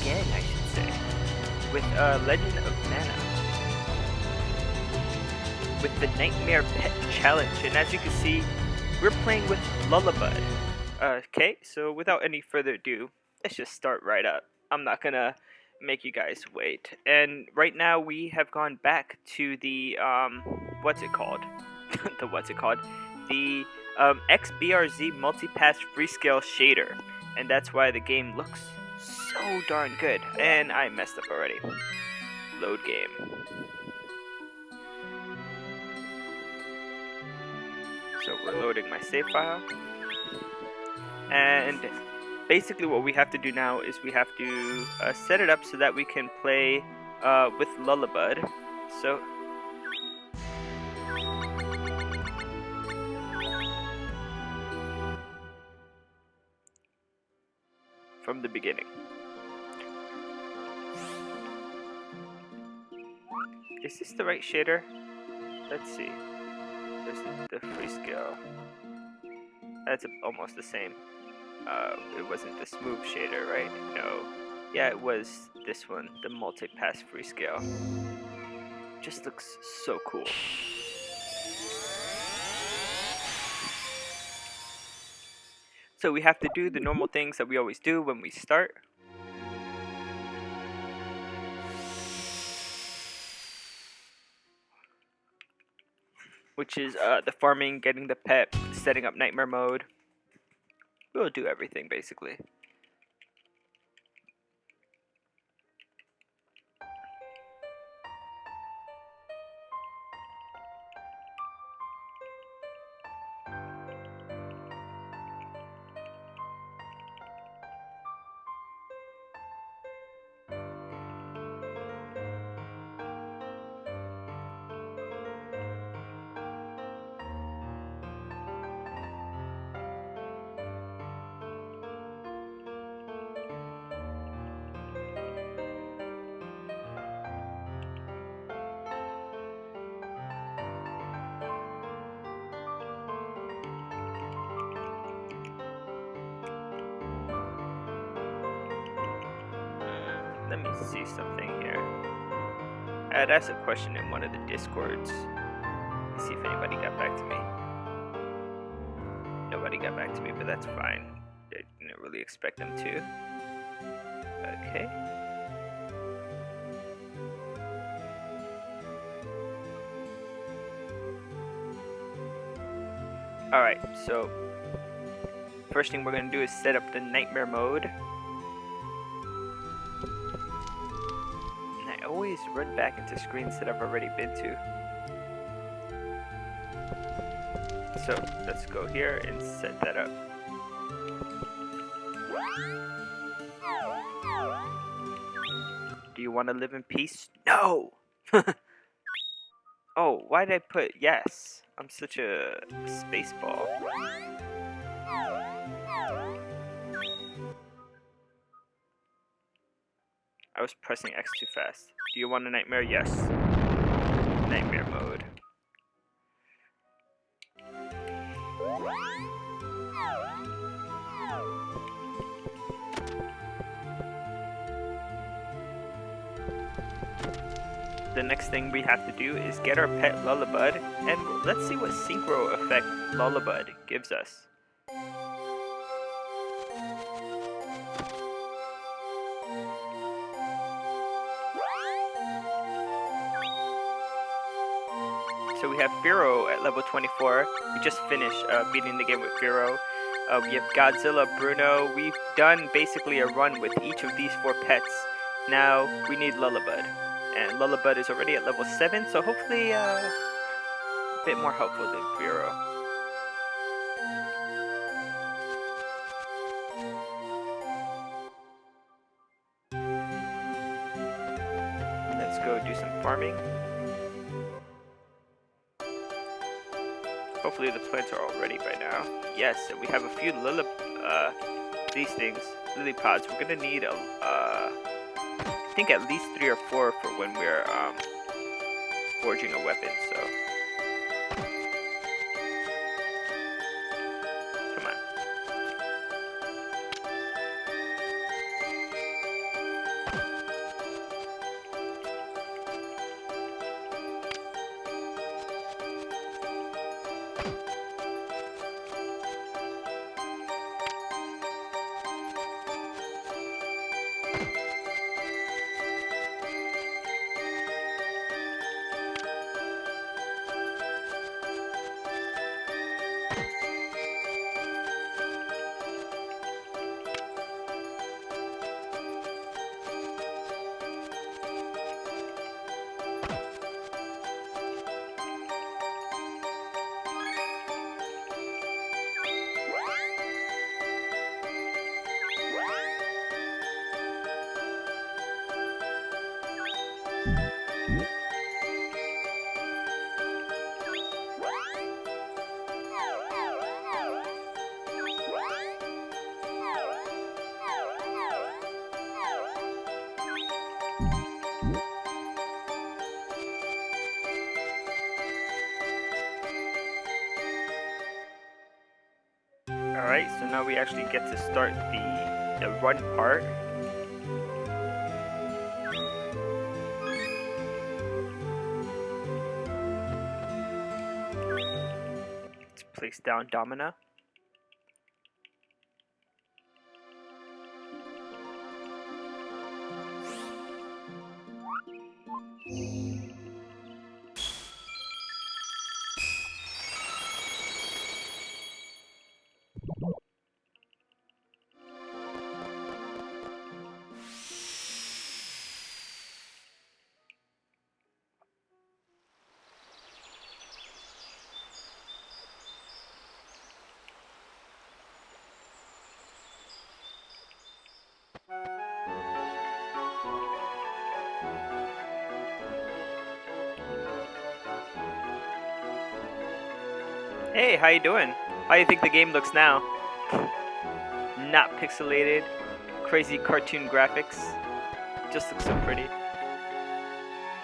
again, I should say, with Legend of Mana, with the Nightmare Pet Challenge. And as you can see, we're playing with Lullabud. Okay, so without any further ado, let's just start right up. I'm not gonna make you guys wait. And right now we have gone back to the what's it called? The XBRZ Multipass Freescale Shader, and that's why the game looks so darn good. And I messed up already. Load game. So we're loading my save file, and basically what we have to do now is we have to set it up so that we can play with Lullabud. So from the beginning. Is this the right shader? Let's see. There's the Freescale. That's almost the same. It wasn't the smooth shader, right? No. Yeah, it was this one, the multi-pass Freescale. Just looks so cool. So we have to do the normal things that we always do when we start. Which is the farming, getting the pet, setting up nightmare mode. We'll do everything basically. Let me see something here. I had asked a question in one of the discords. Let's see if anybody got back to me. Nobody got back to me, but that's fine. I didn't really expect them to. Okay. Alright, so first thing we're going to do is set up the nightmare mode. I always run back into screens that I've already been to. So let's go here and set that up. Do you want to live in peace? No! Oh, why did I put yes? I'm such a spaceball. I was pressing X too fast. Do you want a nightmare? Yes. Nightmare mode. The next thing we have to do is get our pet Lullabud, and let's see what synchro effect Lullabud gives us. So we have Fearow at level 24. We just finished beating the game with Fearow. We have Godzilla, Bruno. We've done basically a run with each of these 4 pets. Now we need Lullabud. And Lullabud is already at level 7, so hopefully a bit more helpful than Fearow. Let's go do some farming. Hopefully the plants are all ready by now. Yes, and we have a few these things, lily pods. We're gonna need I think at least 3 or 4 for when we're forging a weapon. So come on. Alright, so now we actually get to start the run part. Let's place down Domina. Hey, how you doing? How do you think the game looks now? Not pixelated, crazy cartoon graphics. Just looks so pretty.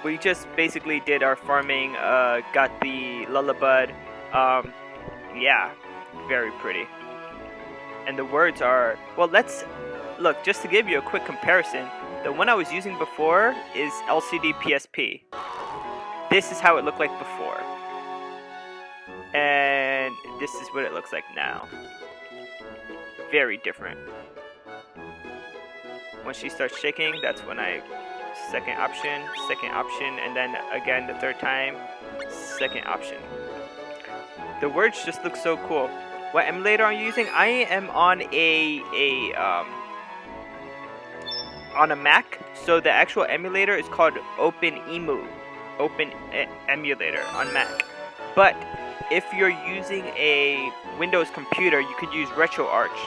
We just basically did our farming, got the Lullabud. Yeah, very pretty. And the words are, well, let's look, just to give you a quick comparison, the one I was using before is LCD PSP. This is how it looked like before. And this is what it looks like now. Very different. When she starts shaking, that's when second option, and then again the third time, second option. The words just look so cool. What emulator are you using? I am on on a Mac, so the actual emulator is called OpenEmu, Emulator on Mac. But if you're using a Windows computer, you could use RetroArch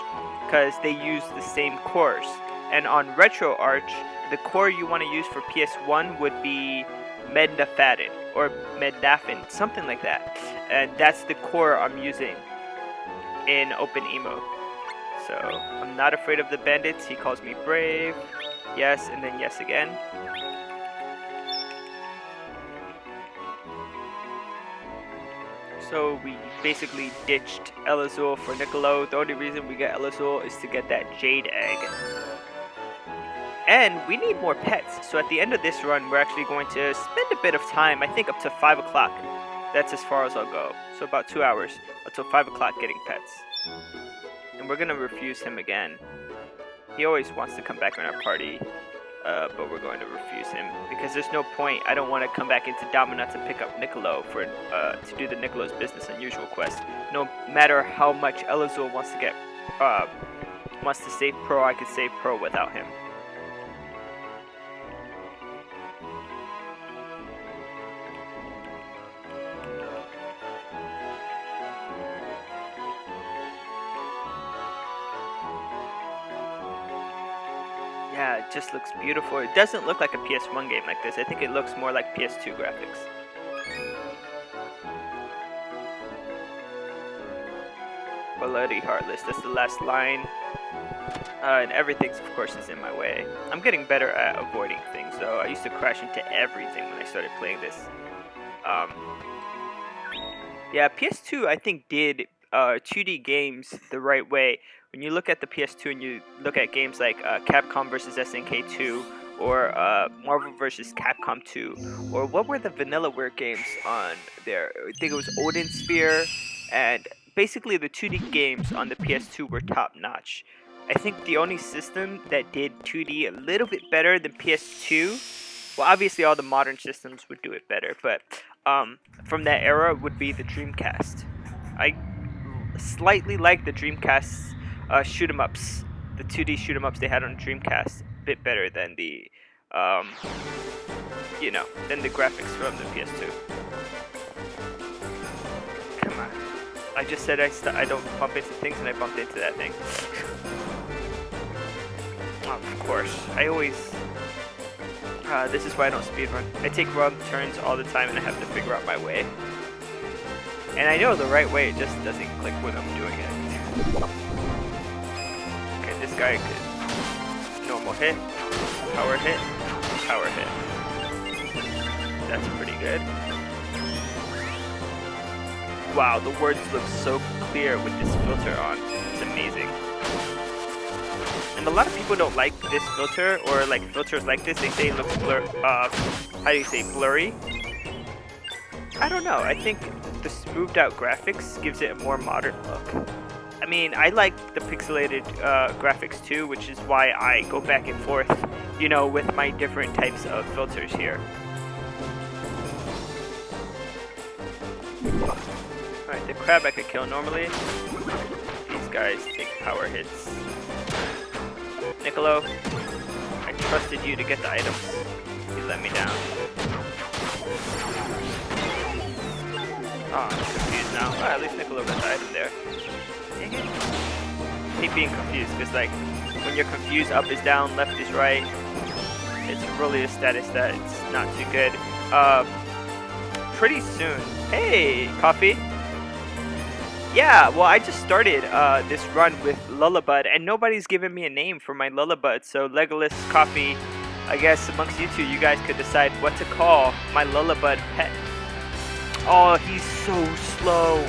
because they use the same cores. And on RetroArch, the core you want to use for PS1 would be Mednafaden or Mednafin, something like that. And that's the core I'm using in OpenEmu. So I'm not afraid of the bandits. He calls me brave. Yes, and then yes again. So we basically ditched Elazul for Niccolo. The only reason we get Elazul is to get that Jade Egg. And we need more pets. So at the end of this run, we're actually going to spend a bit of time, I think up to 5 o'clock. That's as far as I'll go. So about 2 hours until 5 o'clock getting pets. And we're going to refuse him again. He always wants to come back in our party. But we're going to refuse him because there's no point. I don't want to come back into Domina to pick up Niccolo for to do the Niccolo's business unusual quest. No matter how much Elazul wants to save Pro, I could save Pro without him. Yeah, it just looks beautiful. It doesn't look like a PS1 game like this. I think it looks more like PS2 graphics. Bloody Heartless, that's the last line. And everything, of course, is in my way. I'm getting better at avoiding things, though. I used to crash into everything when I started playing this. Yeah, PS2, I think, did 2D games the right way. When you look at the PS2 and you look at games like Capcom vs. SNK 2 or Marvel vs. Capcom 2, or what were the Vanillaware games on there? I think it was Odin Sphere, and basically the 2D games on the PS2 were top notch. I think the only system that did 2D a little bit better than PS2, well, obviously all the modern systems would do it better, but from that era would be the Dreamcast. I slightly like the Dreamcast's shoot 'em ups, the 2D shoot 'em ups they had on Dreamcast, a bit better than the, than the graphics from the PS2. Come on, I just said I don't bump into things, and I bumped into that thing. Of course, I always This is why I don't speedrun. I take wrong turns all the time and I have to figure out my way. And I know the right way, it just doesn't click when I'm doing it. Okay, this guy could normal hit, power hit, power hit. That's pretty good. Wow, the words look so clear with this filter on. It's amazing. And a lot of people don't like this filter, or like filters like this. They say it looks how do you say, blurry? I don't know. I think the smoothed out graphics gives it a more modern look. I mean, I like the pixelated graphics too, which is why I go back and forth, you know, with my different types of filters here. Alright, the crab I could kill normally. These guys take power hits. Niccolo, I trusted you to get the items. You let me down. Oh, I'm confused now. Oh, at least Niccolo got the item there. Dang it. I hate being confused, because like, when you're confused, up is down, left is right. It's really a status that it's not too good. Pretty soon. Hey, Coffee. Yeah, well, I just started this run with Lullabud, and nobody's given me a name for my Lullabud. So Legolas, Coffee, I guess amongst you two, you guys could decide what to call my Lullabud pet. Oh, he's so slow.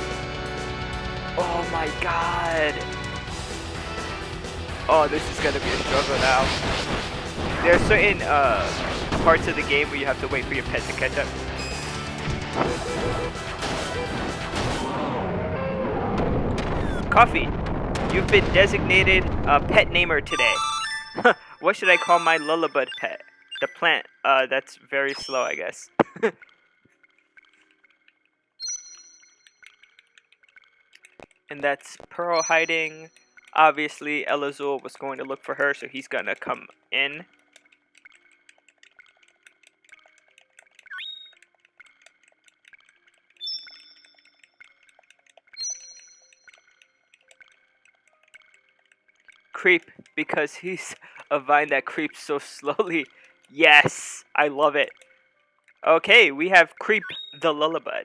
Oh my god. Oh, this is gonna be a struggle now. There are certain parts of the game where you have to wait for your pet to catch up. Coffee, you've been designated a pet namer today. What should I call my Lullabud pet? The plant, that's very slow, I guess. And that's Pearl hiding. Obviously, Elazul was going to look for her, so he's gonna come in. Creep, because he's a vine that creeps so slowly. Yes, I love it. Okay, we have Creep the Lullabud.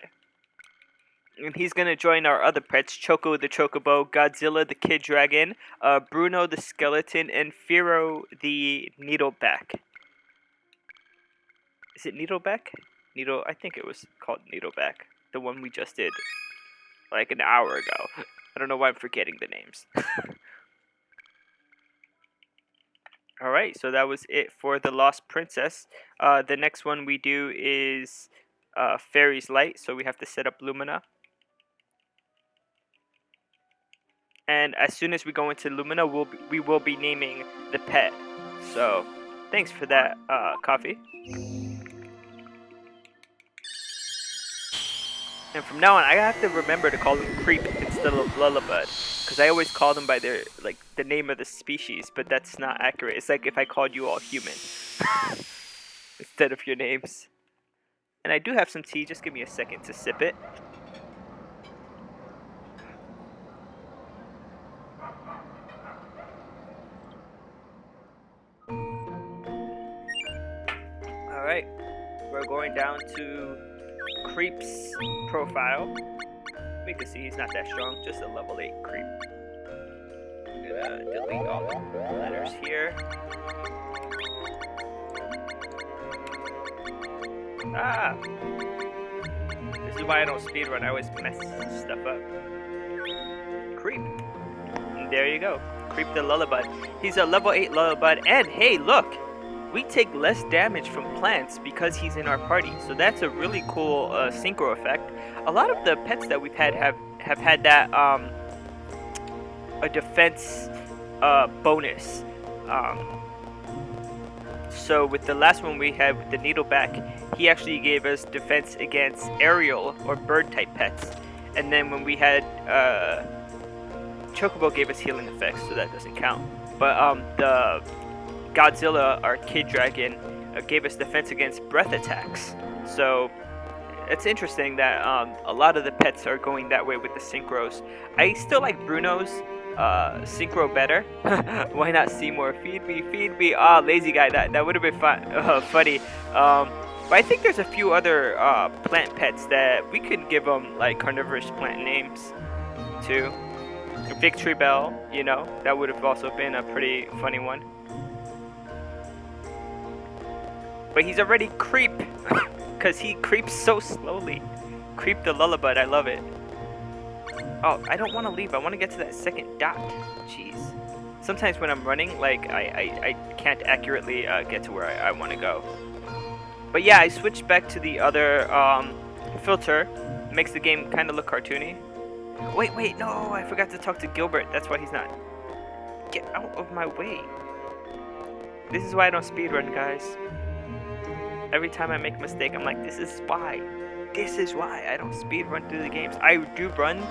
And he's gonna join our other pets, Choco the Chocobo, Godzilla the Kid Dragon, Bruno the Skeleton, and Fearow the Needlebeak. Is it Needlebeak? I think it was called Needlebeak. The one we just did like an hour ago. I don't know why I'm forgetting the names. Alright, so that was it for the Lost Princess. The next one we do is Fairy's Light, so we have to set up Lumina. And as soon as we go into Lumina, we will be naming the pet. So, thanks for that, Coffee. And from now on, I have to remember to call them Creep instead of Lullabud, because I always call them by their the name of the species, but that's not accurate. It's like if I called you all human instead of your names. And I do have some tea. Just give me a second to sip it. Alright, we're going down to Creep's profile. We can see he's not that strong, just a level 8 Creep. I'm gonna delete all the letters here. Ah! This is why I don't speedrun, I always mess stuff up. Creep. And there you go, Creep the Lullabud. He's a level 8 Lullabud, and hey, look! We take less damage from plants because he's in our party, so that's a really cool synchro effect. A lot of the pets that we've had have had that a defense bonus. So with the last one we had with the Needlebeak, he actually gave us defense against aerial or bird type pets, and then when we had Chocobo gave us healing effects, so that doesn't count. But the Godzilla, our Kid Dragon, gave us defense against breath attacks. So it's interesting that a lot of the pets are going that way with the synchros. I still like Bruno's synchro better. Why not Seymour? Feed me, feed me. Ah, lazy guy. That would have been fun, funny. But I think there's a few other plant pets that we could give them like carnivorous plant names too. Victory Bell, you know, that would have also been a pretty funny one. But he's already Creep, because he creeps so slowly. Creep the Lullabud, I love it. Oh, I don't want to leave. I want to get to that second dot. Jeez. Sometimes when I'm running, like, I can't accurately get to where I want to go. But yeah, I switched back to the other filter. Makes the game kind of look cartoony. Wait, no, I forgot to talk to Gilbert. That's why he's not. Get out of my way. This is why I don't speedrun, guys. Every time I make a mistake, I'm like, this is why. This is why I don't speedrun through the games. I do run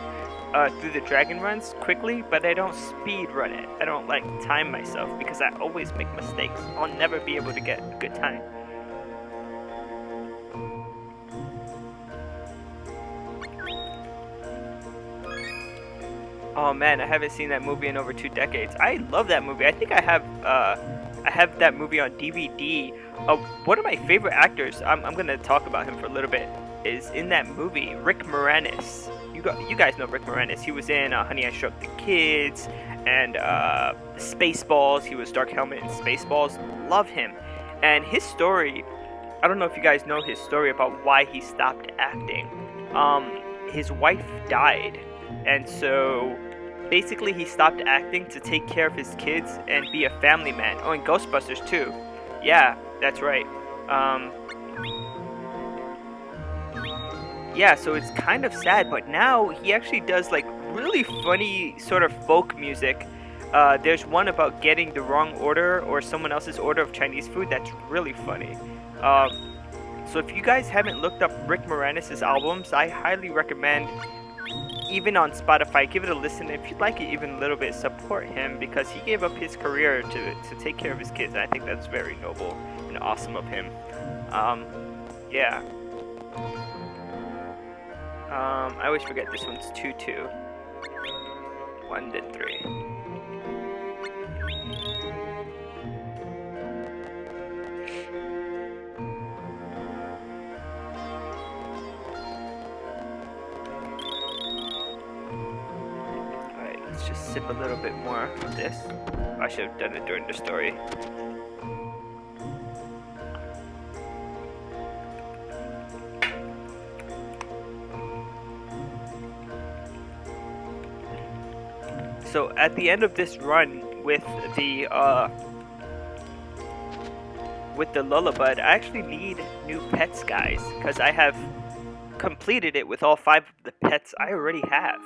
through the dragon runs quickly, but I don't speedrun it. I don't like time myself because I always make mistakes. I'll never be able to get a good time. Oh man, I haven't seen that movie in over 2 decades. I love that movie. I think I have that movie on DVD. One of my favorite actors, I'm gonna talk about him for a little bit, is in that movie, Rick Moranis. You guys know Rick Moranis. He was in Honey, I Shrunk the Kids and Spaceballs. He was Dark Helmet in Spaceballs. Love him. And his story, I don't know if you guys know his story about why he stopped acting. His wife died. And so basically he stopped acting to take care of his kids and be a family man. Oh, and Ghostbusters too. Yeah, that's right. Yeah, so it's kind of sad, but now he actually does like really funny sort of folk music. There's one about getting the wrong order or someone else's order of Chinese food that's really funny. So if you guys haven't looked up Rick Moranis' albums, I highly recommend, even on Spotify, give it a listen. If you'd like it even a little bit, support him because he gave up his career to take care of his kids. I think that's very noble and awesome of him. Yeah. I always forget this one's 2-2. 1 then 3. Alright, let's just sip a little bit more of this. I should have done it during the story. So at the end of this run with the Lullabud, I actually need new pets, guys, because I have completed it with all 5 of the pets I already have.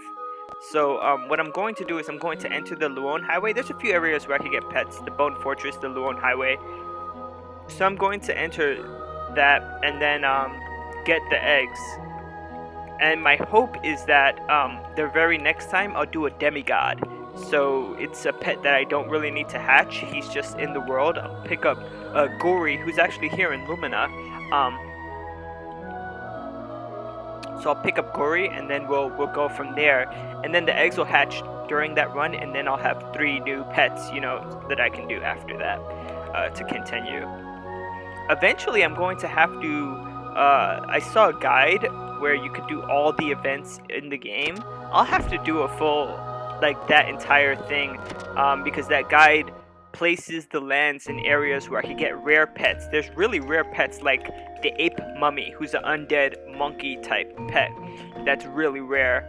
So what I'm going to do is I'm going to enter the Luon Highway. There's a few areas where I can get pets: the Bone Fortress, the Luon Highway. So I'm going to enter that and then get the eggs. And my hope is that the very next time I'll do a demigod. So it's a pet that I don't really need to hatch. He's just in the world. I'll pick up Gory, who's actually here in Lumina. So I'll pick up Gory, and then we'll go from there. And then the eggs will hatch during that run, and then I'll have 3 new pets, you know, that I can do after that to continue. Eventually, I'm going to have to. I saw a guide where you could do all the events in the game. I'll have to do a full, like, that entire thing, because that guide places the lands in areas where I can get rare pets. There's really rare pets like the ape mummy, who's an undead monkey type pet. That's really rare.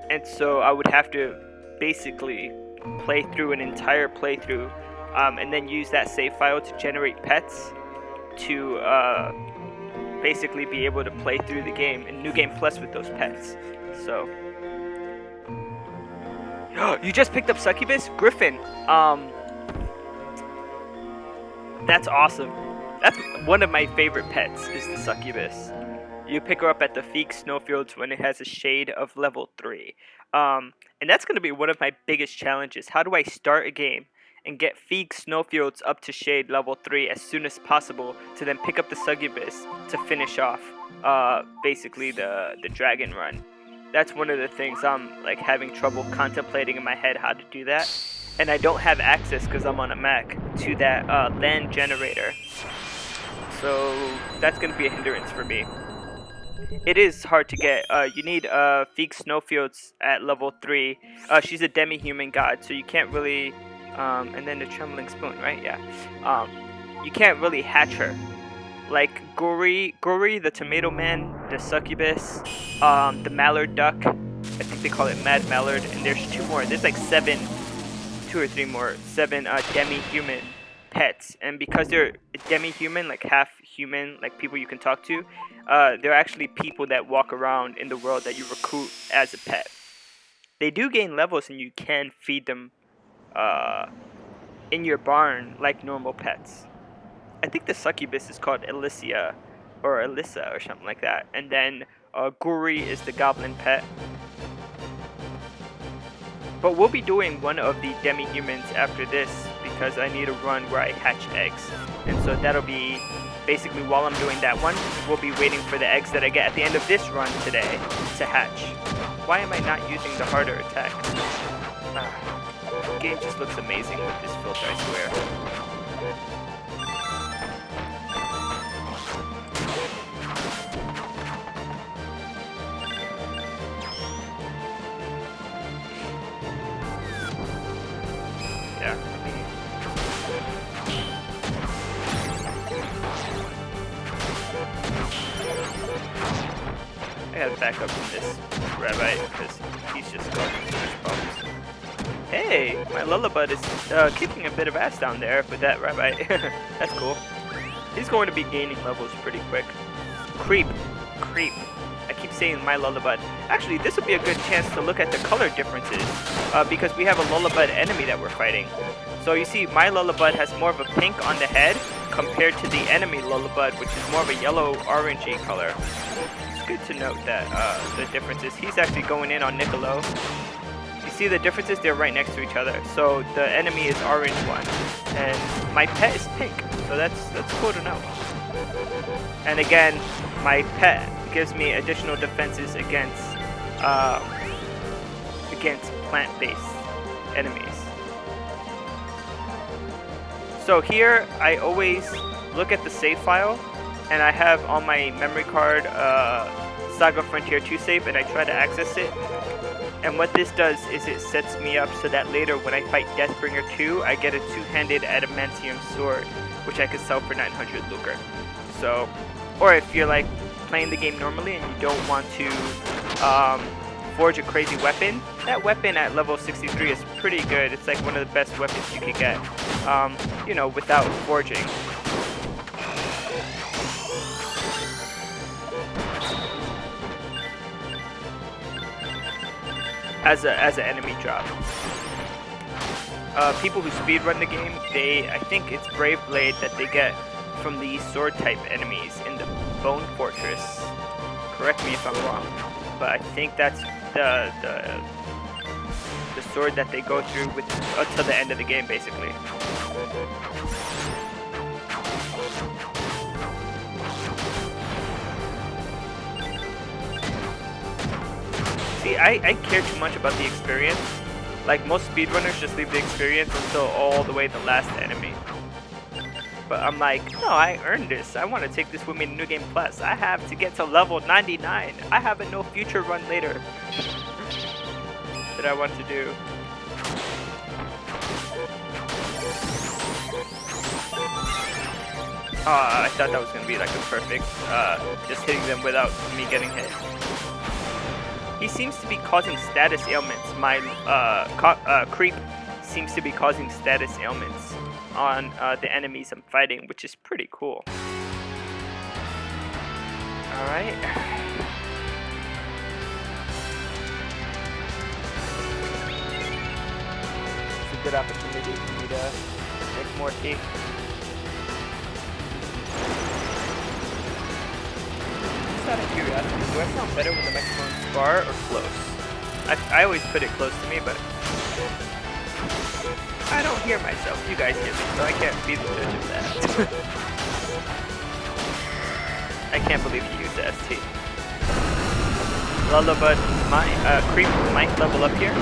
And so I would have to basically play through an entire playthrough, and then use that save file to generate pets to basically be able to play through the game in New Game Plus with those pets. So you just picked up Succubus? Griffin. That's awesome. That's one of my favorite pets, is the Succubus. You pick her up at the Feek Snowfields when it has a shade of level 3. And that's going to be one of my biggest challenges. How do I start a game and get Feek Snowfields up to shade level 3 as soon as possible to then pick up the Succubus to finish off basically the dragon run. That's one of the things I'm like having trouble contemplating in my head how to do that. And I don't have access because I'm on a Mac to that land generator. So that's going to be a hindrance for me. It is hard to get. You need Feek Snowfields at level 3. She's a Demi-Human god, so you can't really... and then the Trembling Spoon, right? Yeah. You can't really hatch her. Like Gory, the Tomato Man, the Succubus, the Mallard Duck. I think they call it Mad Mallard. And there's 2 more. There's like 7, 2 or 3 more. 7 Demi-Human pets, and because they're demi-human, like half human, like people you can talk to, they're actually people that walk around in the world that you recruit as a pet. They do gain levels, and you can feed them in your barn like normal pets. I think the succubus is called Alyssa or something like that, and then Gory is the goblin pet. But we'll be doing one of the demi-humans after this because I need a run where I hatch eggs. And so that'll be basically while I'm doing that one, we'll be waiting for the eggs that I get at the end of this run today to hatch. Why am I not using the harder attack? The game just looks amazing with this filter, I swear. Yeah. I gotta back up from this rabbi because he's just causing too much problems. Hey, my Lullabud is kicking a bit of ass down there with that rabbi. That's cool. He's going to be gaining levels pretty quick. Creep. I keep saying my Lullabud. Actually, this would be a good chance to look at the color differences because we have a Lullabud enemy that we're fighting. So you see, my Lullabud has more of a pink on the head compared to the enemy Lullabud, which is more of a yellow-orangey color. It's good to note that the differences. He's actually going in on Niccolo. You see the differences? They're right next to each other. So the enemy is orange one, and my pet is pink. So that's cool to know. And again, my pet gives me additional defenses against plant-based enemies. So here, I always look at the save file, and I have on my memory card Saga Frontier 2 save, and I try to access it. And what this does is it sets me up so that later when I fight Deathbringer 2, I get a 2-handed adamantium sword, which I could sell for 900 lucre. So, or if you're like playing the game normally and you don't want to forge a crazy weapon, that weapon at level 63 is pretty good. It's like one of the best weapons you could get, you know, without forging. As an enemy drop. People who speedrun the game, I think it's Brave Blade that they get from the sword type enemies in the Bone Fortress. Correct me if I'm wrong, but I think that's the sword that they go through with until the end of the game, basically. See, I care too much about the experience. Like most speedrunners just leave the experience until all the way to the last enemy. But I'm like, no, I earned this. I want to take this with me to New Game Plus. I have to get to level 99. I have a no future run later that I want to do. I thought that was going to be like a perfect, just hitting them without me getting hit. He seems to be causing status ailments. My creep seems to be causing status ailments on the enemies I'm fighting, which is pretty cool. Alright. It's a good opportunity for me to make more tea. Just out of curiosity, do I sound better with the microphone far or close? I always put it close to me, but I don't hear myself. You guys hear me, so I can't be the judge of that. I can't believe you used the ST. Lullabud Creep might level up here,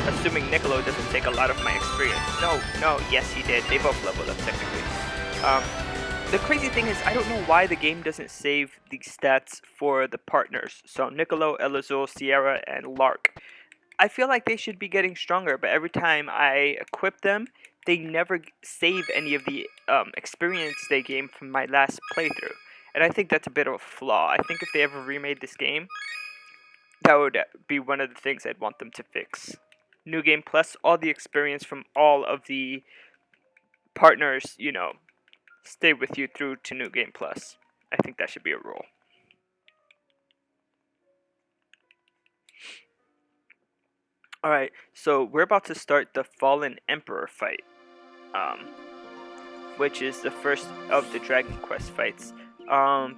assuming Niccolo doesn't take a lot of my experience. No, yes he did. They both leveled up technically. The crazy thing is, I don't know why the game doesn't save the stats for the partners. So Niccolo, Elazul, Sierra, and Lark. I feel like they should be getting stronger, but every time I equip them, they never save any of the experience they gained from my last playthrough. And I think that's a bit of a flaw. I think if they ever remade this game, that would be one of the things I'd want them to fix. New Game Plus, all the experience from all of the partners, you know, stay with you through to New Game Plus. I think that should be a rule. Alright, so we're about to start the Fallen Emperor fight, which is the first of the Dragon Quest fights.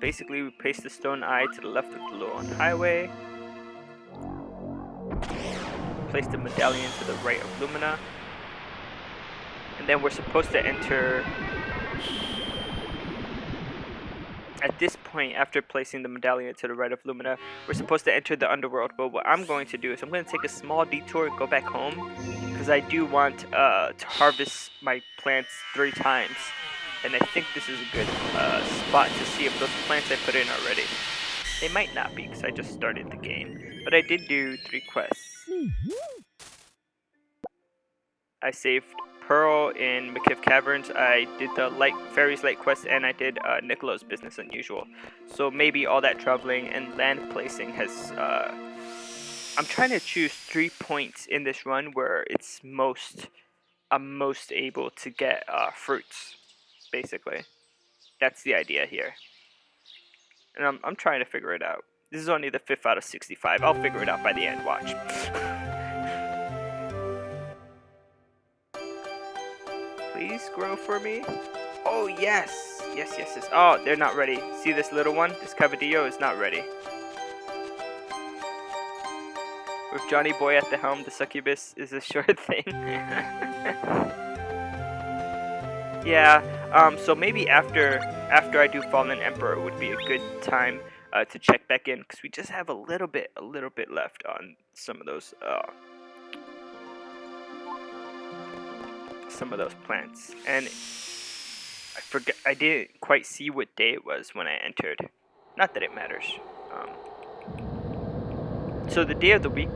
Basically, we place the stone eye to the left of the Lowland Highway. Place the medallion to the right of Lumina. And then we're supposed to enter... At this point, after placing the medallion to the right of Lumina, we're supposed to enter the underworld. But what I'm going to do is I'm going to take a small detour and go back home, because I do want to harvest my plants 3 times. And I think this is a good spot to see if those plants I put in are ready. They might not be, because I just started the game. But I did do 3 quests. I saved Pearl in McKiff Caverns. I did the Fairy's Light quest, and I did Niccolo's Business Unusual. So maybe all that traveling and land placing has... I'm trying to choose 3 points in this run where it's I'm most able to get fruits, basically. That's the idea here. And I'm trying to figure it out. This is only the 5th out of 65. I'll figure it out by the end, watch. Please grow for me. Oh, yes. Yes. Oh, they're not ready. See this little one? This Cavadillo is not ready. With Johnny Boy at the helm, the succubus is a sure thing. Yeah, so maybe after I do Fallen Emperor would be a good time to check back in, because we just have a little bit left on some of those plants. And I didn't quite see what day it was when I entered. Not that it matters. So the day of the week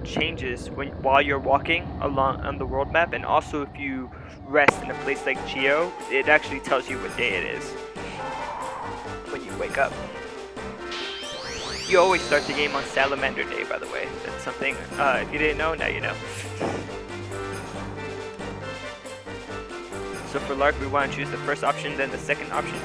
changes while you're walking along on the world map, and also if you rest in a place like Geo, it actually tells you what day it is when you wake up. You always start the game on Salamander Day, by the way. That's something, if you didn't know, now you know. So for Lark, we want to choose the first option, then the second option.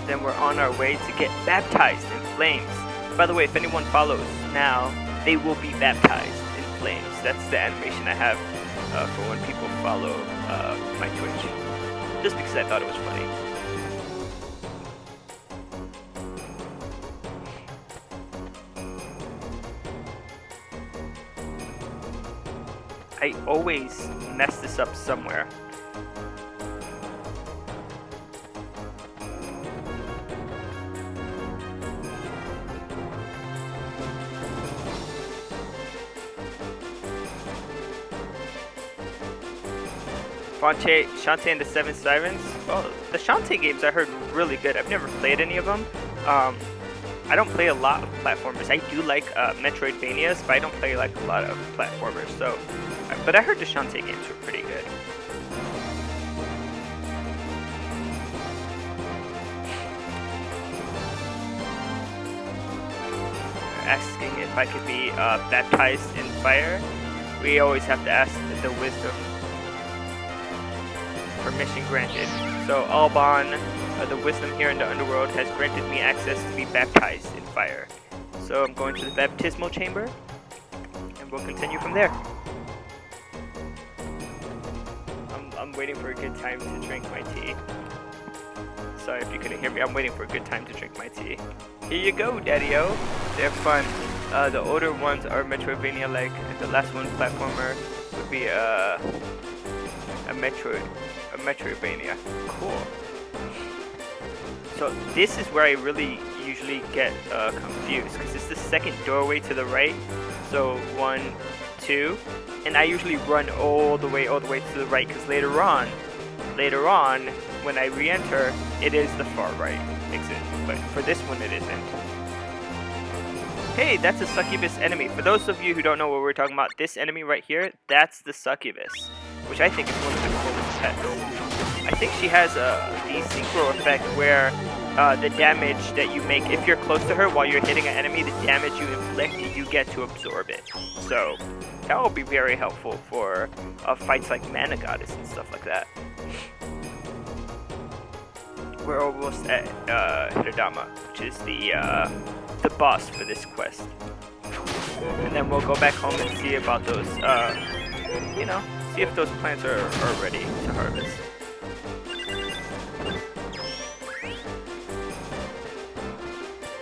Then we're on our way to get baptized in flames. By the way, if anyone follows now, they will be baptized in flames. That's the animation I have for when people follow my Twitch. Just because I thought it was funny. I always mess this up somewhere. Shantae and the Seven Sirens. Well, the Shantae games I heard were really good. I've never played any of them. I don't play a lot of platformers. I do like Metroidvanias, but I don't play like a lot of platformers. So, but I heard the Shantae games were pretty good. Asking if I could be baptized in fire. We always have to ask the wisdom. Permission granted. So Alban, the wisdom here in the underworld, has granted me access to be baptized in fire. So I'm going to the baptismal chamber, and we'll continue from there. I'm waiting for a good time to drink my tea. Sorry if you couldn't hear me. I'm waiting for a good time to drink my tea. Here you go, Daddy-O. They're fun. The older ones are Metroidvania-like, and the last one, platformer, would be a Metroidvania. Cool. So this is where I really usually get confused, because it's the second doorway to the right. So 1, 2, and I usually run all the way to the right, because later on, when I re-enter, it is the far right exit. But for this one, it isn't. Hey, that's a succubus enemy. For those of you who don't know what we're talking about, this enemy right here, that's the succubus, which I think is one of the coolest pets. I think she has a desynchro effect where the damage that you make, if you're close to her while you're hitting an enemy, the damage you inflict, you get to absorb it. So that will be very helpful for fights like Mana Goddess and stuff like that. We're almost at Hiradama, which is the boss for this quest. And then we'll go back home and see about those, see if those plants are ready to harvest.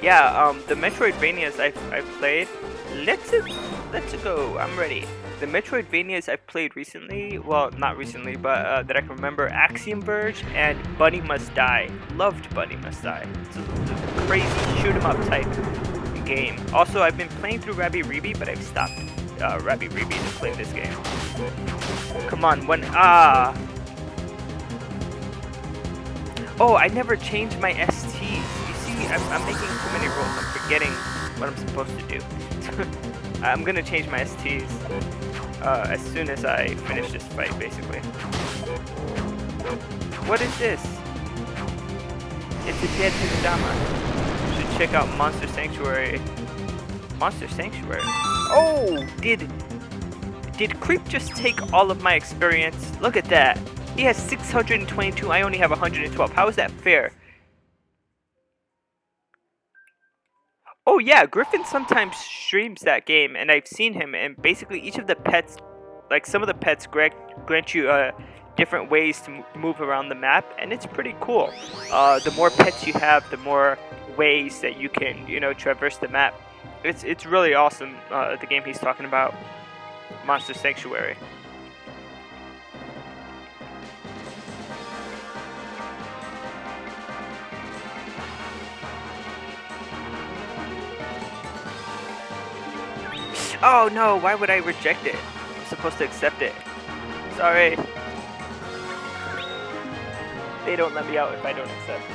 Yeah, the Metroidvanias I've played, let's go, I'm ready. The Metroidvanias I've played recently, well, not recently, but that I can remember, Axiom Verge and Bunny Must Die. Loved Bunny Must Die. It's a crazy shoot-'em-up type game. Also, I've been playing through Rabi-Ribi, but I've stopped Rabi-Ribi to play this game. Come on, Oh, I never changed my STs. You see, I'm making too many rolls. I'm forgetting what I'm supposed to do. I'm gonna change my STs as soon as I finish this fight, basically. What is this? It's a dead Hiradama. Should check out Monster Sanctuary. Monster Sanctuary? Oh, did Creep just take all of my experience? Look at that. He has 622, I only have 112. How is that fair? Oh yeah, Griffin sometimes streams that game, and I've seen him, and basically each of the pets, like some of the pets grant you different ways to move around the map, and it's pretty cool. The more pets you have, the more ways that you can, traverse the map. It's really awesome, the game he's talking about, Monster Sanctuary. Oh no, why would I reject it? I'm supposed to accept it. Sorry. They don't let me out if I don't accept.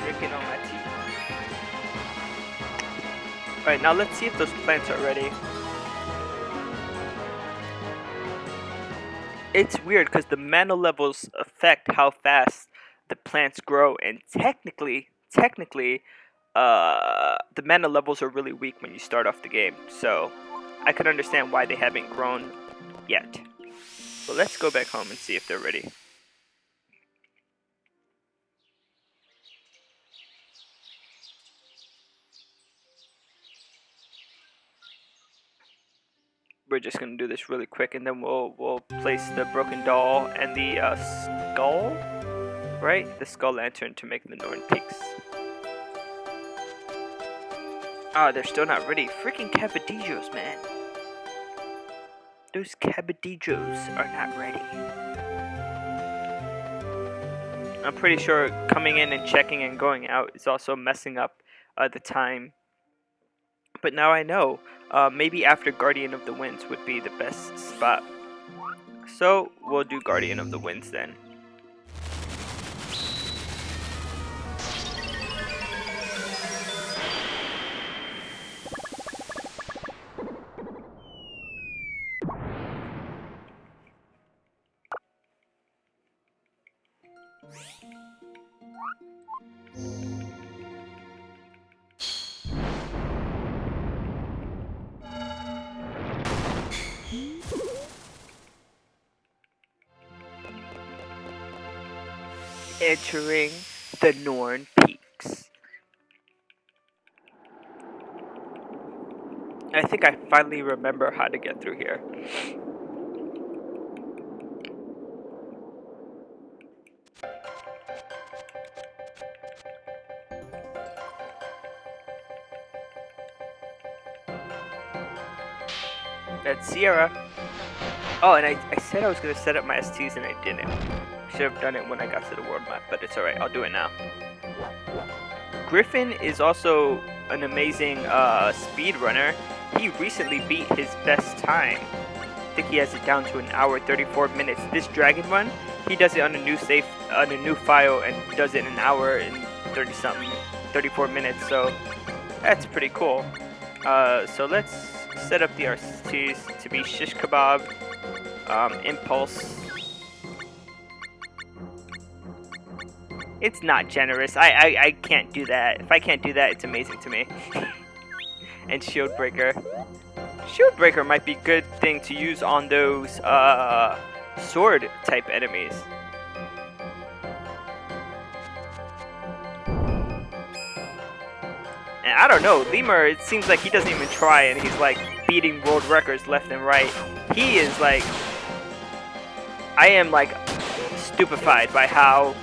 Drinking on my tea. Alright, now let's see if those plants are ready. It's weird because the mana levels affect how fast the plants grow, and technically, the mana levels are really weak when you start off the game. So I could understand why they haven't grown yet. But let's go back home and see if they're ready. We're just gonna do this really quick, and then we'll place the broken doll and the skull, right? The skull lantern to make the Norn Peaks. Ah, they're still not ready. Freaking Cabadillos, man. Those Cabadillos are not ready. I'm pretty sure coming in and checking and going out is also messing up the time. But now I know. Maybe after Guardian of the Winds would be the best spot. So we'll do Guardian of the Winds then. Entering the Norn Peaks. I think I finally remember how to get through here. That's Sierra. Oh, and I said I was going to set up my STs and I didn't. Should have done it when I got to the world map, but it's alright. I'll do it now. Griffin is also an amazing speed runner. He recently beat his best time. I think he has it down to an hour 34 minutes. This dragon run, he does it on a new file and does it in an hour and 34 minutes. So that's pretty cool. So let's set up the RCTs to be Shish Kebab, Impulse. It's not generous. I can't do that. If I can't do that, it's amazing to me. And Shield Breaker. Shield Breaker might be a good thing to use on those sword type enemies. And I don't know, Lemur, it seems like he doesn't even try and he's like beating world records left and right. He is like, I am like stupefied by how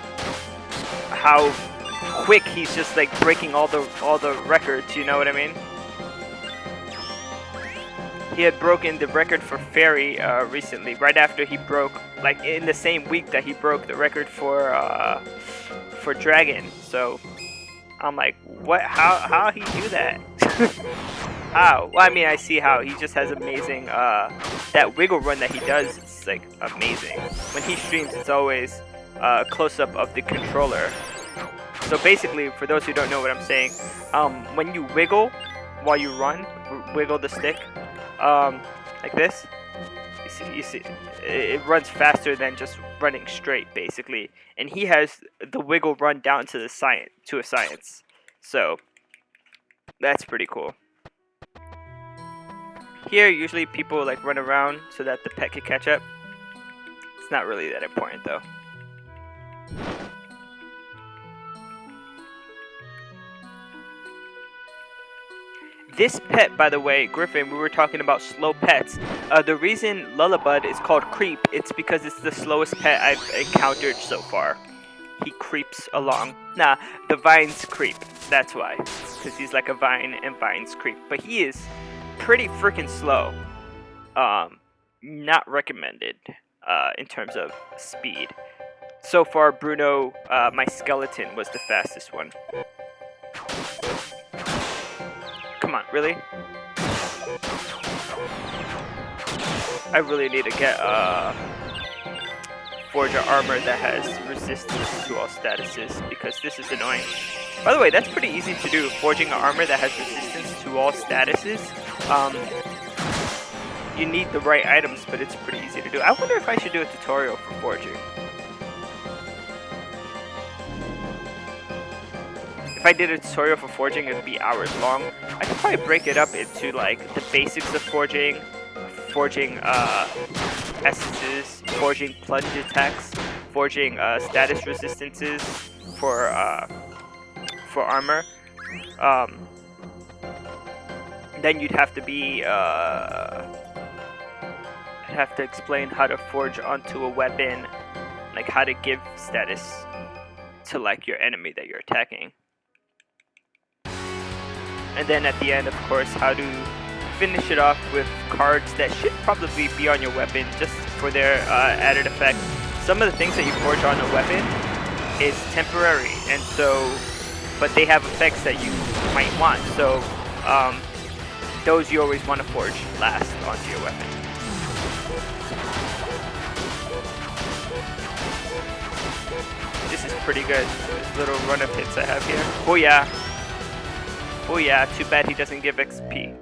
quick he's just like breaking all the records, you know what I mean? He had broken the record for Fairy recently, right after he broke, like in the same week that he broke the record for Dragon. So I'm like, what? How he do that? How? Well, I mean, I see how. He just has amazing that wiggle run that he does. It's like amazing. When he streams, it's always a close up of the controller. So basically, for those who don't know what I'm saying, when you wiggle while you run, wiggle the stick, like this, you see, it runs faster than just running straight, basically. And he has the wiggle run down to a science. So that's pretty cool. Here, usually people like run around so that the pet can catch up. It's not really that important though. This pet, by the way, Griffin, we were talking about slow pets. The reason Lullabud is called Creep, it's because it's the slowest pet I've encountered so far. He creeps along. Nah, the vines creep. That's why. Because he's like a vine and vines creep. But he is pretty freaking slow. Not recommended in terms of speed. So far, Bruno, my skeleton, was the fastest one. Come on, really? I really need to get forge an armor that has resistance to all statuses, because this is annoying. By the way, that's pretty easy to do, forging an armor that has resistance to all statuses. You need the right items, but it's pretty easy to do. I wonder if I should do a tutorial for forging. If I did a tutorial for forging, it would be hours long. I could probably break it up into like the basics of forging essences, forging plunge attacks, forging status resistances for armor. Then you'd have to be I'd have to explain how to forge onto a weapon, like how to give status to like your enemy that you're attacking. And then at the end, of course, how to finish it off with cards that should probably be on your weapon just for their added effect. Some of the things that you forge on a weapon is temporary, and so, but they have effects that you might want. So those you always want to forge last onto your weapon. This is pretty good. This little run of hits I have here. Oh yeah. Oh yeah, too bad he doesn't give XP.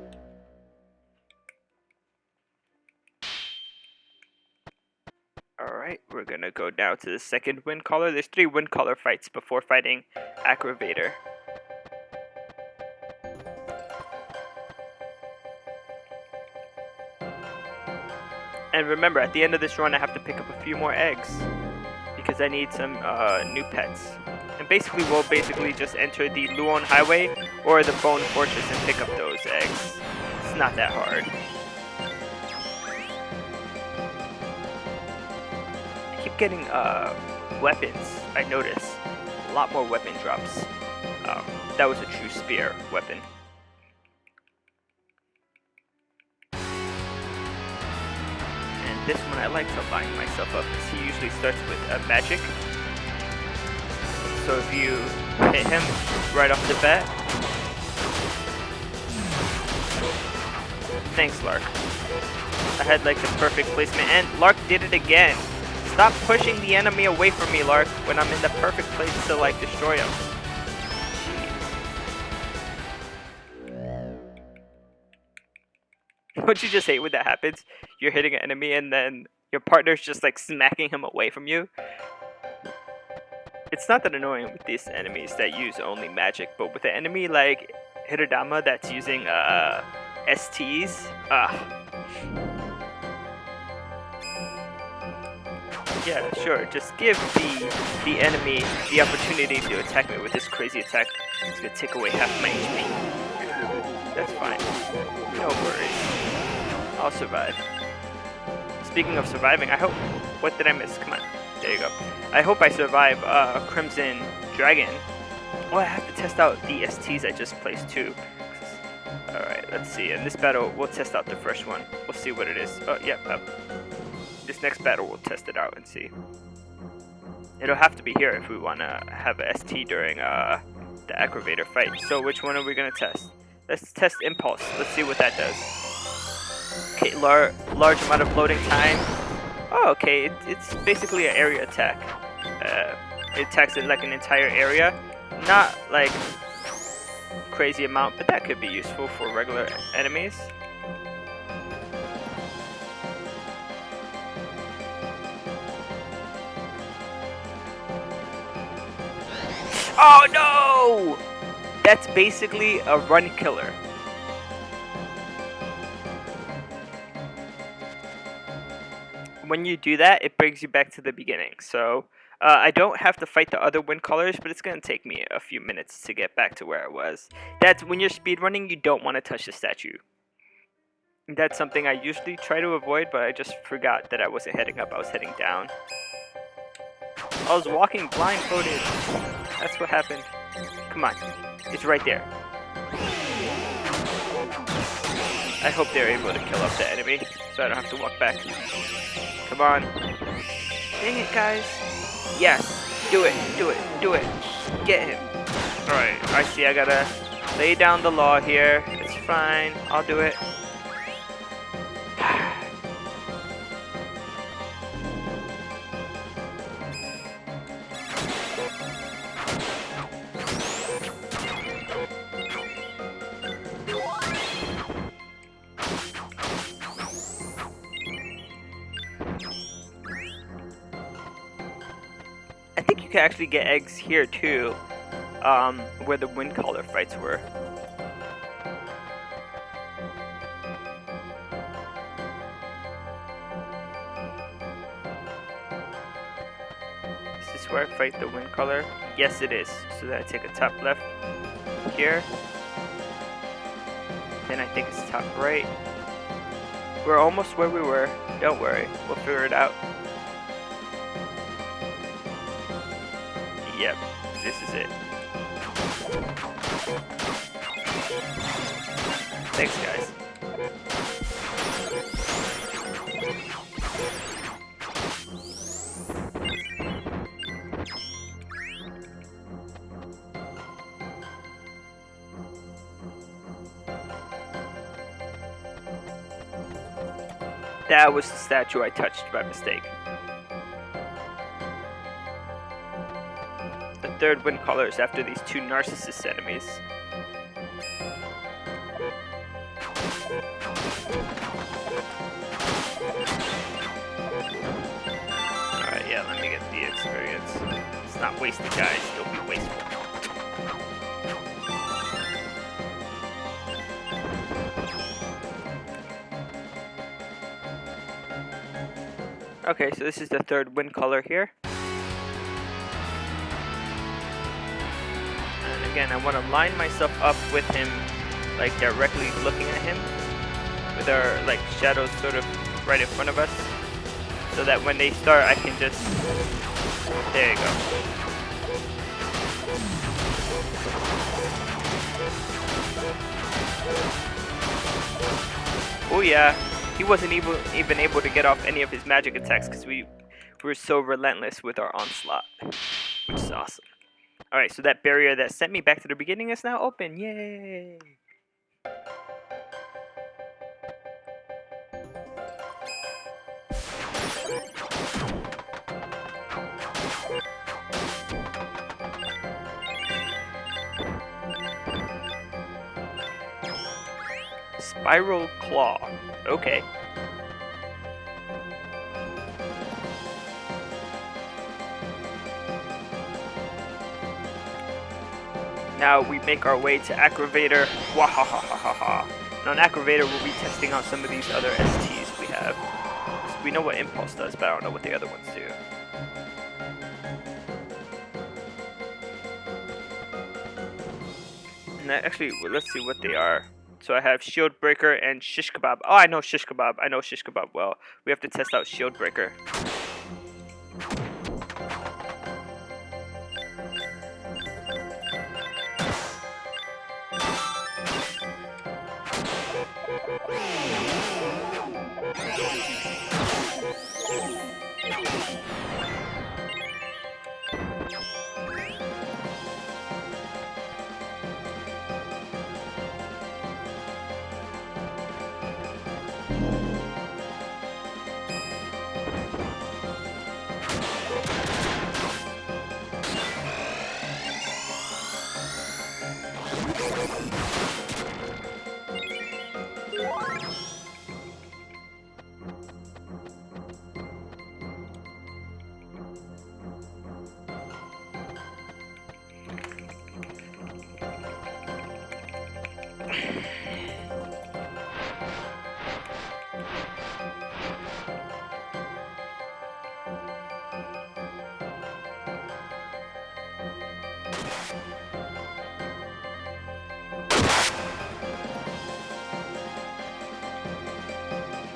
Alright, we're gonna go down to the second wind collar. There's 3 wind collar fights before fighting Aggravator. And remember, at the end of this run I have to pick up a few more eggs, because I need some new pets. And basically we'll just enter the Luon Highway or the Bone Fortress and pick up those eggs. It's not that hard. I keep getting weapons, I notice. A lot more weapon drops. That was a true spear weapon. this one I like to line myself up because he usually starts with magic. So if you hit him right off the bat. Thanks, Lark. I had like the perfect placement, and Lark did it again. Stop pushing the enemy away from me, Lark, when I'm in the perfect place to like destroy him. Don't you just hate when that happens? You're hitting an enemy and then your partner's just like smacking him away from you. It's not that annoying with these enemies that use only magic, but with an enemy like Hirodama that's using STs, yeah, sure. Just give the enemy the opportunity to attack me with this crazy attack. It's gonna take away half my HP. That's fine. No worries. I'll survive. Speaking of surviving, I hope... What did I miss? Come on. There you go. I hope I survive Crimson Dragon. Oh, I have to test out the STs I just placed too. Alright, let's see. In this battle, we'll test out the first one. We'll see what it is. Oh, yep. This next battle, we'll test it out and see. It'll have to be here if we want to have a ST during the Aggravator fight. So which one are we going to test? Let's test Impulse. Let's see what that does. Okay, large amount of loading time. Oh, okay. It's basically an area attack. It attacks in like an entire area. Not like crazy amount, but that could be useful for regular enemies. Oh no! That's basically a run killer. When you do that, it brings you back to the beginning. So I don't have to fight the other wind colors, but it's going to take me a few minutes to get back to where I was. That's when you're speedrunning, you don't want to touch the statue. That's something I usually try to avoid, but I just forgot that I wasn't heading up, I was heading down. I was walking blindfolded. That's what happened. Come on, it's right there. I hope they're able to kill off the enemy, so I don't have to walk back. Come on. Dang it, guys. Yes. Do it. Do it. Do it. Get him. Alright, I see I gotta lay down the law here. It's fine. I'll do it. I think you can actually get eggs here too, where the wind color fights were. Is this where I fight the wind color? Yes, it is. So then I take a top left here. Then I think it's top right. We're almost where we were. Don't worry, we'll figure it out. Yep, this is it. Thanks, guys. That was the statue I touched by mistake. The third wind color is after these two narcissist enemies. Alright, yeah, let me get the experience. It's not wasted, guys. Don't be wasteful. Okay, so this is the third wind color here. And again, I want to line myself up with him, like directly looking at him, with our like shadows sort of right in front of us, so that when they start, I can just... There you go. Oh yeah, He wasn't even able to get off any of his magic attacks because we were so relentless with our onslaught, which is awesome. All right, so that barrier that sent me back to the beginning is now open. Yay! Spiral Claw. Okay. Now we make our way to Aggravator. Wahahahaha. And on Aggravator, we'll be testing out some of these other STs we have. We know what Impulse does, but I don't know what the other ones do. And actually, let's see what they are. So I have Shield Breaker and Shish Kebab. Oh, I know Shish Kebab. I know Shish Kebab well. We have to test out Shield Breaker.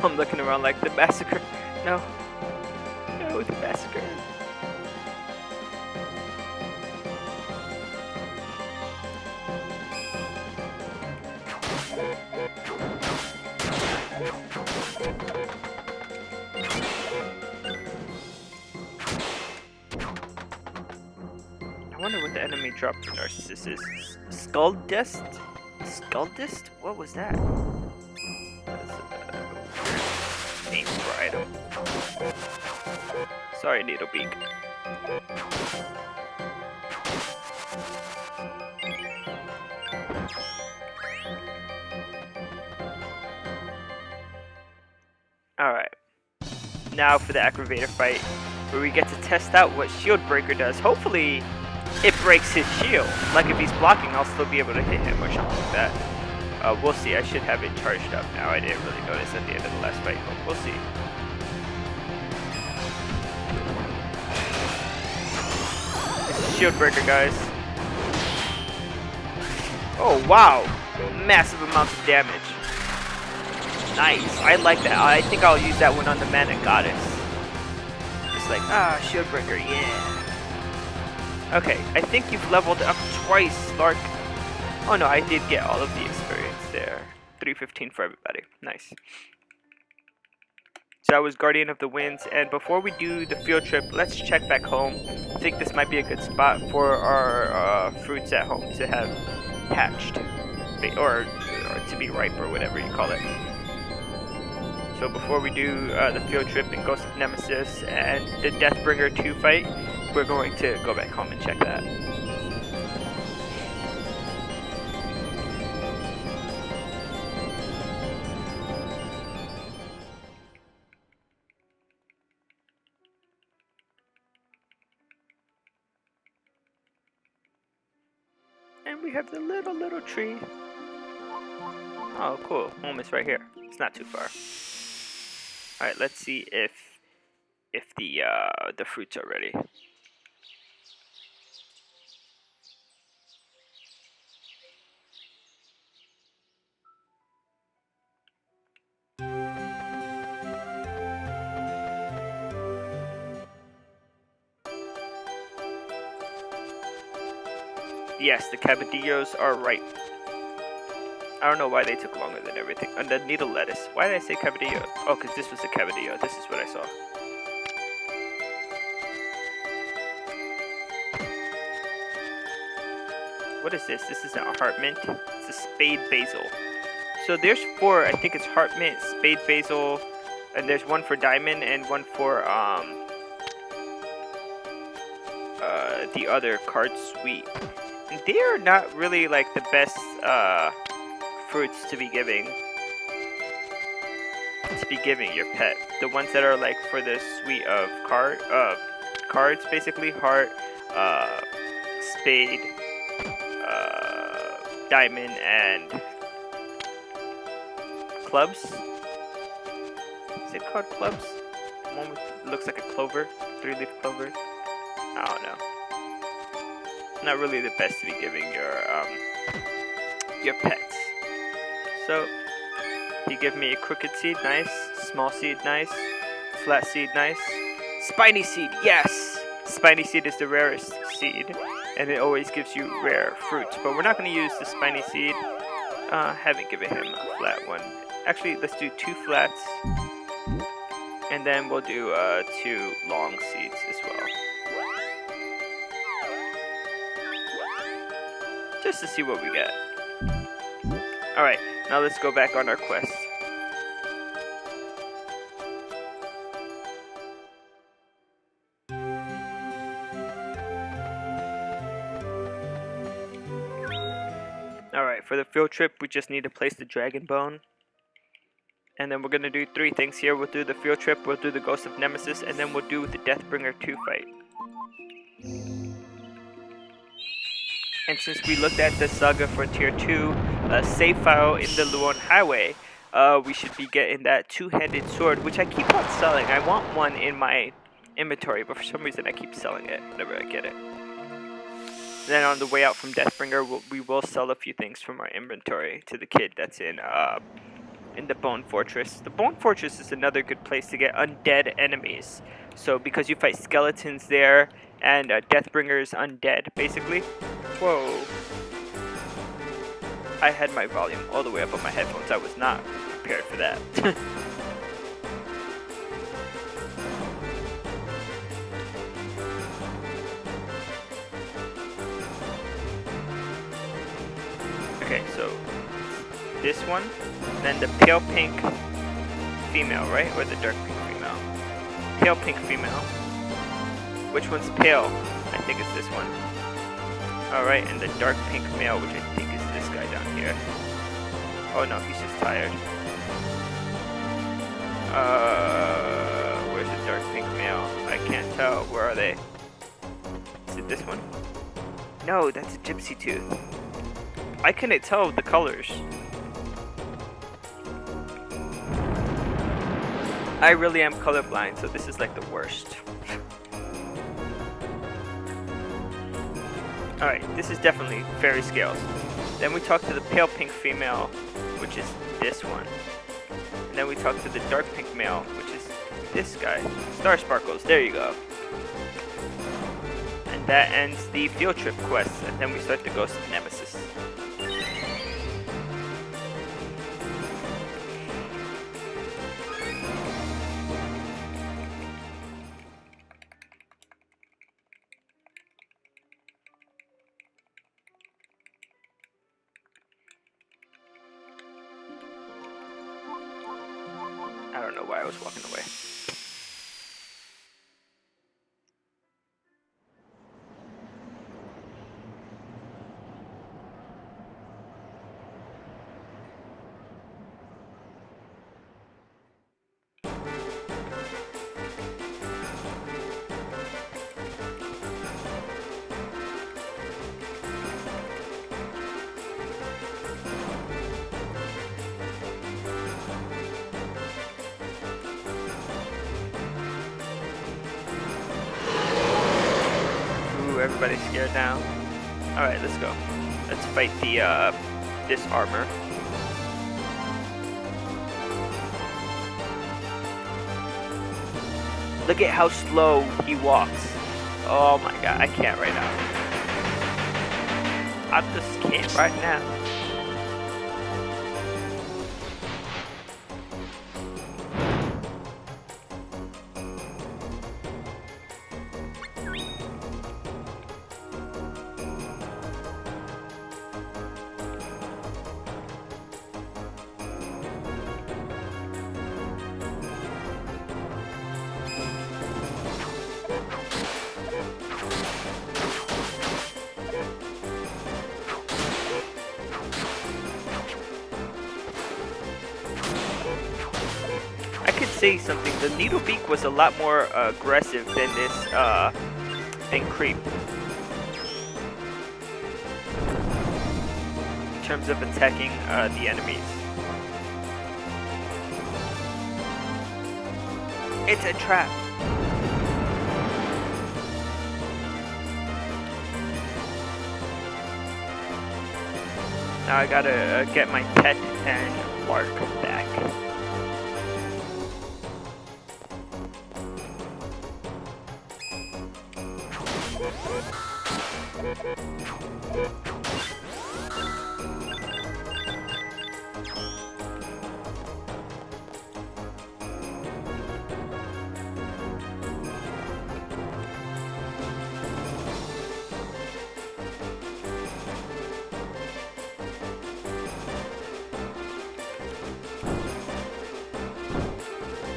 I'm looking around like the massacre. No. No, the massacre. I wonder what the enemy drop for Narcissus is. Skull Dust? Skull Dust? What was that? Name for item. Sorry, Needlebeak. Alright. Now for the Aggravator fight, where we get to test out what Shield Breaker does. Hopefully, it breaks his shield. Like if he's blocking, I'll still be able to hit him or something like that. We'll see. I should have it charged up now. I didn't really notice at the end of the last fight, but we'll see. This is Shield Breaker, guys. Oh, wow. Massive amounts of damage. Nice. I like that. I think I'll use that one on the Mana Goddess. Just like, Shield Breaker, yeah. Okay, I think you've leveled up twice, Lark. Oh no, I did get all of the experience there. 315 for everybody. Nice. So that was Guardian of the Winds, and before we do the field trip, let's check back home. I think this might be a good spot for our fruits at home to have hatched, or to be ripe, or whatever you call it. So before we do the field trip and Ghost of Nemesis and the Deathbringer 2 fight, we're going to go back home and check that. And we have the little tree. Oh, cool. Home is right here. It's not too far. Alright, let's see if the fruits are ready. Yes, the Cabadillos are ripe. I don't know why they took longer than everything. And the needle lettuce. Why did I say cavadillo? Oh, because this was a cavadillo. This is what I saw. What is this? This is a heart mint. It's a spade basil. So there's 4. I think it's heart mint, spade basil, and there's one for diamond and one for the other card sweet. And they are not really like the best fruits to be giving your pet. The ones that are like for the sweet of cards, basically heart, spade, diamond, and clubs. Is it called clubs? One with, looks like a clover, 3-leaf clover. I don't know. Not really the best to be giving your pets. So he gave me a crooked seed, nice. Small seed, nice. Flat seed, nice. Spiny seed, yes. Spiny seed is the rarest seed, and it always gives you rare fruits. But we're not going to use the spiny seed. Haven't given him a flat one. Actually, let's do 2 flats, and then we'll do 2 long seeds as well. Just to see what we get. Alright, now let's go back on our quest. Alright, for the field trip, we just need to place the dragon bone. And then we're going to do 3 things here. We'll do the field trip, we'll do the Ghost of Nemesis, and then we'll do the Deathbringer 2 fight. And since we looked at the Saga Frontier 2 save file in the Luon Highway, we should be getting that 2-handed sword, which I keep on selling. I want one in my inventory, but for some reason I keep selling it whenever I get it. Then on the way out from Deathbringer, we will sell a few things from our inventory to the kid that's in the Bone Fortress. The Bone Fortress is another good place to get undead enemies. So because you fight skeletons there, and Deathbringer's undead, basically. Whoa. I had my volume all the way up on my headphones. I was not prepared for that. Okay, so this one, then the pale pink female, right? Or the dark pink female? Pale pink female. Which one's pale? I think it's this one. Alright, and the dark pink male, which I think is this guy down here. Oh no, he's just tired. Where's the dark pink male? I can't tell. Where are they? Is it this one? No, that's a gypsy tooth. I couldn't tell the colors. I really am colorblind, so this is like the worst. Alright, this is definitely fairy scales. Then we talk to the pale pink female, which is this one. And then we talk to the dark pink male, which is this guy. Star Sparkles, there you go. And that ends the field trip quest, and then we start the Ghost of Nemesis. I don't know why I was walking away. Everybody's scared now. Alright, let's go. Let's fight the, this armor. Look at how slow he walks. Oh my god, I can't right now. I just can't right now. say something. The Needlebeak was a lot more aggressive than this than Creep in terms of attacking the enemies. It's a trap. Now I gotta get my pet and Lark back.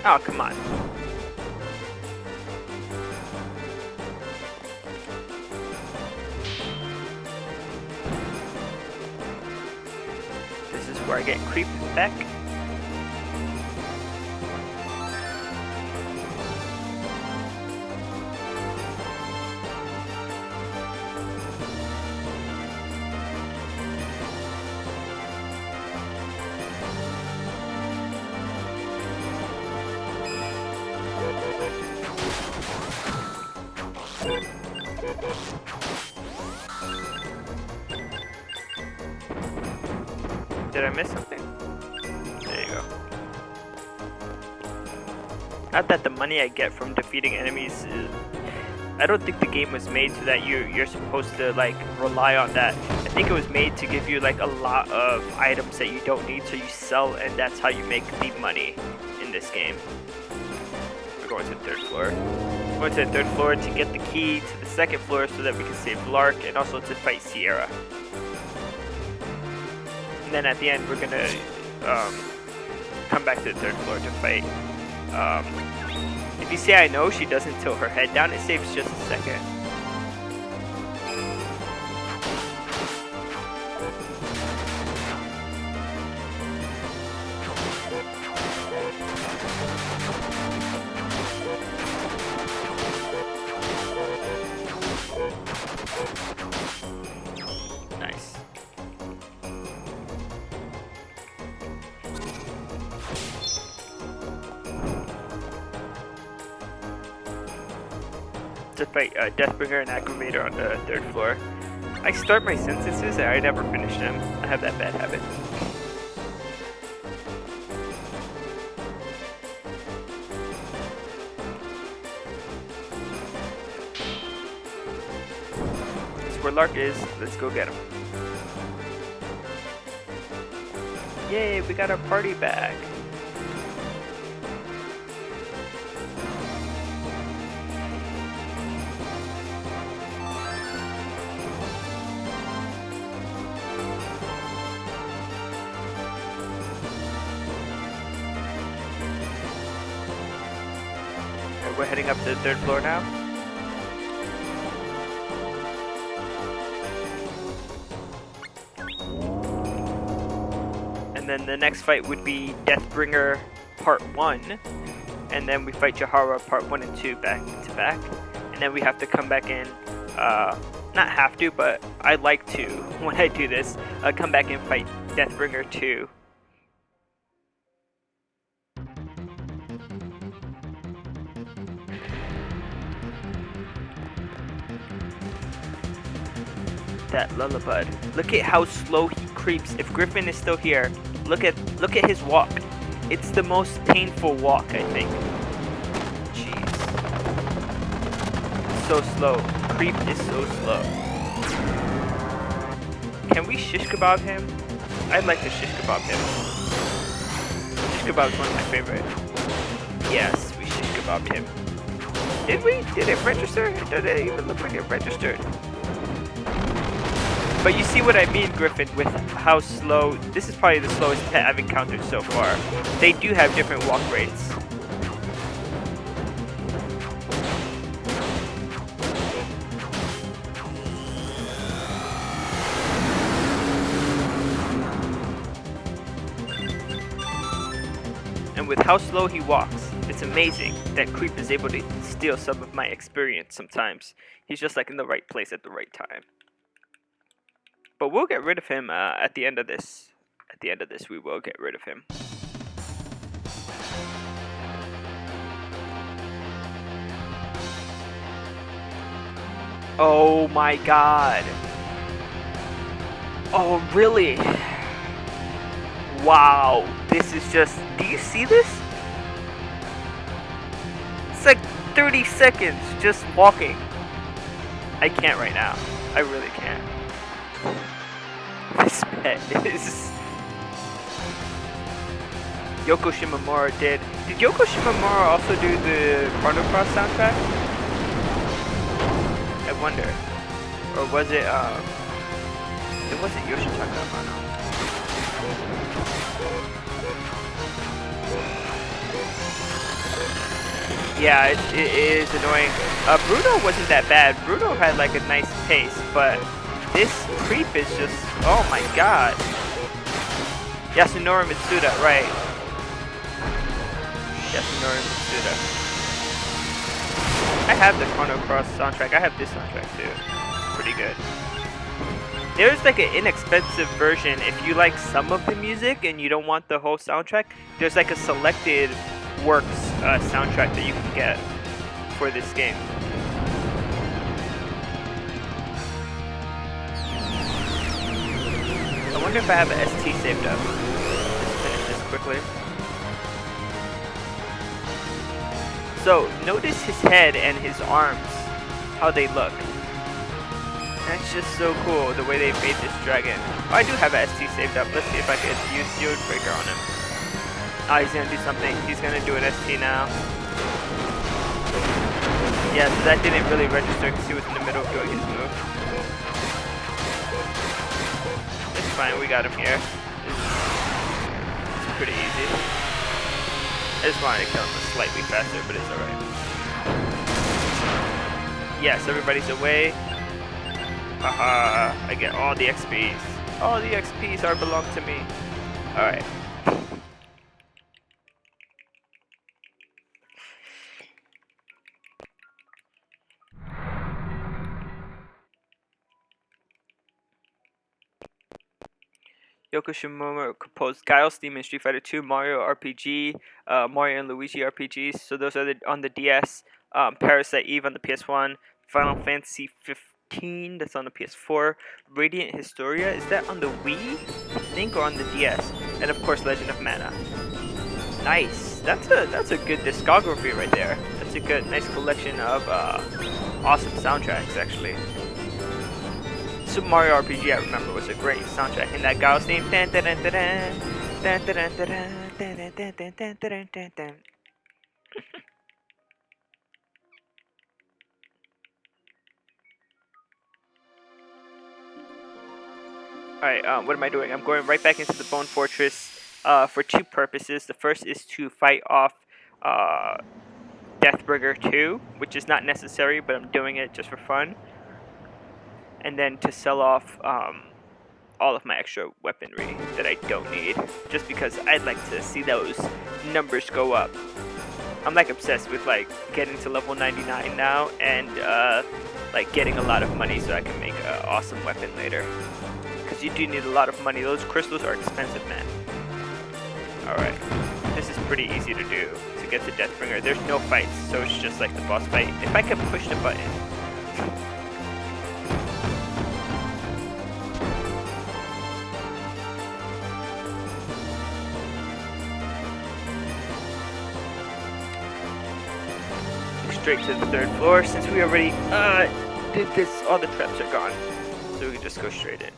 Oh, come on. This is where I get Creep back. Did I miss something? There you go. Not that the money I get from defeating enemies is... I don't think the game was made so that you're supposed to like rely on that. I think it was made to give you like a lot of items that you don't need, so you sell, and that's how you make the money in this game. We're going to the third floor. We're going to the third floor to get the key to the second floor so that we can save Lark and also to fight Sierra. And then at the end, we're gonna come back to the third floor to fight. If you say I know, she doesn't tilt her head down. It saves just a second. Nice. To fight Deathbringer and Aggravator on the third floor. I start my sentences and I never finish them. I have that bad habit. That's where Lark is. Let's go get him. Yay, we got our party back. We're heading up to the third floor now. And then the next fight would be Deathbringer Part 1. And then we fight Jahara Part 1 and 2 back to back. And then we have to come back in, not have to, but I like to, when I do this, come back and fight Deathbringer 2. That Lullabud. Look at how slow he creeps. If Griffin is still here, look at his walk. It's the most painful walk, I think. Jeez. So slow. Creep is so slow. Can we shish kebab him? I'd like to shish kebab him. Shish kebab is one of my favorite. Yes, we shish kebabbed him. Did we? Did it register? It doesn't even look like it registered. But you see what I mean, Griffin, with how slow. This is probably the slowest pet I've encountered so far. They do have different walk rates. And with how slow he walks, It's amazing that Creep is able to steal some of my experience sometimes. He's just like in the right place at the right time. But we'll get rid of him at the end of this. At the end of this, we will get rid of him. Oh my god. Oh, really? Wow. This is just... Do you see this? It's like 30 seconds just walking. I can't right now. I really can't. This pet is... Yoko Shimomura did. Did Yoko Shimomura also do the Chrono Cross soundtrack? I wonder. Or was it, it wasn't Yoshitaka Amano. Yeah, it is annoying. Bruno wasn't that bad. Bruno had like a nice pace, but this Creep is just, oh my god. Yasunori Mitsuda, right. Yasunori Mitsuda. I have the Chrono Cross soundtrack. I have this soundtrack too. It's pretty good. There's like an inexpensive version if you like some of the music and you don't want the whole soundtrack. There's like a selected works soundtrack that you can get for this game. I wonder if I have an ST saved up. Just finish this quickly. So notice his head and his arms, how they look. That's just so cool, the way they made this dragon. Oh, I do have an ST saved up. Let's see if I can use Shield Breaker on him. Oh, he's gonna do something. He's gonna do an ST now. Yeah, so that didn't really register because he was in the middle of doing his move. It's fine, we got him here. It's pretty easy. I just wanted to kill him slightly faster, but it's alright. Yes, everybody's away. Haha, I get all the XPs. All the XPs are belong to me. Alright. Yoko Shimomura composed Guile's theme in Street Fighter 2, Mario RPG, Mario and Luigi RPGs. So those are on the DS. Parasite Eve on the PS1. Final Fantasy 15, that's on the PS4. Radiant Historia, is that on the Wii, I think, or on the DS? And of course, Legend of Mana. Nice. That's a good discography right there. That's a good, nice collection of awesome soundtracks, actually. Super Mario RPG, I remember, was a great soundtrack. And that Guile's theme. Alright, what am I doing? I'm going right back into the Bone Fortress for two purposes. The first is to fight off Deathbringer 2, which is not necessary, but I'm doing it just for fun. And then to sell off all of my extra weaponry that I don't need, just because I'd like to see those numbers go up. I'm like obsessed with like getting to level 99 now and like getting a lot of money so I can make an awesome weapon later. Because you do need a lot of money. Those crystals are expensive, man. Alright, this is pretty easy to do to get to Deathbringer. There's no fights, so it's just like the boss fight. If I can push the button. Straight to the third floor. Since we already did this, all the traps are gone, so we can just go straight in.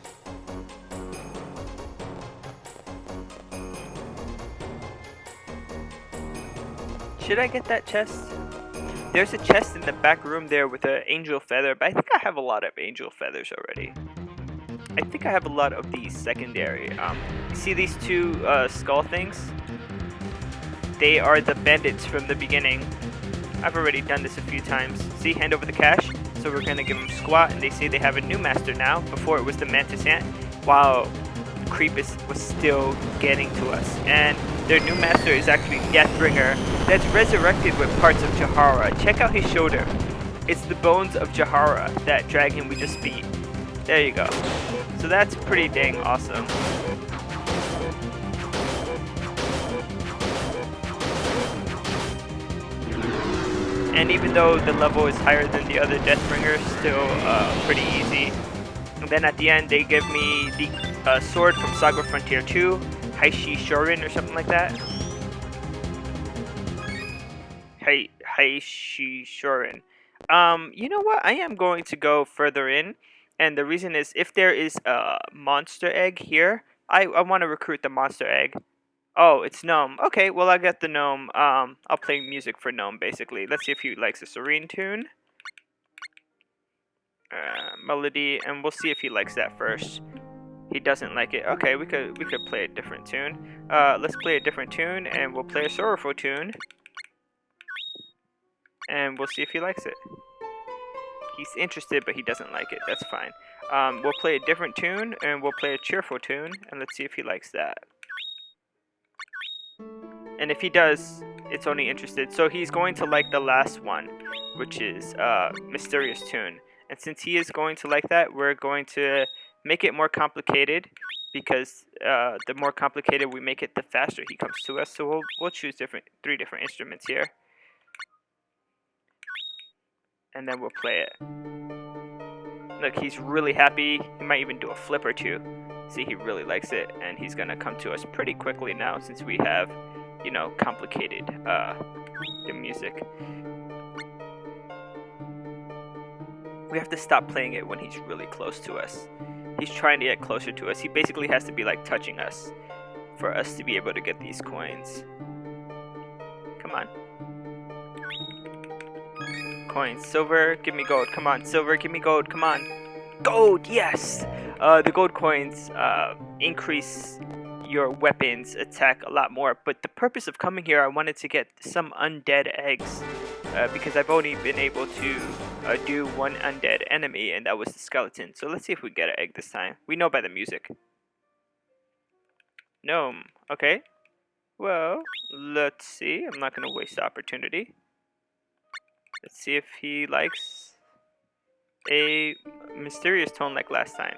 Should I get that chest? There's a chest in the back room there with an angel feather, but I think I have a lot of angel feathers already. I think I have a lot of these secondary. You see these two skull things? They are the bandits from the beginning. I've already done this a few times. See, hand over the cash. So we're gonna give them squat, and they say they have a new master now. Before it was the mantis ant. Wow, creep was still getting to us. And their new master is actually Deathbringer, that's resurrected with parts of Jahara. Check out his shoulder. It's the bones of Jahara, that dragon we just beat. There you go. So that's pretty dang awesome. And even though the level is higher than the other Deathbringers, still pretty easy. And then at the end, they give me the sword from Saga Frontier 2, Heishi Shorin or something like that. Heishi Shorin. You know what? I am going to go further in. And the reason is, if there is a monster egg here, I want to recruit the monster egg. Oh, it's Gnome. Okay, well, I got the Gnome. I'll play music for Gnome, basically. Let's see if he likes a serene tune. Melody, and we'll see if he likes that first. He doesn't like it. Okay, we could play a different tune. Let's play a different tune, and we'll play a sorrowful tune. And we'll see if he likes it. He's interested, but he doesn't like it. That's fine. We'll play a different tune, and we'll play a cheerful tune, and let's see if he likes that. And if he does, it's only interested. So he's going to like the last one, which is Mysterious Tune. And since he is going to like that, we're going to make it more complicated, because the more complicated we make it, the faster he comes to us. So we'll choose three different instruments here. And then we'll play it. Look, he's really happy. He might even do a flip or two. See, he really likes it, and he's gonna come to us pretty quickly now, since we have, you know, complicated the music. We have to stop playing it when he's really close to us. He's trying to get closer to us. He basically has to be like touching us for us to be able to get these coins. Come on. Coins. Silver, give me gold. Come on. Silver, give me gold. Come on. Gold, yes! The gold coins increase your weapons attack a lot more. But the purpose of coming here, I wanted to get some undead eggs. Because I've only been able to do one undead enemy, and that was the skeleton. So let's see if we get an egg this time. We know by the music. Gnome. Okay. Well, let's see. I'm not going to waste the opportunity. Let's see if he likes a mysterious tone like last time.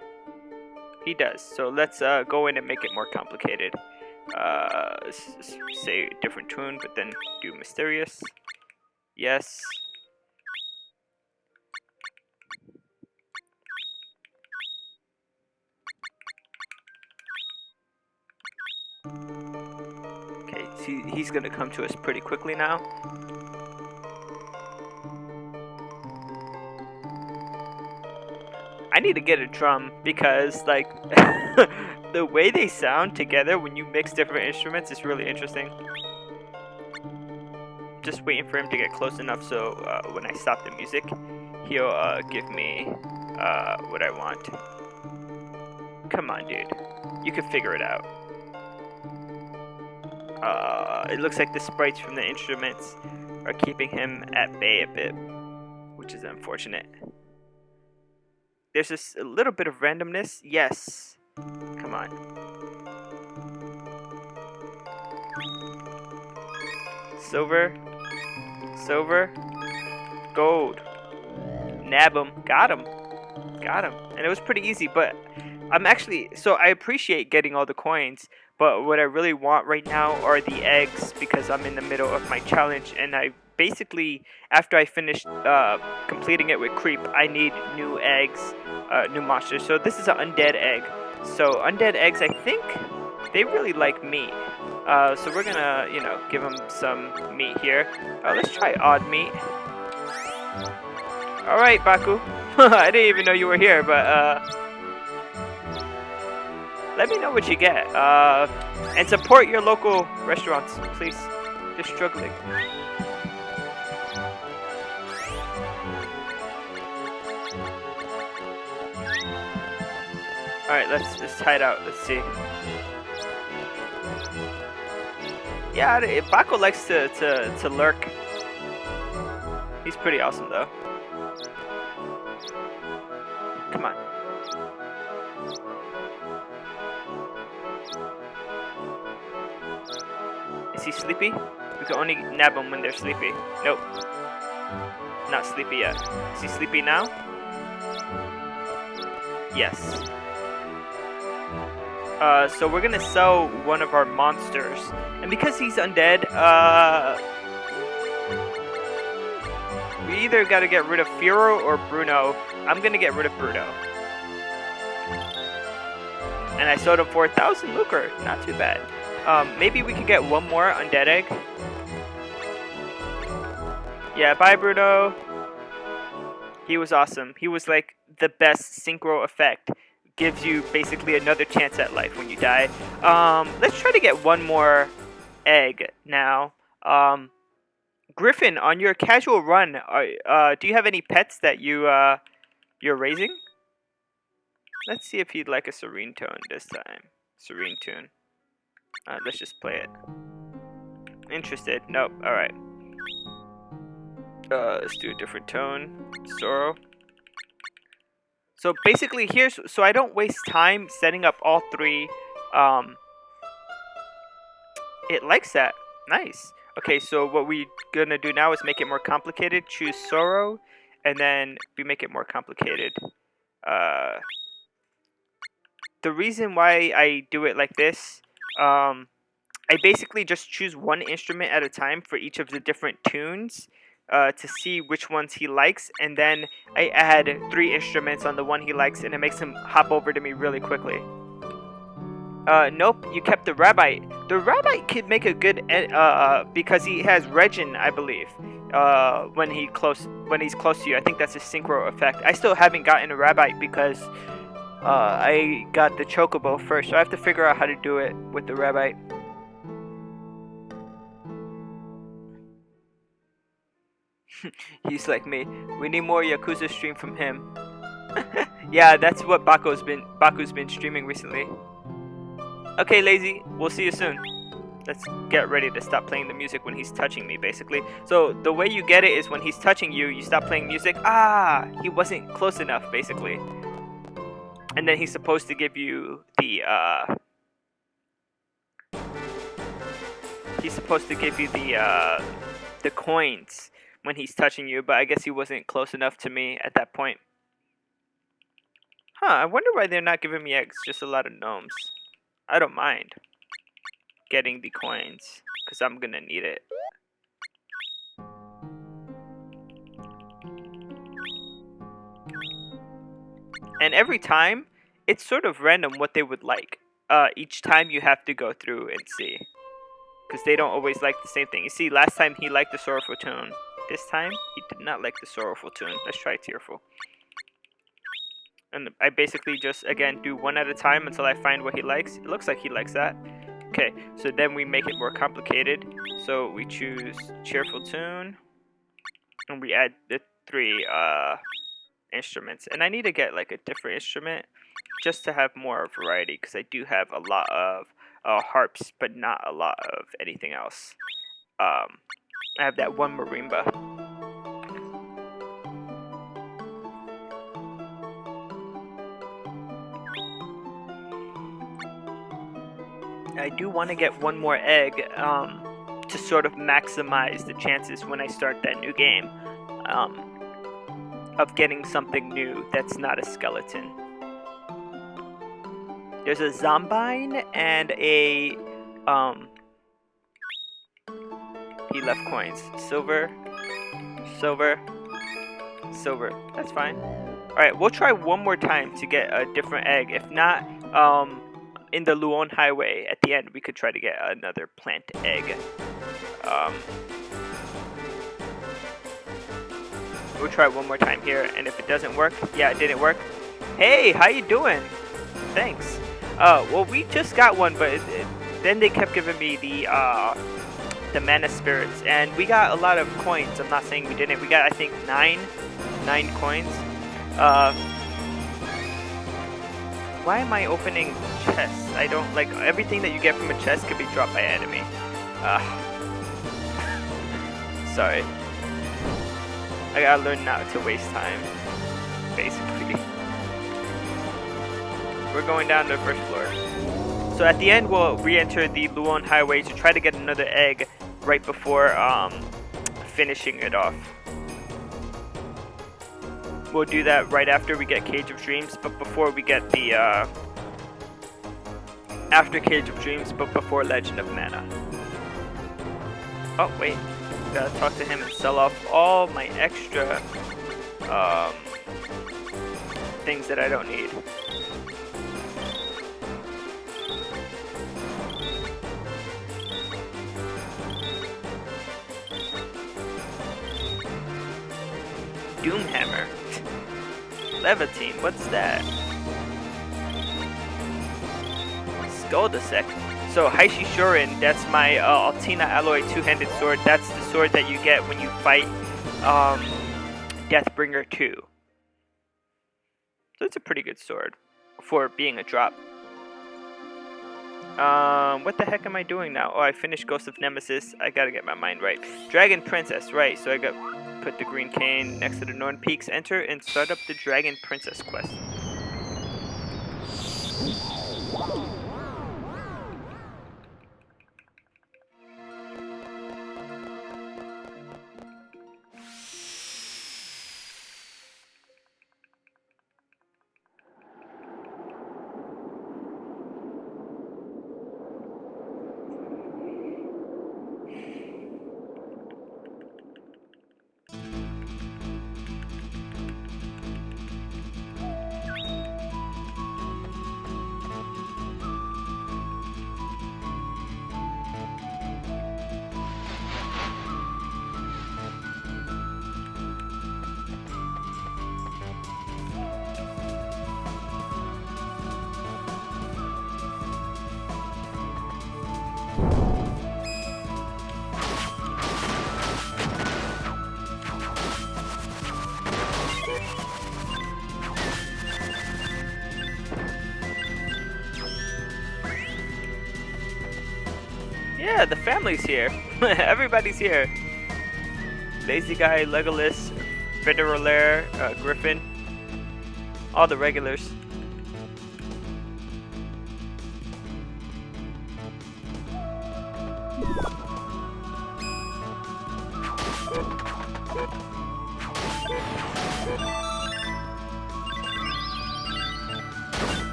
He does. So let's go in and make it more complicated. Say a different tune, but then do mysterious. Yes. Okay, see, he's gonna come to us pretty quickly now. I need to get a drum, because like the way they sound together when you mix different instruments is really interesting. Just waiting for him to get close enough so when I stop the music, he'll give me what I want. Come on, dude. You can figure it out. It looks like the sprites from the instruments are keeping him at bay a bit, which is unfortunate. There's just a little bit of randomness. Yes. Come on. Silver. Silver. Gold. Nab him. Got him. Got him. And it was pretty easy, but I'm actually... So I appreciate getting all the coins, but what I really want right now are the eggs, because I'm in the middle of my challenge, and I basically, after I finish completing it with Creep, I need new eggs, new monsters. So this is an undead egg. So undead eggs, I think, they really like meat. So we're gonna, you know, give them some meat here. Let's try odd meat. Alright, Baku. I didn't even know you were here, but let me know what you get. And support your local restaurants, please. They're struggling. Alright, let's try it out. Let's see. Yeah, Baku likes to lurk. He's pretty awesome though. Come on. Is he sleepy? We can only nab them when they're sleepy. Nope. Not sleepy yet. Is he sleepy now? Yes. So we're gonna sell one of our monsters. And because he's undead, we either gotta get rid of Fearow or Bruno. I'm gonna get rid of Bruno. And I sold him for 1,000 lucre. Not too bad. Maybe we could get one more undead egg. Yeah, bye Bruno. He was awesome. He was like the best synchro effect. Gives you basically another chance at life when you die. Let's try to get one more egg now. Griffin, on your casual run, do you have any pets that you're raising? Let's see if he'd like a serene tone this time. Serene tune. Let's just play it. Interested? Nope. Alright. Let's do a different tone. Sorrow. So basically so I don't waste time setting up all three. It likes that. Nice. Okay, so what we're gonna do now is make it more complicated. Choose Sorrow, and then we make it more complicated. The reason why I do it like this, I basically just choose one instrument at a time for each of the different tunes to see which ones he likes, and then I add 3 instruments on the one he likes, and it makes him hop over to me really quickly. Nope, you kept the Rabbite. The Rabbite could make a good because he has Regin, I believe. When he's close to you, I think that's a synchro effect. I still haven't gotten a Rabbite because I got the Chocobo first, so I have to figure out how to do it with the Rabbite. He's like me. We need more Yakuza stream from him. Yeah, that's what Baku's been streaming recently. Okay, Lazy, we'll see you soon. Let's get ready to stop playing the music when he's touching me, basically. So the way you get it is when he's touching you, you stop playing music. Ah, he wasn't close enough, basically. And then he's supposed to give you the the coins when he's touching you, but I guess he wasn't close enough to me at that point. Huh, I wonder why they're not giving me eggs, just a lot of gnomes. I don't mind getting the coins, because I'm gonna need it. And every time, it's sort of random what they would like. Each time you have to go through and see. Because they don't always like the same thing. You see, last time he liked the sorrowful tune. This time, he did not like the sorrowful tune. Let's try tearful. And I basically just, again, do one at a time until I find what he likes. It looks like he likes that. Okay, so then we make it more complicated. So we choose cheerful tune. And we add the 3 instruments. And I need to get like a different instrument just to have more variety. Because I do have a lot of harps, but not a lot of anything else. I have that one marimba. I do want to get one more egg to sort of maximize the chances when I start that new game of getting something new that's not a skeleton. There's a Zombine and a he left coins. Silver, silver, silver. That's fine. Alright, we'll try one more time to get a different egg. If not, in the Luon Highway at the end, we could try to get another plant egg. We'll try one more time here, and if it doesn't work, yeah, it didn't work. Hey, how you doing? Thanks. Well, we just got one, but then they kept giving me the mana spirits, and we got a lot of coins. I'm not saying we didn't. We got, I think, 9 coins. Why am I opening chests? I don't like everything that you get from a chest could be dropped by an enemy. Sorry. I gotta learn not to waste time, basically. We're going down to the first floor. So at the end, we'll re-enter the Luon Highway to try to get another egg right before finishing it off. We'll do that right after we get Cage of Dreams, but before we get the after Cage of Dreams, but before Legend of Mana. Oh wait, gotta talk to him and sell off all my extra things that I don't need. Doomhammer. Levitine, what's that? Skuldasek. So Heishi Shorin, that's my Altina Alloy two-handed sword. That's the sword that you get when you fight Deathbringer 2. So it's a pretty good sword for being a drop. What the heck am I doing now? Oh, I finished Ghost of Nemesis. I gotta get my mind right. Dragon Princess, right. So I got put the green cane next to the Northern Peaks. Enter and start up the Dragon Princess quest. Yeah, the family's here. Everybody's here. Lazy Guy, Legolas, Federalair, Griffin. All the regulars.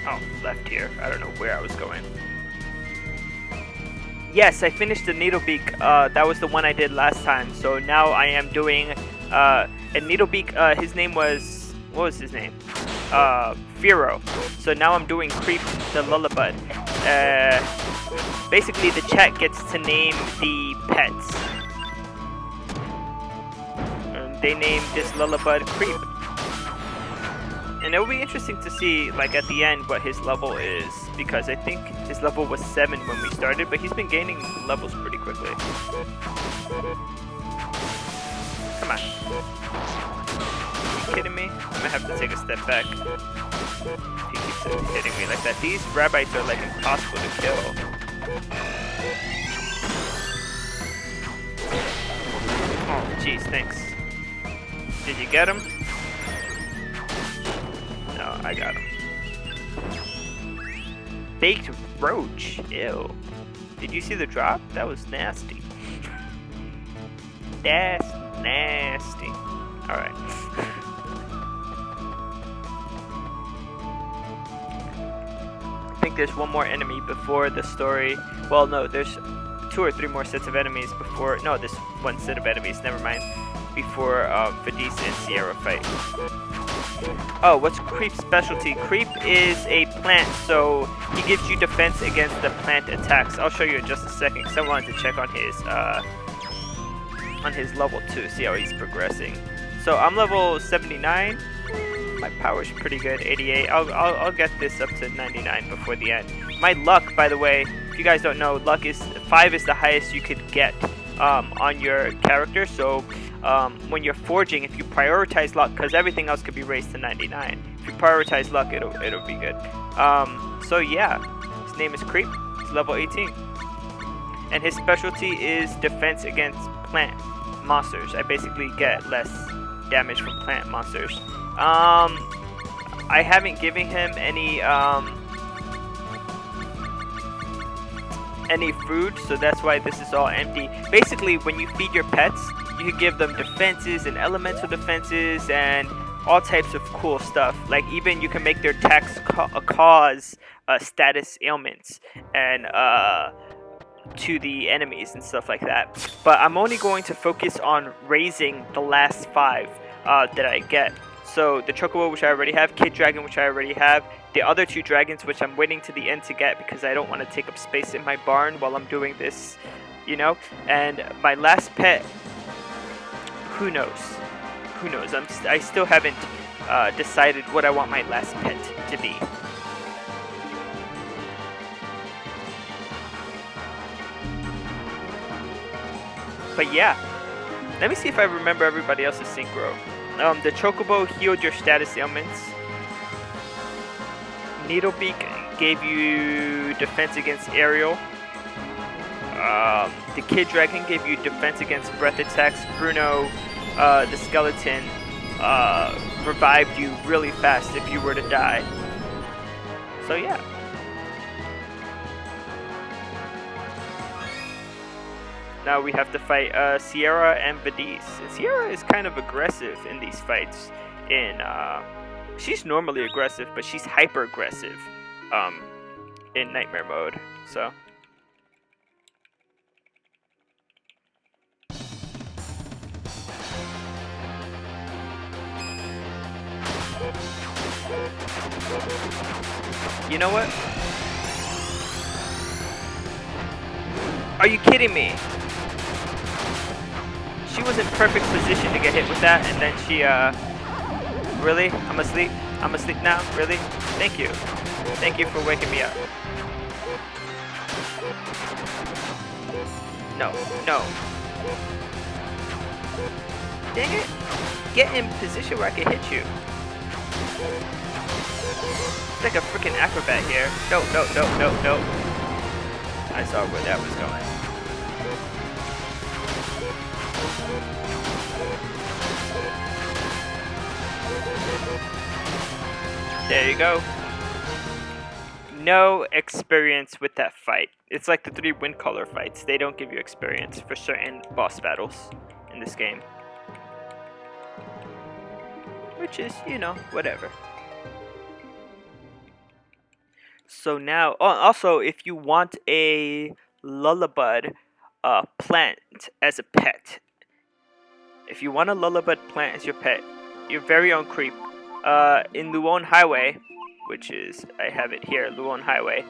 Oh, left here. I don't know where I was going. Yes, I finished the Needlebeak. That was the one I did last time. So now I am doing a Needlebeak. His name was... What was his name? Fearow. So now I'm doing Creep the Lullabud. Basically, the chat gets to name the pets. And they named this Lullabud Creep. And it'll be interesting to see, like, at the end what his level is, because I think his level was 7 when we started, but he's been gaining levels pretty quickly. Come on. Are you kidding me? I'm gonna have to take a step back. He keeps hitting me like that. These rabbits are, like, impossible to kill. Oh, jeez, thanks. Did you get him? No, I got him. Baked roach. Ew. Did you see the drop? That was nasty. That's nasty. Alright. I think there's one more enemy before the story. Well, no, there's 2 or 3 more sets of enemies before... No, there's 1 set of enemies, never mind. Before Fadisa and Sierra fight. Oh, what's Creep's specialty? Creep is a plant, so he gives you defense against the plant attacks. I'll show you in just a second, because I wanted to check on his level 2, see how he's progressing. So I'm level 79. My power's pretty good, 88. I'll get this up to 99 before the end. My luck, by the way, if you guys don't know, luck is 5 is the highest you could get on your character. So when you're forging, if you prioritize luck, because everything else could be raised to 99. If you prioritize luck, it'll be good. So yeah, his name is Creep. He's level 18, and his specialty is defense against plant monsters. I basically get less damage from plant monsters. I haven't given him any food, so that's why this is all empty. Basically, when you feed your pets, you can give them defenses and elemental defenses and all types of cool stuff. Like even you can make their attacks cause status ailments and to the enemies and stuff like that. But I'm only going to focus on raising the last 5 that I get. So the Chocobo, which I already have, Kid Dragon, which I already have, the other 2 dragons, which I'm waiting to the end to get because I don't want to take up space in my barn while I'm doing this, you know. And my last pet, who knows? Who knows? I still haven't decided what I want my last pet to be. But yeah, let me see if I remember everybody else's synchro. The Chocobo healed your status ailments. Needlebeak gave you defense against aerial. The Kid Dragon gave you defense against breath attacks. Bruno, the skeleton, revived you really fast if you were to die. So yeah. Now we have to fight Sierra and Vadis. Sierra is kind of aggressive in these fights. She's normally aggressive, but she's hyper aggressive in nightmare mode. So you know what? Are you kidding me? She was in perfect position to get hit with that, and then she, really? I'm asleep? I'm asleep now? Really? Thank you. Thank you for waking me up. No, no. Dang it. Get in position where I can hit you. It's like a freaking acrobat here. No, no, no, no, no. I saw where that was going. There you go. No experience with that fight. It's like the 3 wind color fights. They don't give you experience for certain boss battles in this game. Which is, you know, whatever. So now, also, if you want a Lullabud plant as a pet, if you want a Lullabud plant as your pet, your very own Creep, in Luon Highway, which is, I have it here, Luon Highway,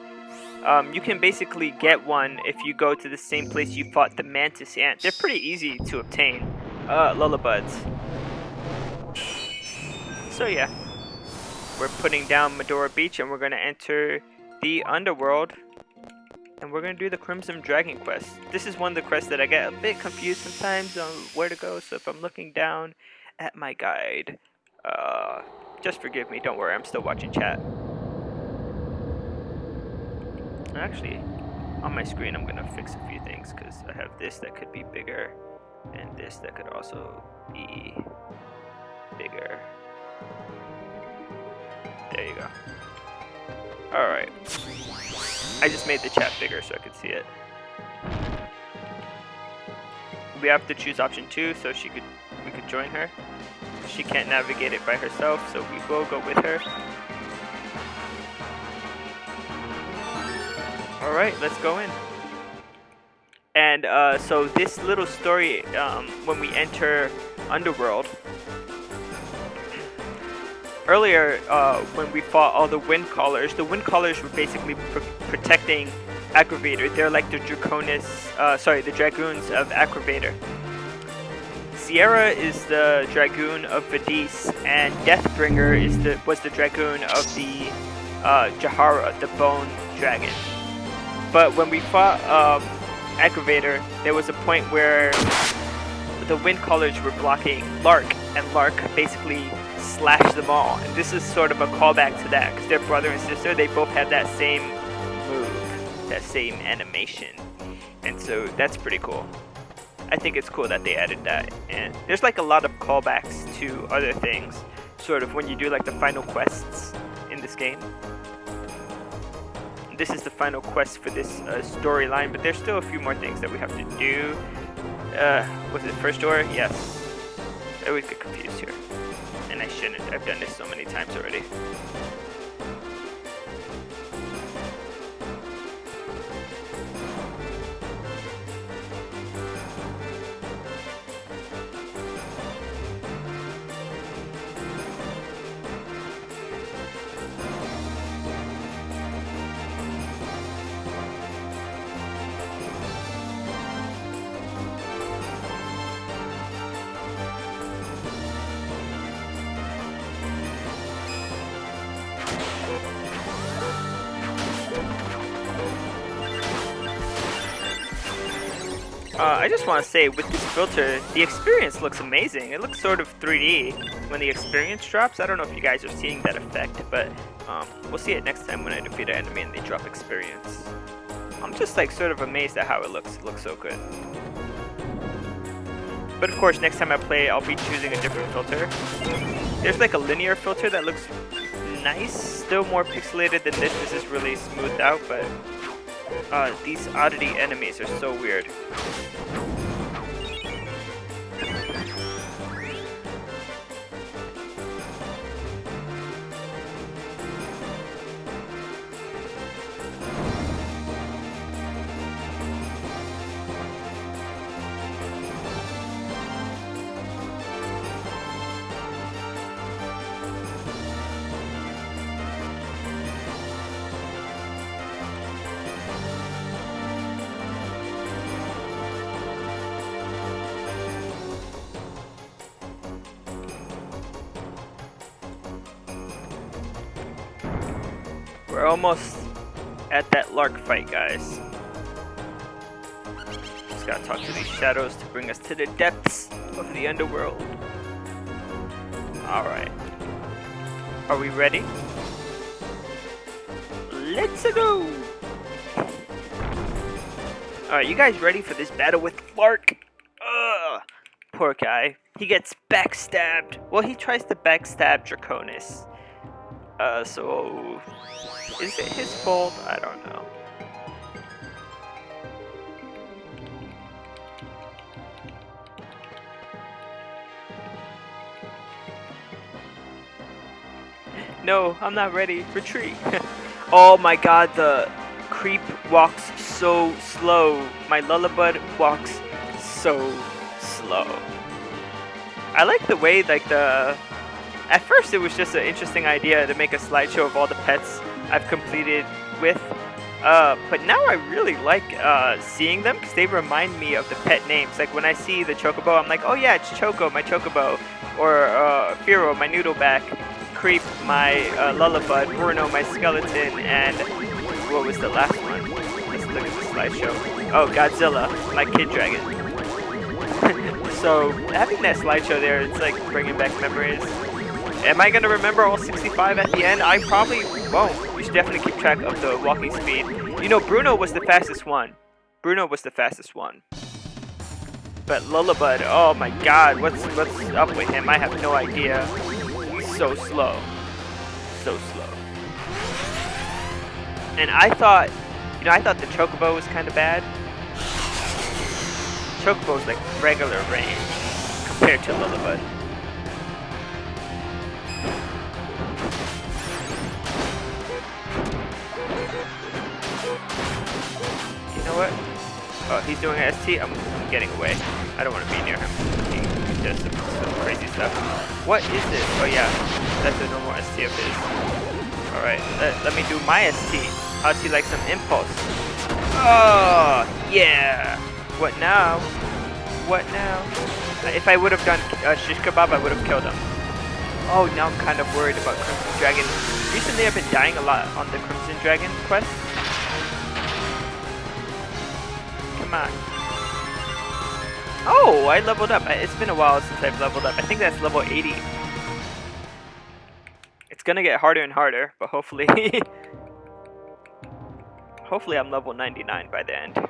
you can basically get one if you go to the same place you fought the Mantis Ant. They're pretty easy to obtain, Lullabuds. So yeah, we're putting down Medora Beach and we're going to enter the underworld. And we're going to do the Crimson Dragon quest. This is one of the quests that I get a bit confused sometimes on where to go. So if I'm looking down at my guide, just forgive me. Don't worry, I'm still watching chat. Actually, on my screen, I'm going to fix a few things because I have this that could be bigger and this that could also be bigger. There you go. Alright. I just made the chat bigger so I could see it. We have to choose option 2 so we could join her. She can't navigate it by herself, so we will go with her. Alright, let's go in. And so this little story, when we enter Underworld, earlier, when we fought all the wind callers were basically protecting Aggravator. They're like the the dragoons of Aggravator. Sierra is the dragoon of Vadis, and Deathbringer was the dragoon of the Jahara, the bone dragon. But when we fought Aggravator, there was a point where the wind callers were blocking Lark, and Lark basically slashed them all. And this is sort of a callback to that, because their brother and sister, they both have that same move, that same animation. And so that's pretty cool. I think it's cool that they added that. And there's like a lot of callbacks to other things, sort of when you do like the final quests in this game. This is the final quest for this storyline, but there's still a few more things that we have to do. Was it first door? Yes. I always get confused here. And I shouldn't. I've done this so many times already. I just want to say, with this filter, the experience looks amazing. It looks sort of 3D when the experience drops. I don't know if you guys are seeing that effect, but we'll see it next time when I defeat an enemy and they drop experience. I'm just like sort of amazed at how it looks. It looks so good. But of course, next time I play, I'll be choosing a different filter. There's like a linear filter that looks nice, still more pixelated than this. This is really smoothed out, but these oddity enemies are so weird. We're almost at that Lark fight, guys. Just gotta talk to these shadows to bring us to the depths of the underworld. Alright. Are we ready? Let's go! Alright, you guys ready for this battle with Lark? Ugh! Poor guy. He gets backstabbed. Well, he tries to backstab Draconis. So... is it his fault? I don't know. No, I'm not ready. Retreat. Oh my god, the creep walks so slow. My Lullabud walks so slow. I like the way, like, at first it was just an interesting idea to make a slideshow of all the pets I've completed with, but now I really like seeing them because they remind me of the pet names. Like when I see the Chocobo, I'm like, oh yeah, it's Choco, my Chocobo, or Fearow, my Needlebeak, Creep, my Lullabud, Bruno, my Skeleton, and what was the last one? Let's look at the slideshow. Oh, Godzilla, my Kid Dragon. So having that slideshow there, it's like bringing back memories. Am I going to remember all 65 at the end? I probably won't. You should definitely keep track of the walking speed. You know, Bruno was the fastest one. Bruno was the fastest one. But Lullabud, oh my god, what's up with him? I have no idea. He's so slow. So slow. And I thought the Chocobo was kind of bad. Chocobo's like regular range compared to Lullabud. You know what? Oh, he's doing an ST. I'm getting away. I don't want to be near him. He does some crazy stuff. What is this? Oh yeah, that's a normal ST of his. Alright, let me do my ST. I'll see like some impulse. Oh, yeah. What now? What now? If I would have done shish kebab, I would have killed him. Oh, now I'm kind of worried about Crimson Dragon. Recently I've been dying a lot on the Crimson Dragon quest. Come on. Oh, I leveled up. It's been a while since I've leveled up. I think that's level 80. It's gonna get harder and harder, but hopefully, hopefully I'm level 99 by the end.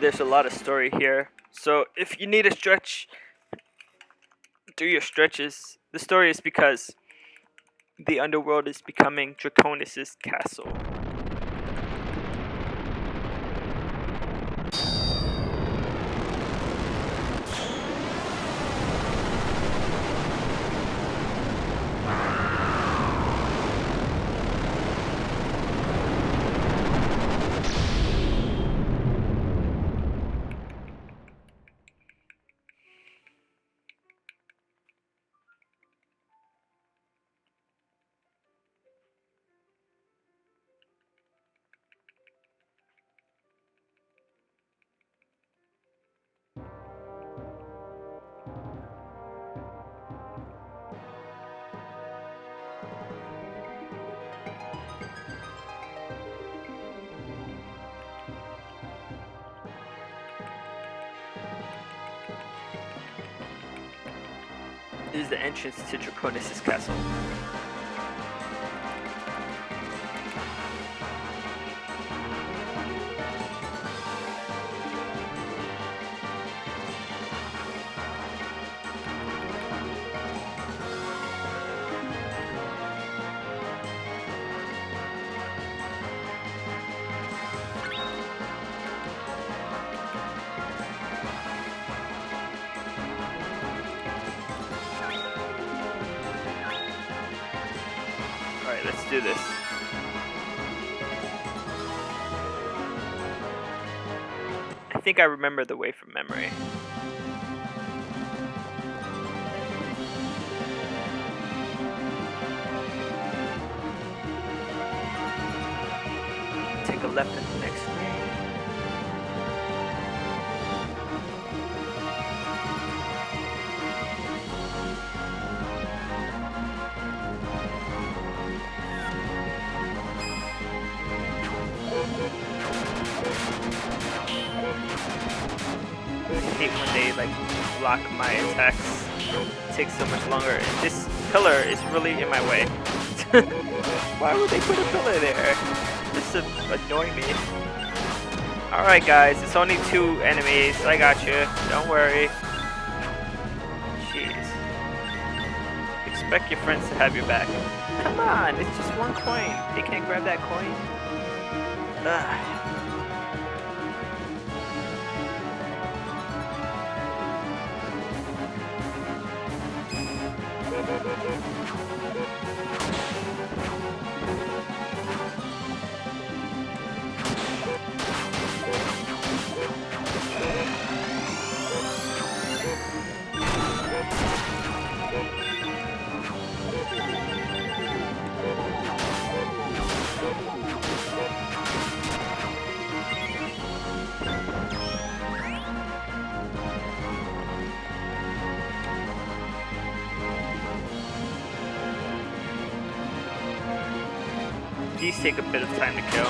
There's a lot of story here. So if you need a stretch, do your stretches. The story is because the underworld is becoming Draconis' castle. This is the entrance to Draconis' castle. Alright, let's do this. I think I remember the way from memory. Take a left in the next screen. I hate when they like block my attacks. It takes so much longer. And this pillar is really in my way. Why would they put a pillar there? Just to annoy me. Alright guys, it's only 2 enemies. I got you. Don't worry. Jeez. Expect your friends to have your back. Come on, it's just 1 coin. They can't grab that coin. Ugh. These take a bit of time to kill.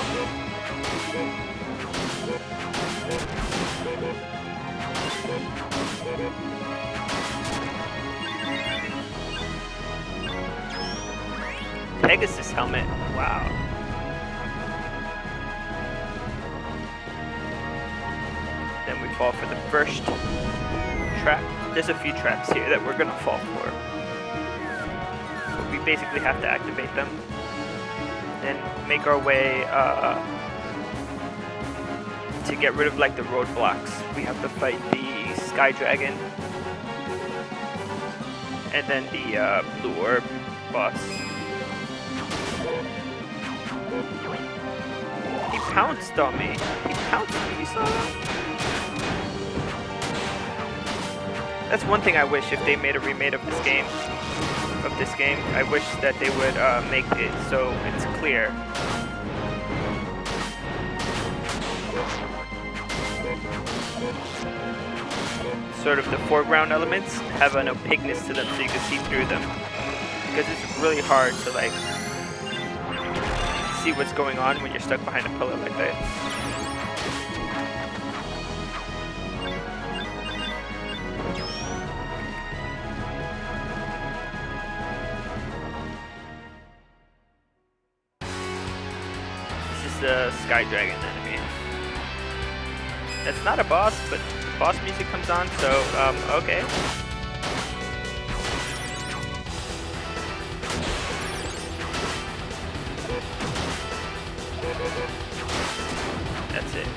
Pegasus helmet, wow. Then we fall for the first trap. There's a few traps here that we're gonna fall for. But we basically have to activate them. Then make our way to get rid of like the roadblocks. We have to fight the Sky Dragon and then the Blue Orb boss. He pounced on me. He pounced on me. You saw that? That's one thing I wish if they made a remake of this game. I wish that they would make it so it's clear. sort of the foreground elements have an opaqueness to them so you can see through them. Because it's really hard to like see what's going on when you're stuck behind a pillar like that. This is the Sky Dragon enemy. That's not a boss, but the boss music comes on, so okay. That's it.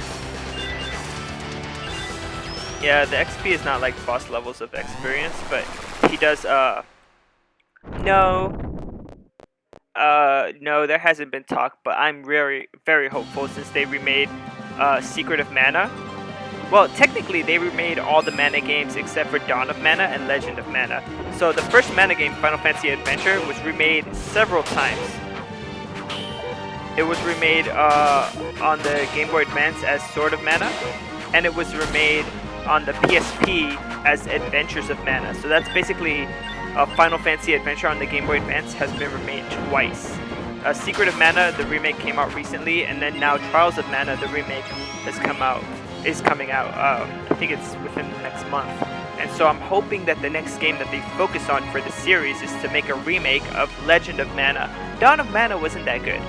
Yeah, the XP is not like boss levels of experience, but he does, no, there hasn't been talk, but I'm very, very hopeful since they remade, Secret of Mana. Well, technically, they remade all the Mana games except for Dawn of Mana and Legend of Mana. So the first Mana game, Final Fantasy Adventure, was remade several times. It was remade on the Game Boy Advance as Sword of Mana, and it was remade on the PSP as Adventures of Mana. So that's basically Final Fantasy Adventure on the Game Boy Advance has been remade twice. Secret of Mana, the remake came out recently, and then now Trials of Mana, the remake is coming out. I think it's within the next month. And so I'm hoping that the next game that they focus on for the series is to make a remake of Legend of Mana. Dawn of Mana wasn't that good.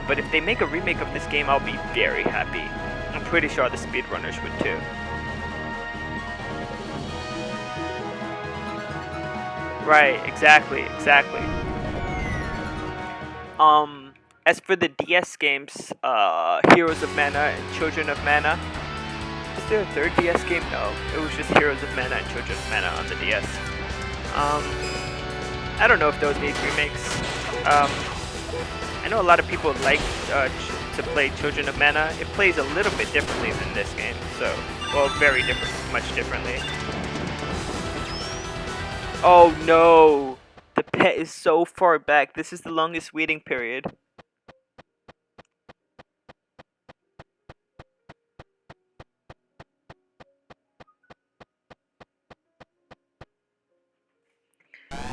But if they make a remake of this game, I'll be very happy. I'm pretty sure the speedrunners would too. Right, exactly. As for the DS games, Heroes of Mana and Children of Mana, is there a third DS game? No, it was just Heroes of Mana and Children of Mana on the DS. I don't know if those need remakes. I know a lot of people like to play Children of Mana. It plays a little bit differently than this game, so, well, very different, much differently. Oh no! The pet is so far back. This is the longest waiting period.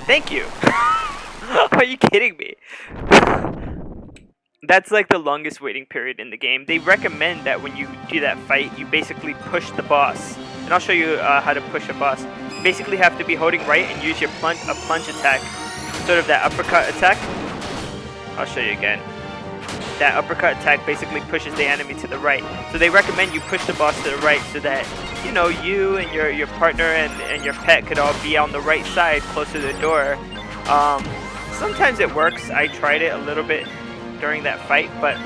Thank you! Are you kidding me? That's like the longest waiting period in the game. They recommend that when you do that fight, you basically push the boss. And I'll show you how to push a boss. You basically have to be holding right and use your plunge attack. Sort of that uppercut attack. I'll show you again. That uppercut attack basically pushes the enemy to the right. So they recommend you push the boss to the right so that, you know, you and your partner and your pet could all be on the right side, close to the door. Sometimes it works. I tried it a little bit during that fight, but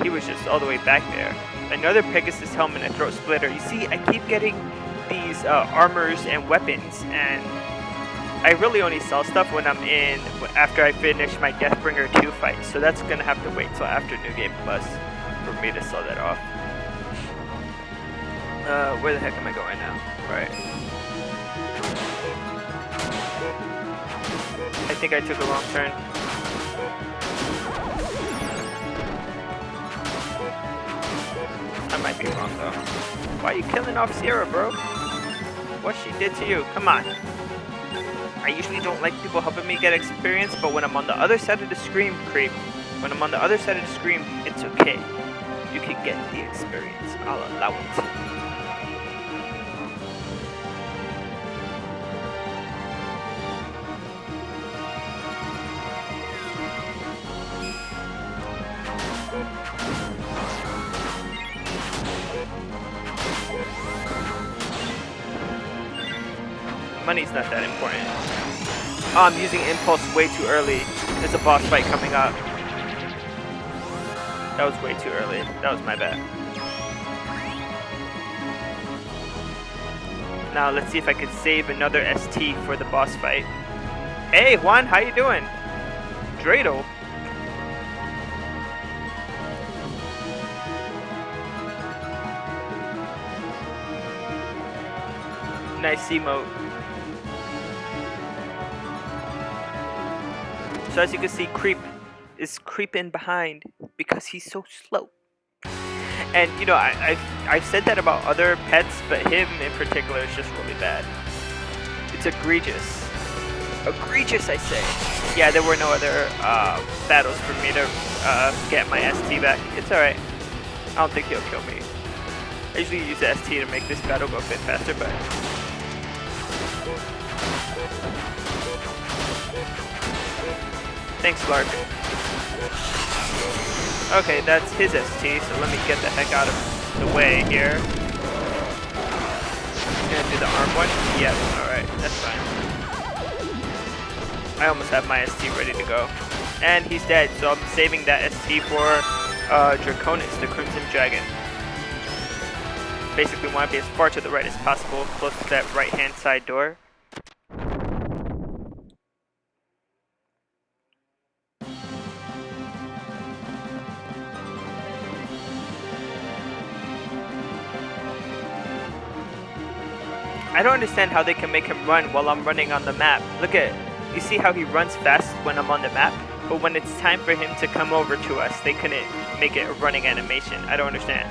he was just all the way back there. Another Pegasus helmet and throat splitter. You see, I keep getting these armors and weapons, and I really only sell stuff when I'm after I finish my Deathbringer 2 fight, so that's gonna have to wait till after New Game Plus for me to sell that off. Where the heck am I going now? Right. I think I took a wrong turn. I might be wrong though. Why are you killing off Sierra, bro? What she did to you? Come on. I usually don't like people helping me get experience, but when I'm on the other side of the screen, when I'm on the other side of the screen, it's okay. You can get the experience. I'll allow it. Money's not that important. Oh, I'm using Impulse way too early. There's a boss fight coming up. That was way too early. That was my bad. Now let's see if I can save another ST for the boss fight. Hey Juan, how you doing? Dreidel. Nice emote. So as you can see, Creep is creeping behind because he's so slow. And you know, I've said that about other pets, but him in particular is just really bad. It's egregious. Egregious, I say. Yeah, there were no other battles for me to get my ST back. It's alright. I don't think he'll kill me. I usually use the ST to make this battle go a bit faster, but... Thanks, Lark. Okay, that's his ST, so let me get the heck out of the way here. Gonna do the arm one? Yes, alright, that's fine. I almost have my ST ready to go. And he's dead, so I'm saving that ST for Draconis, the Crimson Dragon. Basically want to be as far to the right as possible, close to that right-hand side door. I don't understand how they can make him run while I'm running on the map. Look at it. You see how he runs fast when I'm on the map? But when it's time for him to come over to us, they couldn't make it a running animation. I don't understand.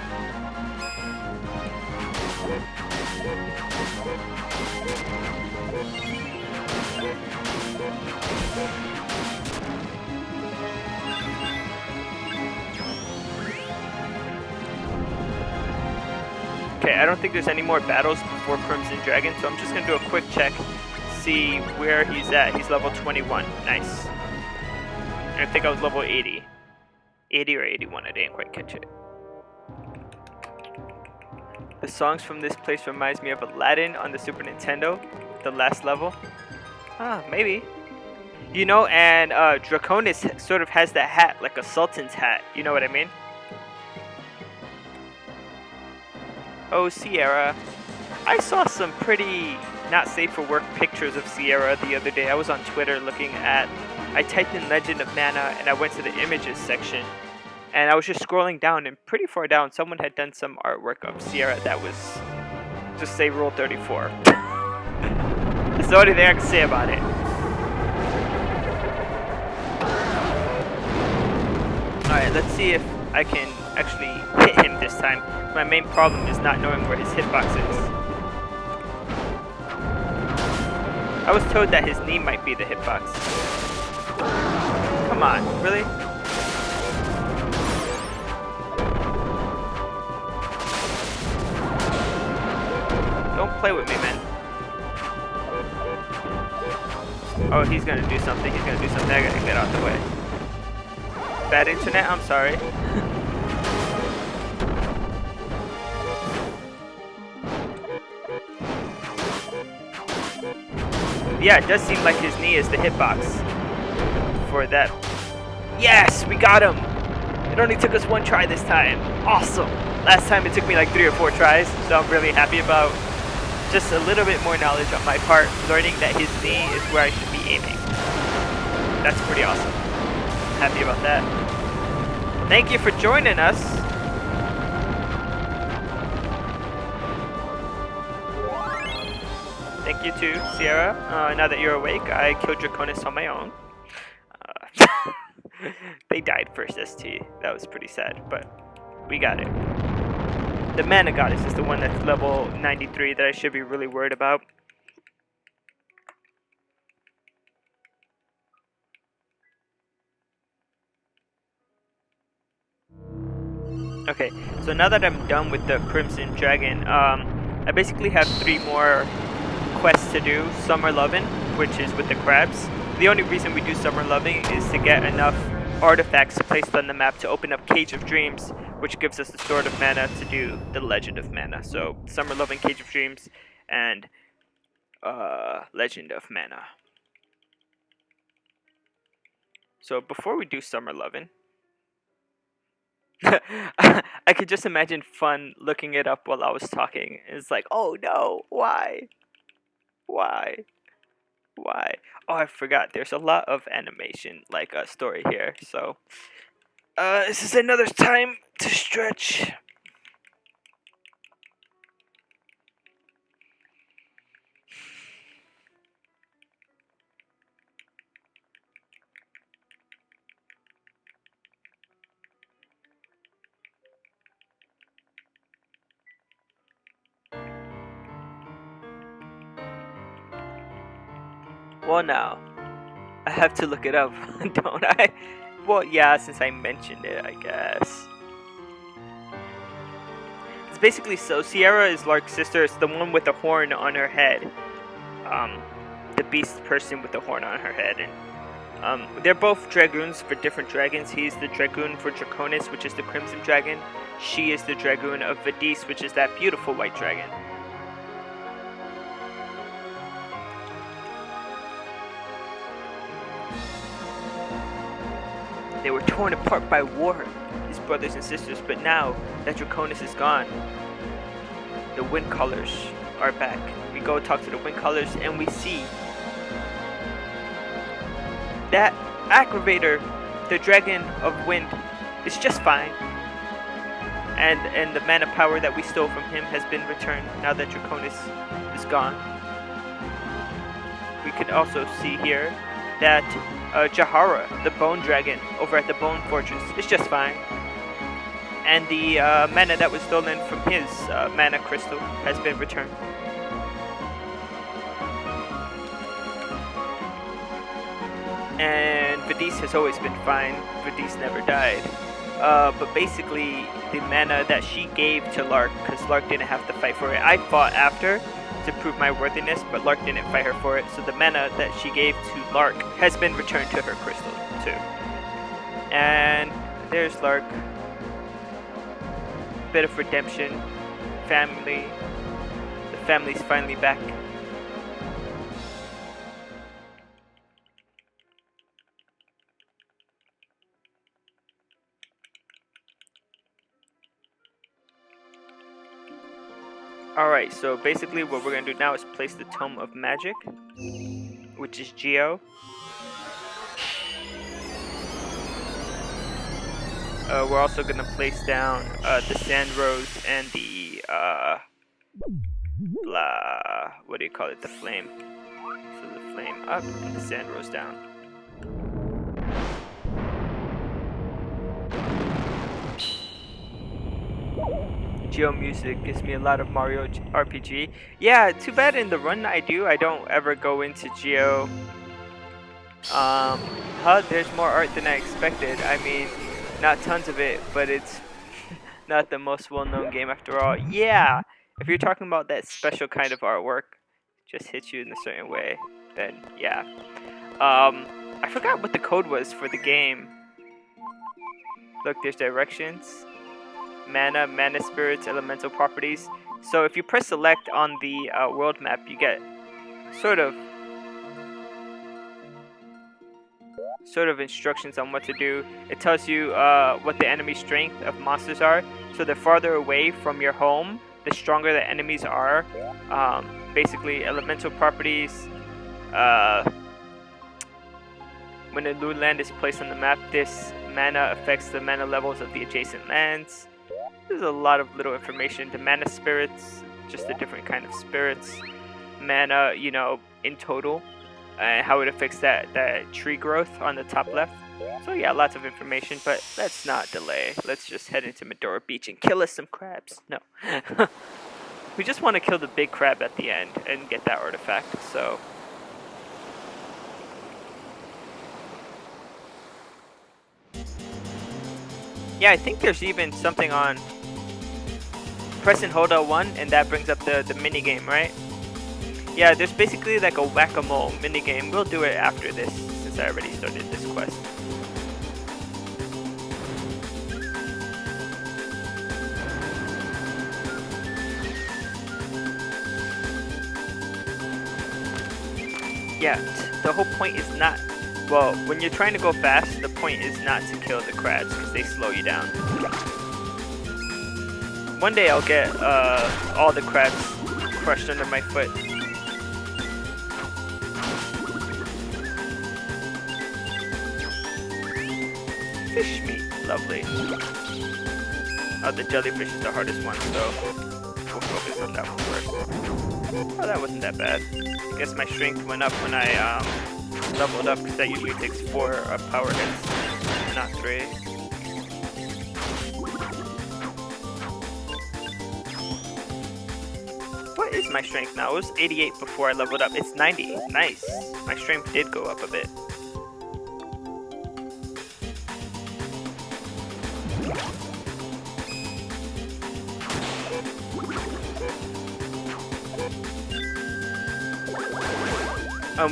Okay, I don't think there's any more battles before Crimson Dragon, so I'm just going to do a quick check, see where he's at. He's level 21. Nice. I think I was level 80. 80 or 81, I didn't quite catch it. The songs from this place reminds me of Aladdin on the Super Nintendo, the last level. Ah, maybe. You know, and Draconis sort of has that hat, like a Sultan's hat. You know what I mean? Oh, Sierra. I saw some pretty not safe for work pictures of Sierra the other day. I was on Twitter looking at... I typed in Legend of Mana and I went to the images section. And I was just scrolling down, and pretty far down, someone had done some artwork of Sierra that was... just say Rule 34. That's the only thing I can say about it. Alright, let's see if I can actually hit him this time. My main problem is not knowing where his hitbox is. I was told that his knee might be the hitbox. Come on, really? Don't play with me, man. Oh, he's gonna do something. He's gonna do something. I gotta get out the way. Bad internet? I'm sorry. Yeah, it does seem like his knee is the hitbox for that. Yes, we got him. It only took us one try this time. Awesome. Last time it took me like 3 or 4 tries, so I'm really happy about just a little bit more knowledge on my part, learning that his knee is where I should be aiming. That's pretty awesome. Happy about that. Thank you for joining us. Thank you too, Sierra. Now that you're awake, I killed Draconis on my own. They died first, ST. That was pretty sad, but we got it. The Mana Goddess is the one that's level 93 that I should be really worried about. Okay, so now that I'm done with the Crimson Dragon, I basically have 3 more quests to do. Summer Lovin', which is with the crabs. The only reason we do Summer Lovin' is to get enough artifacts placed on the map to open up Cage of Dreams, which gives us the Sword of Mana to do the Legend of Mana. So, Summer Lovin', Cage of Dreams, and Legend of Mana. So, before we do Summer Lovin', I could just imagine Fun looking it up while I was talking. It's like, oh no, why? Why? Why? Oh, I forgot. There's a lot of animation, like a story here. So, this is another time to stretch. Well, now, I have to look it up, don't I? Well, yeah, since I mentioned it, I guess. It's basically, so Sierra is Lark's sister. It's the one with the horn on her head. The beast person with the horn on her head. And they're both dragoons for different dragons. He's the dragoon for Draconis, which is the crimson dragon. She is the dragoon of Vadis, which is that beautiful white dragon. They were torn apart by war, his brothers and sisters, but now that Draconis is gone, the wind colors are back. We go talk to the wind colors and we see that Aggravator, the dragon of wind, is just fine. And the mana power that we stole from him has been returned now that Draconis is gone. We could also see here that Jahara, the bone dragon, over at the Bone Fortress, is just fine. And the mana that was stolen from his mana crystal has been returned. And Vadis has always been fine. Vadis never died. But basically, the mana that she gave to Lark, because Lark didn't have to fight for it. I fought after to prove my worthiness, but Lark didn't fight her for it. So the mana that she gave to Lark has been returned to her crystal, too. And there's Lark. Bit of redemption. Family. The family's finally back. Alright, so basically what we're going to do now is place the Tome of Magic, which is Geo. We're also going to place down the Sand Rose and the, what do you call it, the Flame. So the Flame up and the Sand Rose down. Geo music gives me a lot of Mario RPG. Yeah, too bad in the run I do, I don't ever go into Geo. There's more art than I expected. I mean, not tons of it, but it's not the most well-known game after all. Yeah, if you're talking about that special kind of artwork, just hits you in a certain way, then yeah. I forgot what the code was for the game. Look, there's directions. Mana, mana spirits, elemental properties. So if you press select on the world map, you get sort of instructions on what to do. It tells you what the enemy strength of monsters are. So the farther away from your home, the stronger the enemies are. Basically, elemental properties. When a new land is placed on the map, this mana affects the mana levels of the adjacent lands. There's a lot of little information. The mana spirits, just a different kind of spirits. Mana, you know, in total. And how it affects that tree growth on the top left. So yeah, lots of information, but let's not delay. Let's just head into Medora Beach and kill us some crabs. No. We just want to kill the big crab at the end and get that artifact, so... Yeah, I think there's even something on... Press and hold L1 and that brings up the mini game, right? Yeah, there's basically like a whack-a-mole minigame. We'll do it after this, since I already started this quest. Yeah, the whole point is not... Well, when you're trying to go fast, the point is not to kill the crabs, because they slow you down. One day I'll get all the crabs crushed under my foot. Fish meat, lovely. Oh, the jellyfish is the hardest one, so we'll focus on that one first. Oh, that wasn't that bad. I guess my strength went up when I leveled up, because that usually takes 4 power hits, not 3. What What is my strength now? It was 88 before I leveled up. It's 90. Nice. My strength did go up a bit.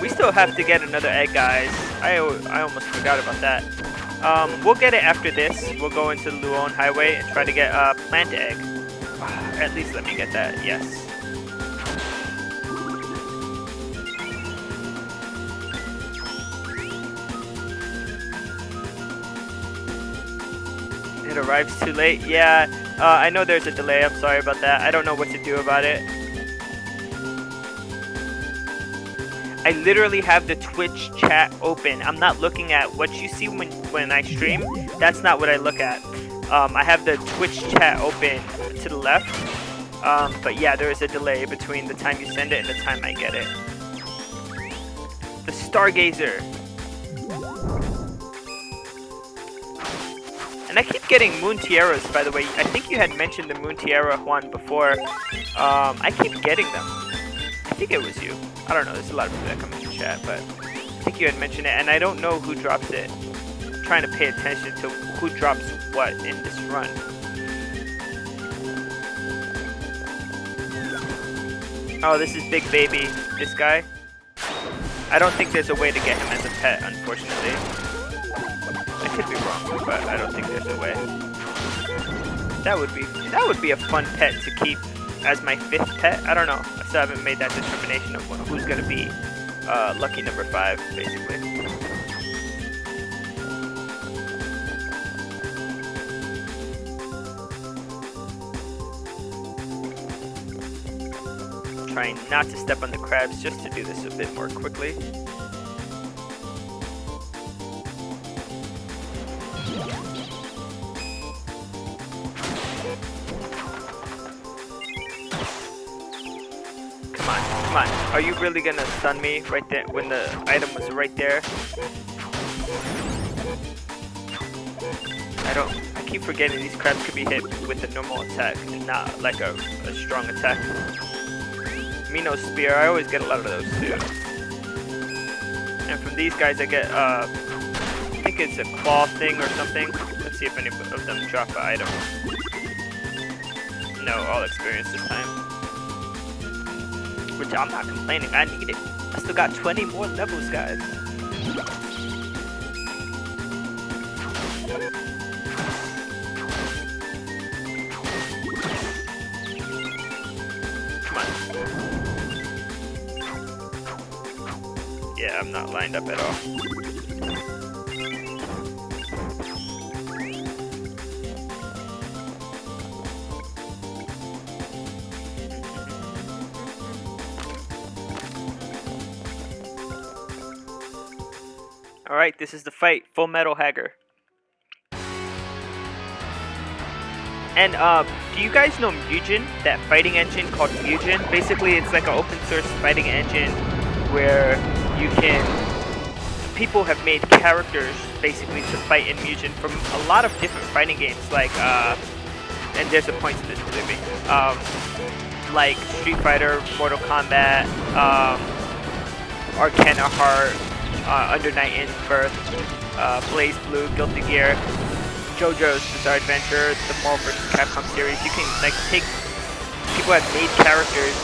We still have to get another egg, guys. I almost forgot about that. We'll get it after this. We'll go into the Luon Highway and try to get a plant egg. At least let me get that. Yes. It arrives too late. Yeah, I know there's a delay. I'm sorry about that. I don't know what to do about it. I literally have the Twitch chat open. I'm not looking at what you see when I stream. That's not what I look at. I have the Twitch chat open to the left. But yeah, there is a delay between the time you send it and the time I get it. The Stargazer. And I keep getting Moon Tiaras, by the way. I think you had mentioned the Moon Tiara, Juan, before. I keep getting them. I think it was you. I don't know, there's a lot of people that come into chat, but I think you had mentioned it, and I don't know who drops it. I'm trying to pay attention to who drops what in this run. Oh, this is Big Baby, this guy. I don't think there's a way to get him as a pet, unfortunately. I could be wrong, but I don't think there's a way. That would be a fun pet to keep as my 5th pet. I don't know. I still haven't made that determination of who's gonna be lucky number 5, basically. Trying not to step on the crabs just to do this a bit more quickly. Come on, are you really gonna stun me right there when the item was right there? I keep forgetting these crabs could be hit with a normal attack and not like a strong attack. Mino Spear, I always get a lot of those too. And from these guys I get, I think it's a claw thing or something. Let's see if any of them drop an item. No, all experience this time. Which I'm not complaining, I need it. I still got 20 more levels, guys. Come on. Yeah, I'm not lined up at all. Alright, this is the fight. Full Metal Haggard. And do you guys know Mugen? That fighting engine called Mugen? Basically, it's like an open source fighting engine where you can... People have made characters, basically, to fight in Mugen from a lot of different fighting games. Like, and there's a point to this, believe me. Like Street Fighter, Mortal Kombat, Arcana Heart, Under Night In-Birth, Blaze Blue, Guilty Gear, JoJo's Bizarre Adventure, the Marvel vs. Capcom series. You can like take people have made characters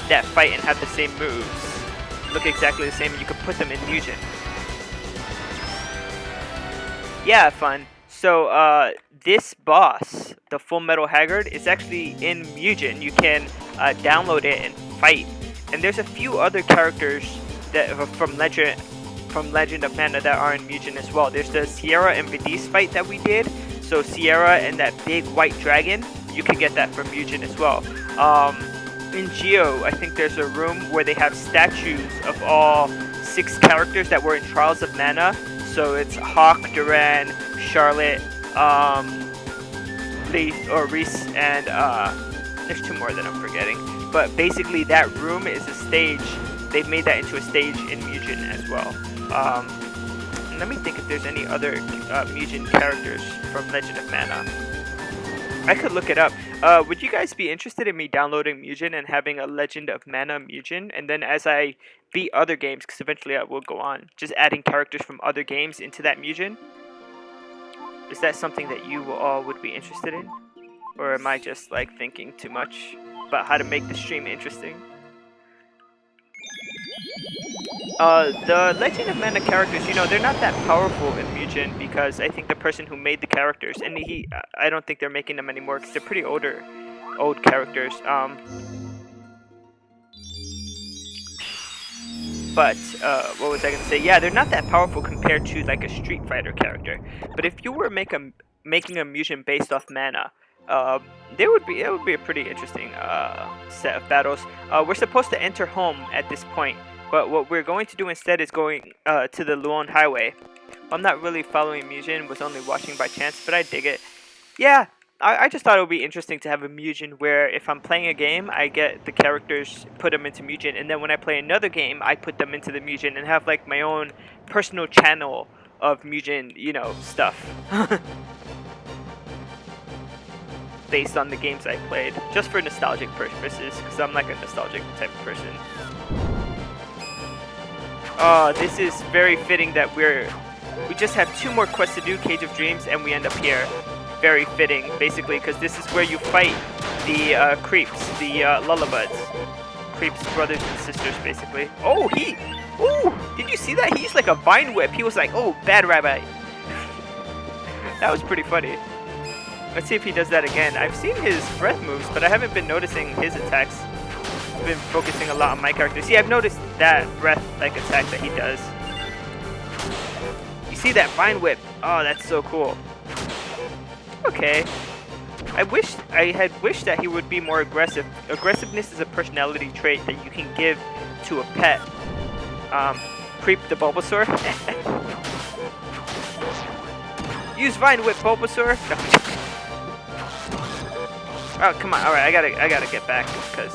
that fight and have the same moves, look exactly the same, and you can put them in Mugen. Yeah, fun. So this boss, the Full Metal Haggard, is actually in Mugen. You can download it and fight. And there's a few other characters that from Legend of Mana that are in Mugen as well. There's the Sierra and Vidi's fight that we did. So Sierra and that big white dragon, you can get that from Mugen as well. In Geo, I think there's a room where they have statues of all 6 characters that were in Trials of Mana. So it's Hawk, Duran, Charlotte, Reese, and there's 2 more that I'm forgetting. But basically that room is a stage. They've made that into a stage in Mugen as well. Let me think if there's any other Mugen characters from Legend of Mana. I could look it up. Would you guys be interested in me downloading Mugen and having a Legend of Mana Mugen, and then as I beat other games, because eventually I will go on, just adding characters from other games into that Mugen? Is that something that you all would be interested in? Or am I just like thinking too much about how to make the stream interesting? The Legend of Mana characters, you know, they're not that powerful in Mugen because I think the person who made the characters, and I don't think they're making them anymore because they're pretty old characters. But what was I gonna say? Yeah, they're not that powerful compared to like a Street Fighter character. But if you were making a Mugen based off mana, it would be a pretty interesting set of battles. We're supposed to enter home at this point, but what we're going to do instead is going to the Luon Highway. I'm not really following Mugen, was only watching by chance, but I dig it. Yeah, I just thought it would be interesting to have a Mugen where if I'm playing a game, I get the characters, put them into Mugen, and then when I play another game, I put them into the Mugen and have like my own personal channel of Mugen, you know, stuff. Based on the games I played, just for nostalgic purposes, because I'm like a nostalgic type of person. This is very fitting that we just have 2 more quests to do, Cage of Dreams, and we end up here. Very fitting, basically, because this is where you fight the creeps, the Lullabuds. Creeps, brothers and sisters, basically. Oh, ooh, did you see that? He used like a vine whip. He was like, oh, bad rabbi. That was pretty funny. Let's see if he does that again. I've seen his breath moves, but I haven't been noticing his attacks. I've been focusing a lot on my character. See, I've noticed that breath-like attack that he does. You see that vine whip? Oh, that's so cool. Okay. I had wished that he would be more aggressive. Aggressiveness is a personality trait that you can give to a pet. Creep the Bulbasaur. Use Vine Whip, Bulbasaur. No. Oh, come on. Alright, I gotta get back because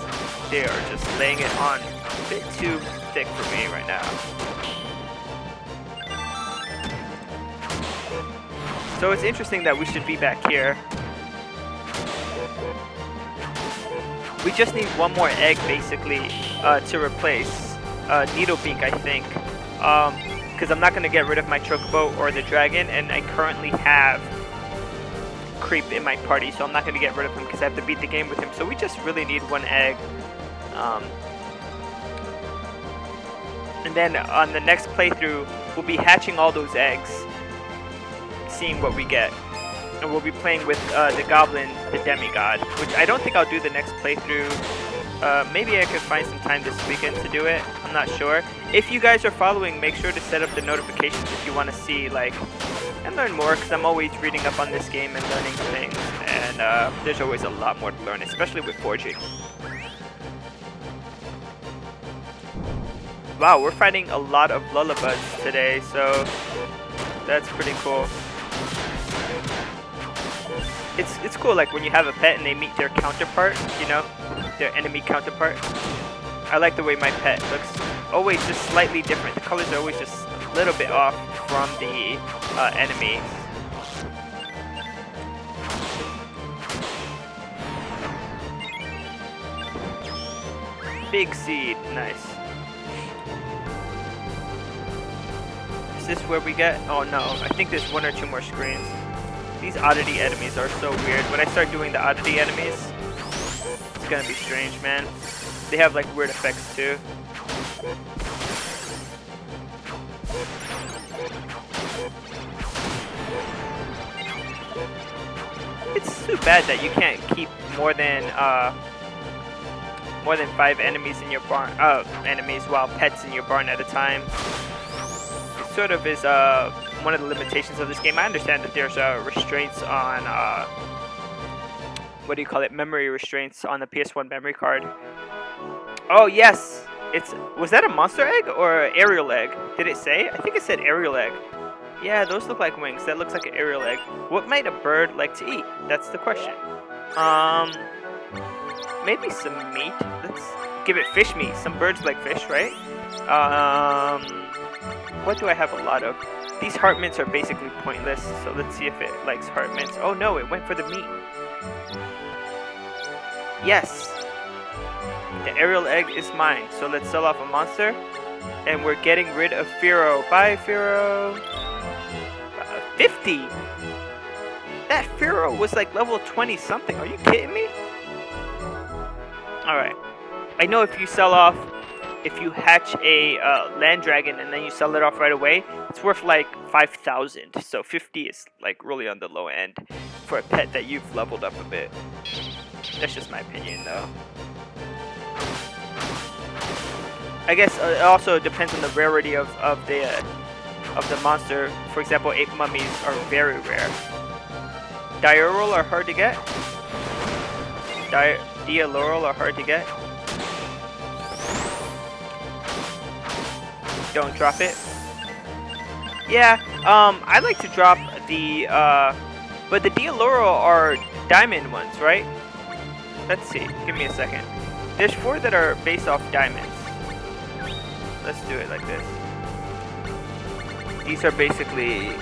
they are just laying it on a bit too thick for me right now. So it's interesting that we should be back here. We just need 1 more egg, basically, to replace Needlebeak, I think. Because I'm not going to get rid of my Chocobo or the dragon, and I currently have Creep in my party, so I'm not going to get rid of him because I have to beat the game with him. So we just really need 1 egg. And then on the next playthrough, we'll be hatching all those eggs, seeing what we get. And we'll be playing with the goblin, the demigod, which I don't think I'll do the next playthrough. Maybe I could find some time this weekend to do it. I'm not sure. If you guys are following, make sure to set up the notifications if you want to see, like, and learn more, because I'm always reading up on this game and learning things, and there's always a lot more to learn, especially with forging. Wow, we're fighting a lot of Lullabuds today, so that's pretty cool. It's cool, like, when you have a pet and they meet their counterpart, you know, their enemy counterpart. I like the way my pet looks. Always just slightly different. The colors are always just a little bit off from the enemy. Big seed, nice. Is this where we get? Oh no, I think there's 1 or 2 more screens. These oddity enemies are so weird. When I start doing the oddity enemies, it's gonna be strange, man. They have like weird effects too. It's too bad that you can't keep more than 5 enemies in your barn. Pets in your barn at a time. It sort of is one of the limitations of this game. I understand that there's restraints on what do you call it? Memory restraints on the PS1 memory card. Oh yes, was that a monster egg or an aerial egg? Did it say? I think it said aerial egg. Yeah, those look like wings. That looks like an aerial egg. What might a bird like to eat? That's the question. Maybe some meat. Let's give it fish meat. Some birds like fish, right? What do I have a lot of? These heart mints are basically pointless, so let's see if it likes heart mints. Oh no, it went for the meat. Yes! The aerial egg is mine, so let's sell off a monster. And we're getting rid of Fearow. Bye, Fearow! 50! That Fearow was like level 20 something. Are you kidding me? Alright. I know if you sell off, if you hatch a land dragon and then you sell it off right away, it's worth like 5,000. So 50 is like really on the low end for a pet that you've leveled up a bit. That's just my opinion though. I guess it also depends on the rarity of the monster. For example, 8 mummies are very rare. Diural are hard to get. Dialoral are hard to get. Don't drop it. Yeah, I like to drop the, but the Dialoral are diamond ones, right? Let's see, give me a second. There's 4 that are based off diamonds. Let's do it like this. These are basically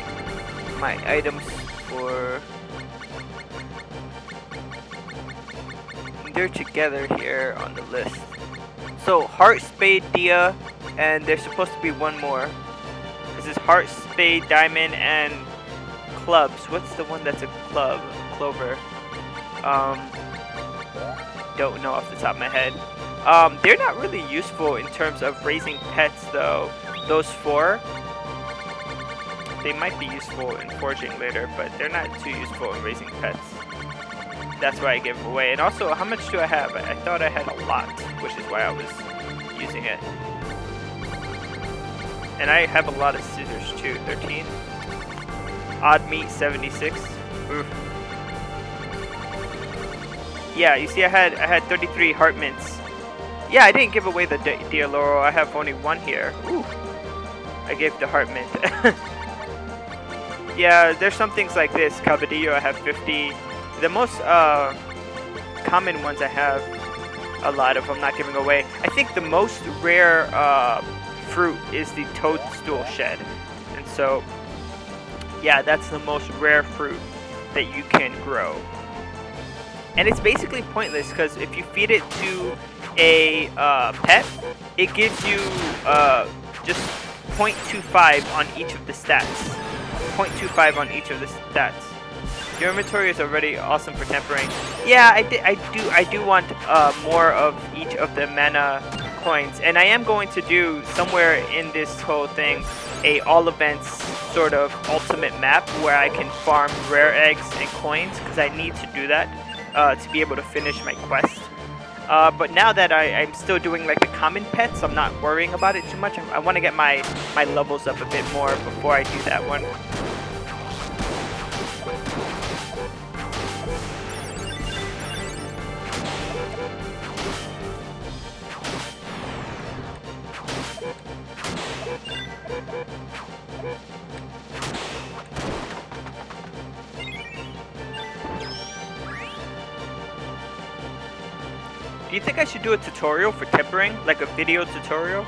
my items for... They're together here on the list. So, Heart, Spade, Dia, and there's supposed to be one more. This is Heart, Spade, Diamond, and Clubs. What's the one that's a club? Clover. Don't know off the top of my head. They're not really useful in terms of raising pets though. Those 4, they might be useful in foraging later, but they're not too useful in raising pets. That's why I give them away. And also, how much do I have? I thought I had a lot, which is why I was using it. And I have a lot of scissors too. 13. Odd meat 76. Oof. Yeah, you see I had 33 heart mints. Yeah, I didn't give away the Dialoro. I have only 1 here. Ooh. I gave the heart mint. Yeah, there's some things like this. Cabadillo, I have 50. The most common ones I have a lot of. I'm not giving away. I think the most rare fruit is the toadstool shed. And so, yeah, that's the most rare fruit that you can grow. And it's basically pointless because if you feed it to a pet, it gives you just 0.25 on each of the stats. 0.25 on each of the stats. Your inventory is already awesome for tempering. Yeah, I do want more of each of the mana coins, and I am going to do somewhere in this whole thing a all events sort of ultimate map where I can farm rare eggs and coins because I need to do that to be able to finish my quest. But now that I'm still doing like the common pets, I'm not worrying about it too much. I want to get my levels up a bit more before I do that one. Do you think I should do a tutorial for tempering? Like a video tutorial?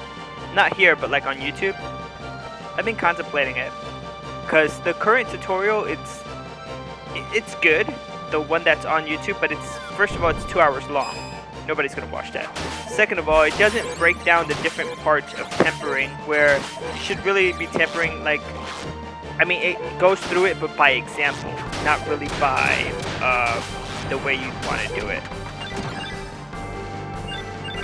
Not here, but like on YouTube? I've been contemplating it. Because the current tutorial, it's good. The one that's on YouTube, but it's, first of all, it's 2 hours long. Nobody's gonna watch that. Second of all, it doesn't break down the different parts of tempering, where you should really be tempering like, I mean, it goes through it, but by example, not really by the way you want to do it.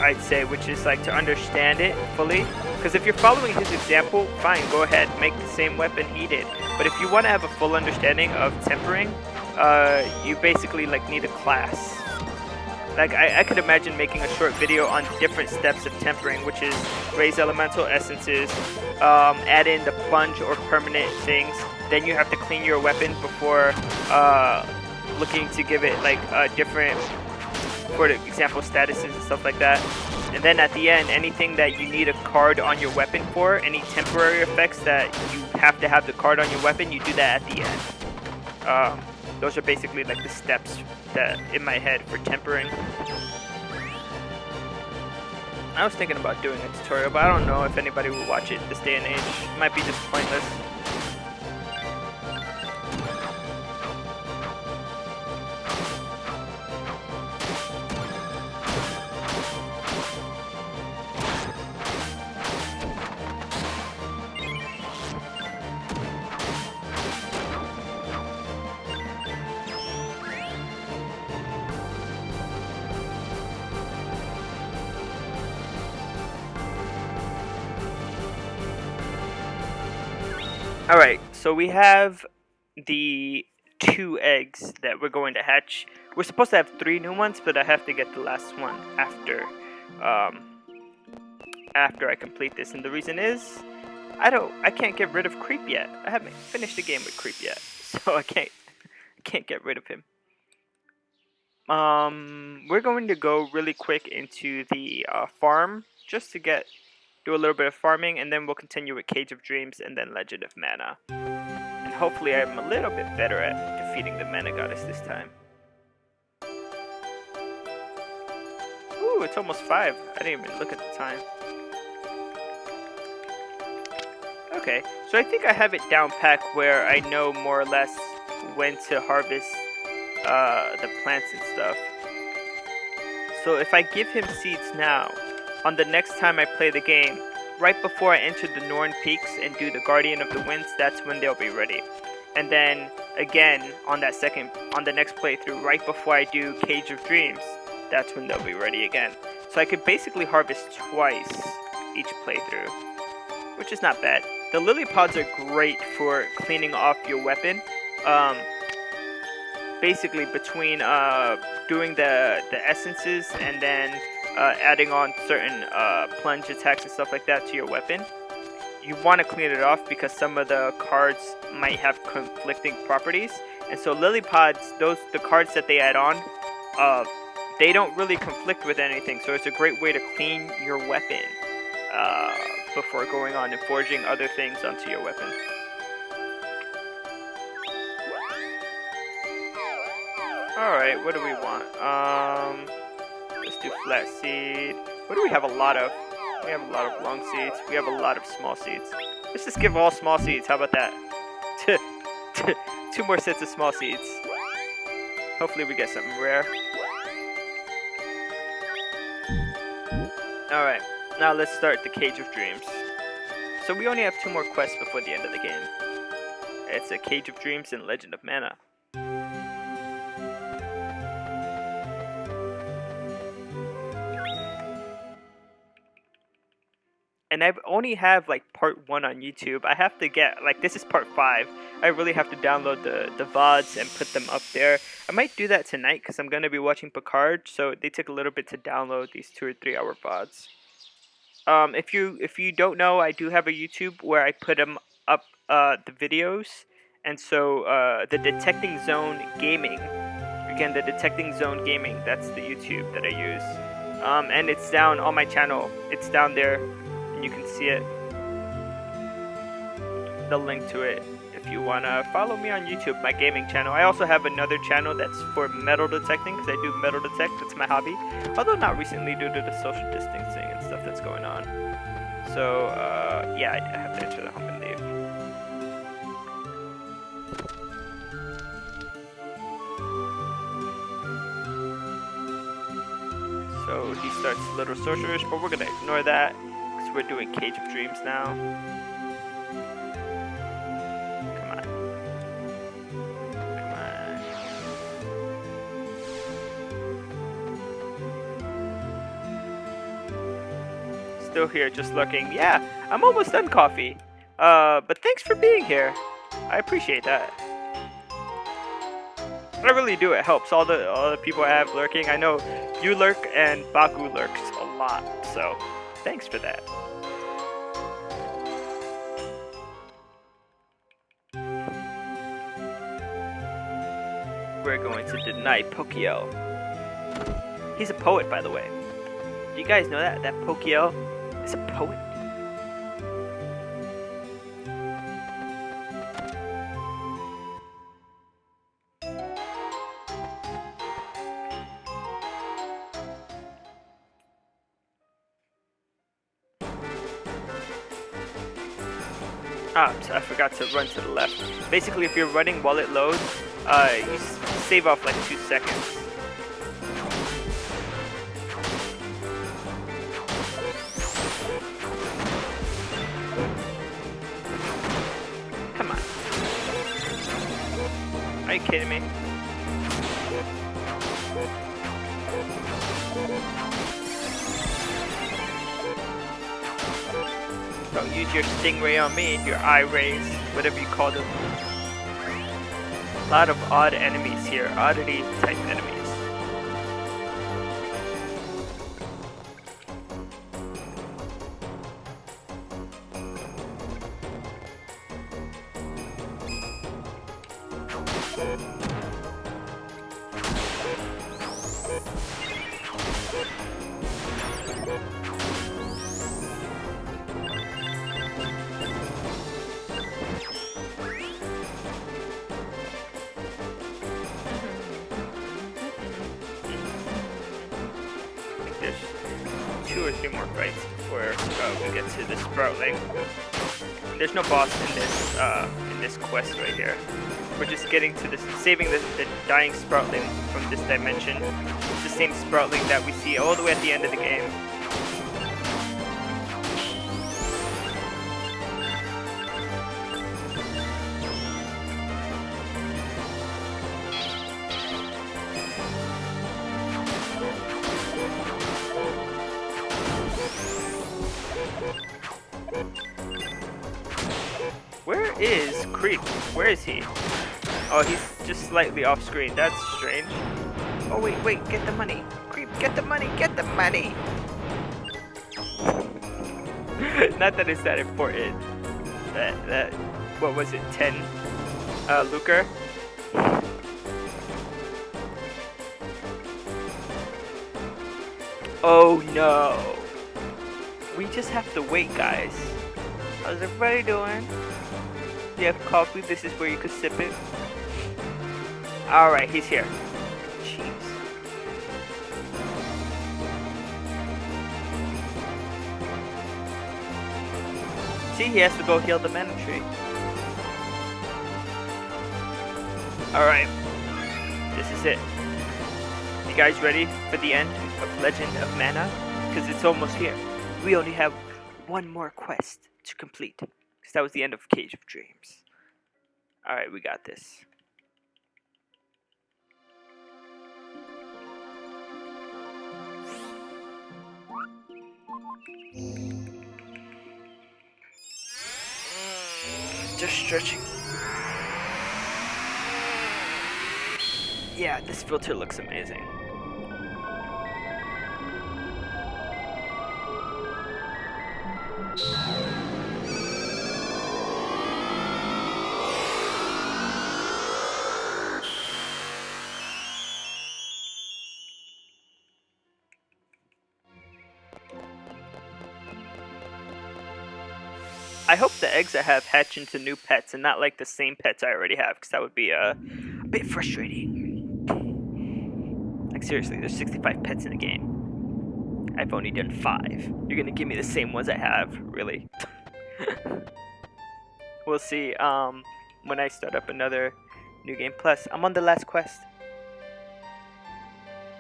I'd say, which is like to understand it fully. Because if you're following his example, fine, go ahead, make the same weapon he did. But if you want to have a full understanding of tempering, you basically like need a class. Like I could imagine making a short video on different steps of tempering, which is raise elemental essences, add in the plunge or permanent things. Then you have to clean your weapon before looking to give it like different, for example, statuses and stuff like that. And then at the end, anything that you need a card on your weapon for, any temporary effects that you have to have the card on your weapon, you do that at the end. Those are basically like the steps that in my head for tempering. I was thinking about doing a tutorial, but I don't know if anybody will watch it this day and age. It might be just pointless. Alright, so we have the 2 eggs that we're going to hatch. We're supposed to have 3 new ones, but I have to get the last one um, after I complete this. And the reason is, I can't get rid of Creep yet. I haven't finished the game with Creep yet, so I can't get rid of him. We're going to go really quick into the farm just to do a little bit of farming, and then we'll continue with Cage of Dreams and then Legend of Mana. And hopefully I'm a little bit better at defeating the Mana Goddess this time. Ooh, it's almost 5. I didn't even look at the time. Okay, so I think I have it down pat where I know more or less when to harvest the plants and stuff. So if I give him seeds now, on the next time I play the game, right before I enter the Norn Peaks and do the Guardian of the Winds, that's when they'll be ready. And then again on the next playthrough, right before I do Cage of Dreams, that's when they'll be ready again. So I could basically harvest twice each playthrough, which is not bad. The lily pods are great for cleaning off your weapon. Basically between doing the essences and then adding on certain plunge attacks and stuff like that to your weapon, you want to clean it off because some of the cards might have conflicting properties. And so lily pods, the cards that they add on, they don't really conflict with anything. So it's a great way to clean your weapon before going on and forging other things onto your weapon. Alright, what do we want? Let's do flat seed. What do we have a lot of? We have a lot of long seeds. We have a lot of small seeds. Let's just give all small seeds. How about that? 2 more sets of small seeds. Hopefully we get something rare. Alright, now let's start the Cage of Dreams. So we only have 2 more quests before the end of the game. It's a Cage of Dreams and Legend of Mana. And I only have like part 1 on YouTube. I have to get, like, this is part 5. I really have to download the VODs and put them up there. I might do that tonight because I'm going to be watching Picard. So they took a little bit to download these 2 or 3 hour VODs. If you don't know, I do have a YouTube where I put them up, the videos. And so the Detecting Zone Gaming. Again, the Detecting Zone Gaming, that's the YouTube that I use. And it's down on my channel. It's down there. You can see it, the link to it, if you want to follow me on YouTube, my gaming channel. I also have another channel that's for metal detecting, because I do metal detect, that's my hobby, although not recently due to the social distancing and stuff that's going on. So yeah, I have to enter the home and leave. So he starts Little Sorcerers, but we're going to ignore that. We're doing Cage of Dreams now. Come on. Still here, just looking. Yeah, I'm almost done coffee. But thanks for being here. I appreciate that. I really do. It helps all the people I have lurking. I know you lurk and Baku lurks a lot, so thanks for that. We're going to deny Pokiel. He's a poet, by the way. Do you guys know that? That Pokiel is a poet? I forgot to run to the left. Basically, if you're running while it loads, you save off like 2 seconds. Come on. Are you kidding me? Don't use your stingray on me, your eye rays. whatever you call them. A lot of odd enemies here, oddity type enemies. Two or three more fights before we get to the Sproutling. There's no boss in this quest right here. We're just getting to this, saving the dying Sproutling from this dimension. It's the same Sproutling that we see all the way at the end of the game. Where is Creep? Where is he? Oh, he's just slightly off screen. That's strange. Oh, wait, get the money. Creep, get the money, get the money! Not that it's that important. That, what was it, 10? Lucre? Oh no! We just have to wait, guys. How's everybody doing? You have coffee, this is where you could sip it. Alright, he's here. Jeez. See, he has to go heal the mana tree. Alright. This is it. You guys ready for the end of Legend of Mana? Because it's almost here. We only have one more quest to complete. Because that was the end of Cage of Dreams. Alright, we got this. Just stretching. Yeah, this filter looks amazing. I hope the eggs I have hatch into new pets and not like the same pets I already have, because that would be a bit frustrating. Like seriously, there's 65 pets in the game. I've only done 5. You're gonna give me the same ones I have? Really? We'll see when I start up another new game. Plus, I'm on the last quest.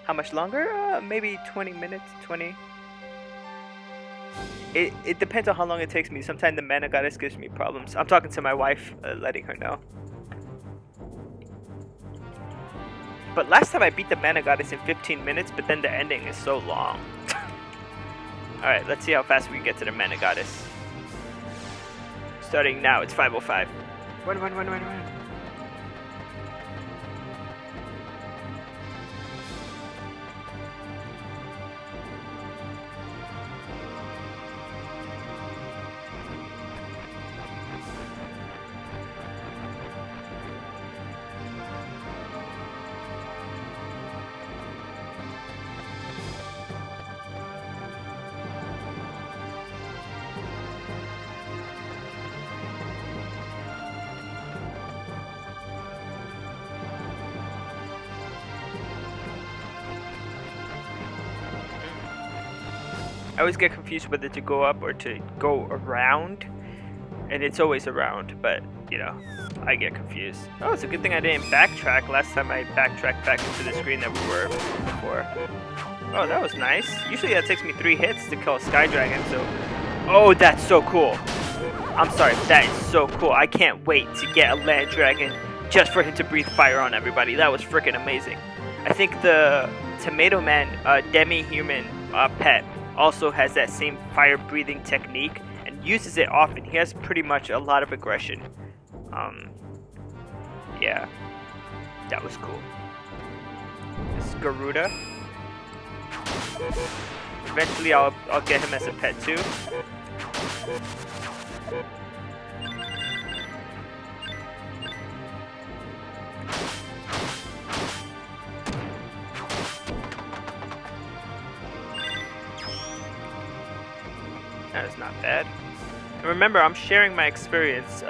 How much longer? Maybe 20 minutes, 20. It depends on how long it takes me. Sometimes the mana goddess gives me problems. I'm talking to my wife, letting her know. But last time I beat the mana goddess in 15 minutes, but then the ending is so long. Alright, let's see how fast we can get to the mana goddess. Starting now, it's 5:05. Run. I always get confused whether to go up or to go around, and it's always around, but you know, I get confused. Oh, it's a good thing I didn't backtrack last time I backtracked back into the screen that we were before. Oh, that was nice. Usually that takes me 3 hits to kill a Sky Dragon, so... Oh, that's so cool. I'm sorry, that is so cool. I can't wait to get a Land Dragon just for him to breathe fire on everybody. That was freaking amazing. I think the Tomato Man Demi-Human pet also has that same fire breathing technique and uses it often. He has pretty much a lot of aggression. Yeah, that was cool. This is Garuda. Eventually I'll get him as a pet too. That is not bad. And remember, I'm sharing my experience.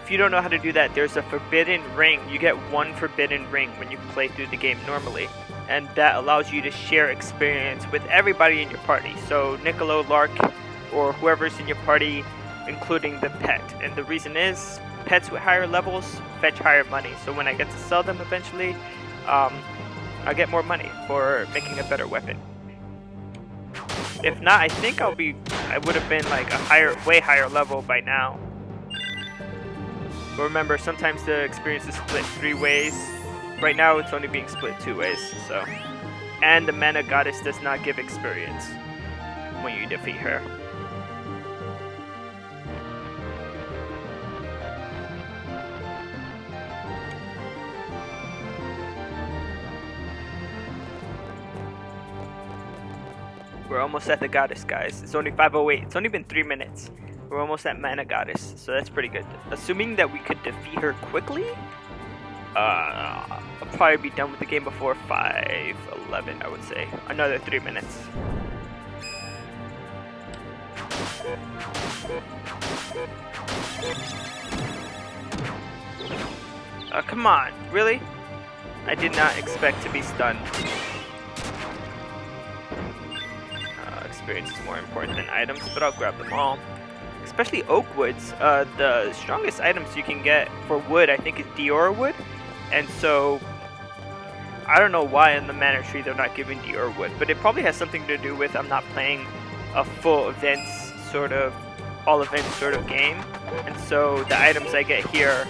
If you don't know how to do that, there's a forbidden ring. You get one forbidden ring when you play through the game normally. And that allows you to share experience with everybody in your party. So Niccolo, Lark, or whoever's in your party, including the pet. And the reason is, pets with higher levels fetch higher money. So when I get to sell them eventually, I get more money for making a better weapon. If not, I think I would have been like a way higher level by now. But remember, sometimes the experience is split 3 ways. Right now, it's only being split 2 ways, so. And the mana goddess does not give experience when you defeat her. We're almost at the goddess, guys. It's only 5:08. It's only been 3 minutes. We're almost at mana goddess, so that's pretty good. Assuming that we could defeat her quickly, I'll probably be done with the game before 5:11, I would say. Another 3 minutes. Come on, really? I did not expect to be stunned. Experience is more important than items, but I'll grab them all. Especially oak woods. The strongest items you can get for wood, I think, is Dior wood. And so, I don't know why in the mana tree they're not giving Dior wood, but it probably has something to do with I'm not playing a full events sort of, all events sort of game. And so the items I get here,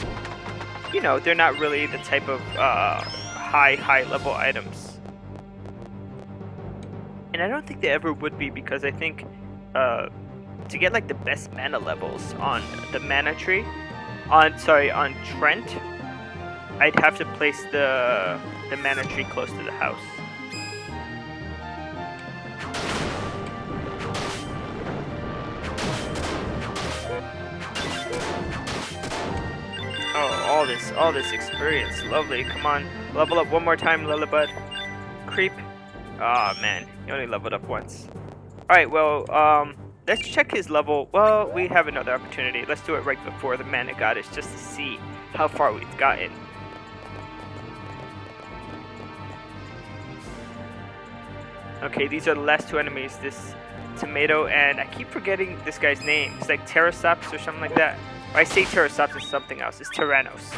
you know, they're not really the type of high level items. And I don't think they ever would be, because I think to get like the best mana levels on the mana tree, on Trent, I'd have to place the mana tree close to the house. Oh, all this experience, lovely. Come on, level up one more time, Lullabud. Creep. Ah, man, you only leveled up once. Alright, well, let's check his level. Well, we have another opportunity. Let's do it right before the mana goddess, just to see how far we've gotten. Okay, these are the last 2 enemies. This tomato, and I keep forgetting this guy's name. It's like Pterosaps or something like that. Or I say Pterosaps, it's something else. It's Tyrannos.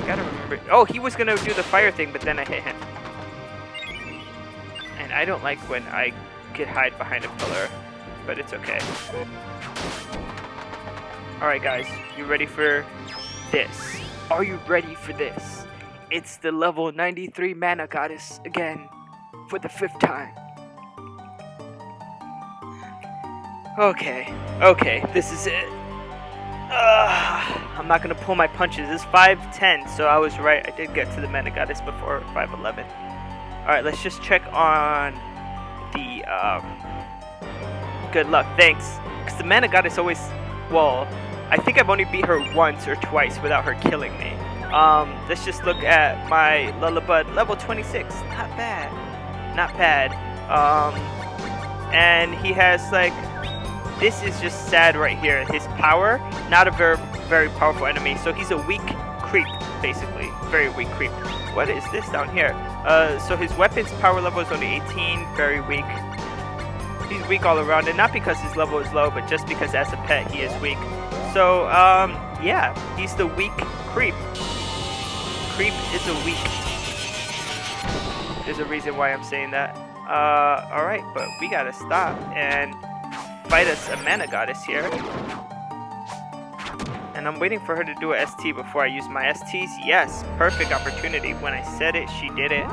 Gotta remember. Oh, he was gonna do the fire thing, but then I hit him. And I don't like when I get hide behind a pillar, but it's okay. Alright guys, you ready for this? Are you ready for this? It's the level 93 mana goddess again, for the 5th time. Okay, this is it. I'm not gonna pull my punches. It's 5:10, so I was right. I did get to the mana goddess before 5:11. Alright, let's just check on the, good luck, thanks. Because the mana goddess always, well, I think I've only beat her once or twice without her killing me. Let's just look at my Lullabud, level 26, not bad. And he has, like, this is just sad right here. His power, not a very powerful enemy, so he's a weak creep, basically. Very weak creep. What is this down here? So his weapon's power level is only 18, very weak. He's weak all around, and not because his level is low, but just because as a pet he is weak. So, yeah, he's the weak creep. Creep is a weak. There's a reason why I'm saying that. Alright, but we gotta stop and fight us a mana goddess here. And I'm waiting for her to do a ST before I use my STs. Yes, perfect opportunity. When I said it, she did it.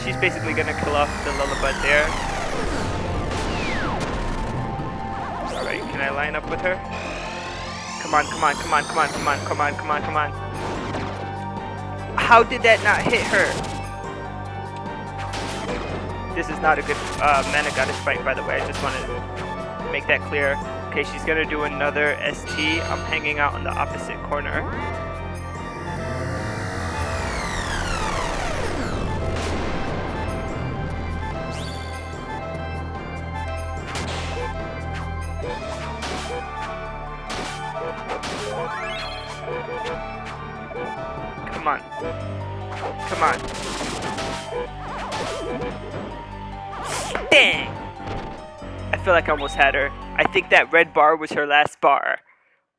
She's basically gonna kill off the Lullabud there. Alright, can I line up with her? Come on, come on, come on, come on, come on, come on, come on, come on. How did that not hit her? This is not a good mana goddess fight, by the way. I just want to make that clear. Okay, she's gonna do another ST. I'm hanging out in the opposite corner. Come on. Come on. Dang! I feel like I almost had her. I think that red bar was her last bar.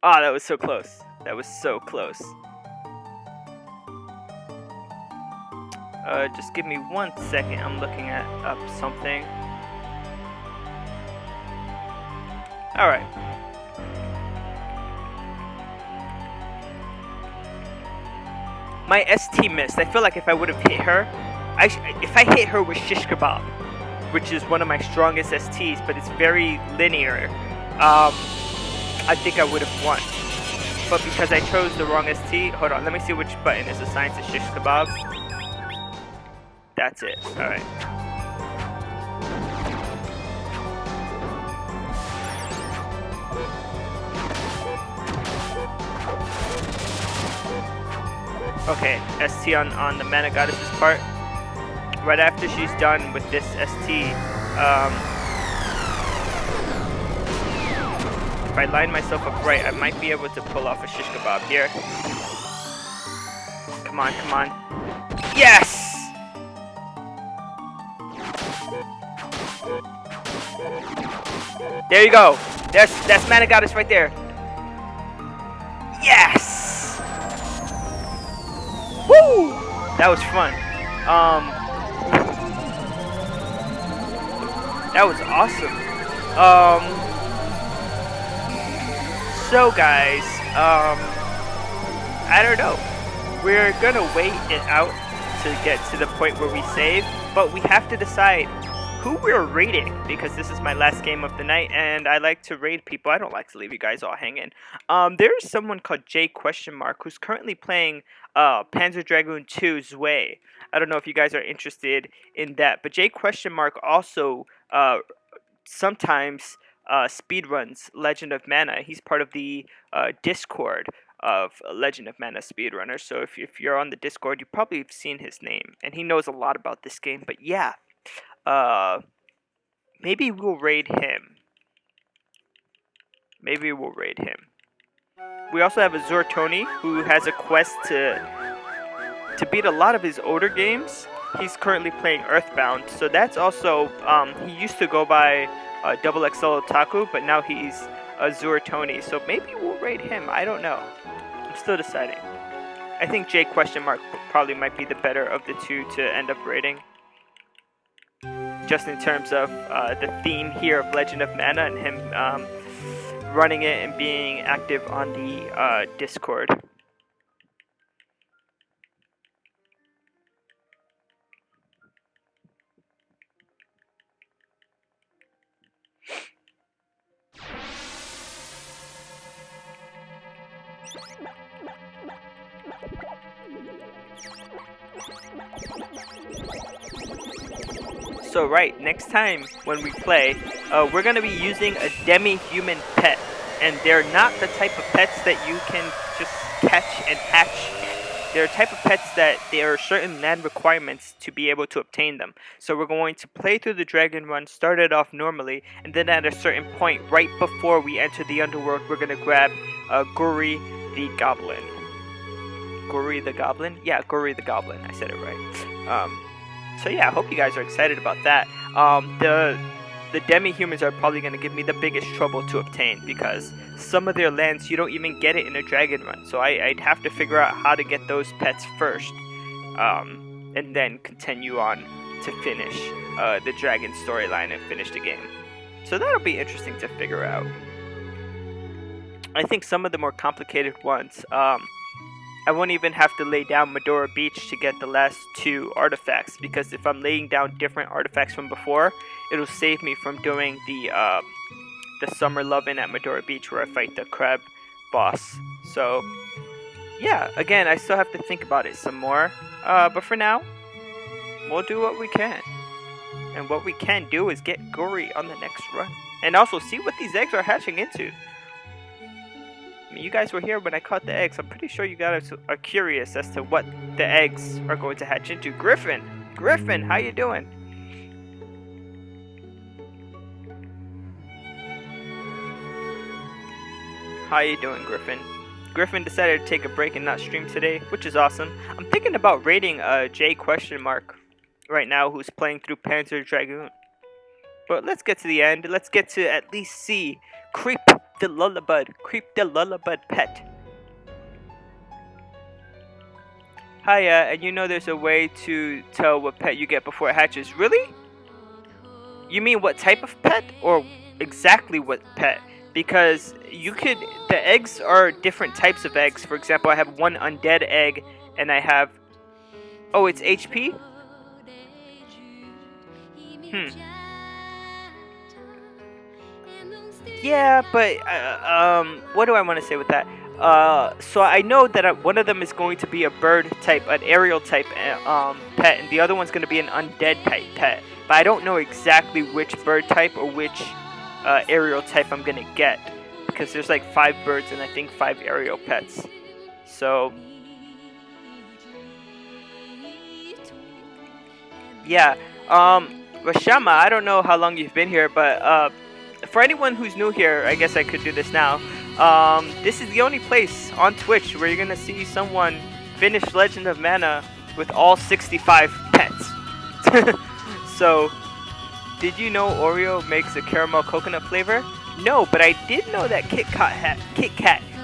Ah, oh, that was so close. That was so close. Just give me 1 second. I'm looking up something. Alright. My ST missed. I feel like if I would have hit her, if I hit her with shish kebab, which is one of my strongest STs, but it's very linear, I think I would have won. But because I chose the wrong ST, hold on, let me see which button is assigned to shish kebab. That's it. Alright. Okay, ST on the mana goddess's part. Right after she's done with this ST, if I line myself up right, I might be able to pull off a shish kebab here. Come on, come on. Yes! There you go. That's mana goddess right there. Yes! Woo! That was fun. That was awesome. So guys, I don't know. We're gonna wait it out to get to the point where we save, but we have to decide who we're raiding, because this is my last game of the night and I like to raid people. I don't like to leave you guys all hanging. There's someone called J who's currently playing Panzer Dragoon 2 Zwei. I don't know if you guys are interested in that, but J also sometimes speedruns Legend of Mana. He's part of the Discord of Legend of Mana speedrunners, so if you're on the Discord, you probably have seen his name, and he knows a lot about this game. But yeah, maybe we'll raid him. Maybe we'll raid him. We also have a Tony who has a quest to beat a lot of his older games. He's currently playing Earthbound, so that's also, he used to go by Double XL Otaku, but now he's Tony, so maybe we'll raid him. I don't know. I'm still deciding. I think J probably might be the better of the two to end up raiding. Just in terms of the theme here of Legend of Mana and him running it and being active on the Discord. So right, next time when we play, we're going to be using a Demi-Human pet. And they're not the type of pets that you can just catch and hatch. They're a type of pets that there are certain land requirements to be able to obtain them. So we're going to play through the Dragon Run, start it off normally, and then at a certain point, right before we enter the Underworld, we're going to grab Guri the Goblin. Guri the Goblin? Yeah, Guri the Goblin. I said it right. So yeah, I hope you guys are excited about that. The Demi-Humans are probably going to give me the biggest trouble to obtain, because some of their lands you don't even get it in a Dragon Run. So I'd have to figure out how to get those pets first, and then continue on to finish the Dragon storyline and finish the game. So that'll be interesting to figure out. I think some of the more complicated ones, I won't even have to lay down Medora Beach to get the last two artifacts, because if I'm laying down different artifacts from before, it'll save me from doing the Summer Lovin' at Medora Beach, where I fight the crab boss. So yeah, again, I still have to think about it some more. But for now, we'll do what we can. And what we can do is get gory on the next run. And also see what these eggs are hatching into. I mean, you guys were here when I caught the eggs. I'm pretty sure you guys are curious as to what the eggs are going to hatch into. Griffin! Griffin, how you doing? How you doing, Griffin? Griffin decided to take a break and not stream today, which is awesome. I'm thinking about rating J question mark right now, who's playing through Panzer Dragoon. But let's get to the end. Let's get to at least see Creep the Lullabud. Creep the Lullabud pet. Hiya, and you know there's a way to tell what pet you get before it hatches. Really? You mean what type of pet? Or exactly what pet? Because the eggs are different types of eggs. For example, I have one undead egg, and I have, oh, it's HP? Yeah, but, what do I want to say with that? So I know that one of them is going to be a bird type, an aerial type, pet, and the other one's going to be an undead type pet. But I don't know exactly which bird type or which aerial type I'm gonna get, because there's like 5 birds and I think 5 aerial pets. So yeah, Rashama, I don't know how long you've been here, but for anyone who's new here, I guess I could do this now. This is the only place on Twitch where you're gonna see someone finish Legend of Mana with all 65 pets. So did you know Oreo makes a caramel coconut flavor? No, but I did know that Kit Kat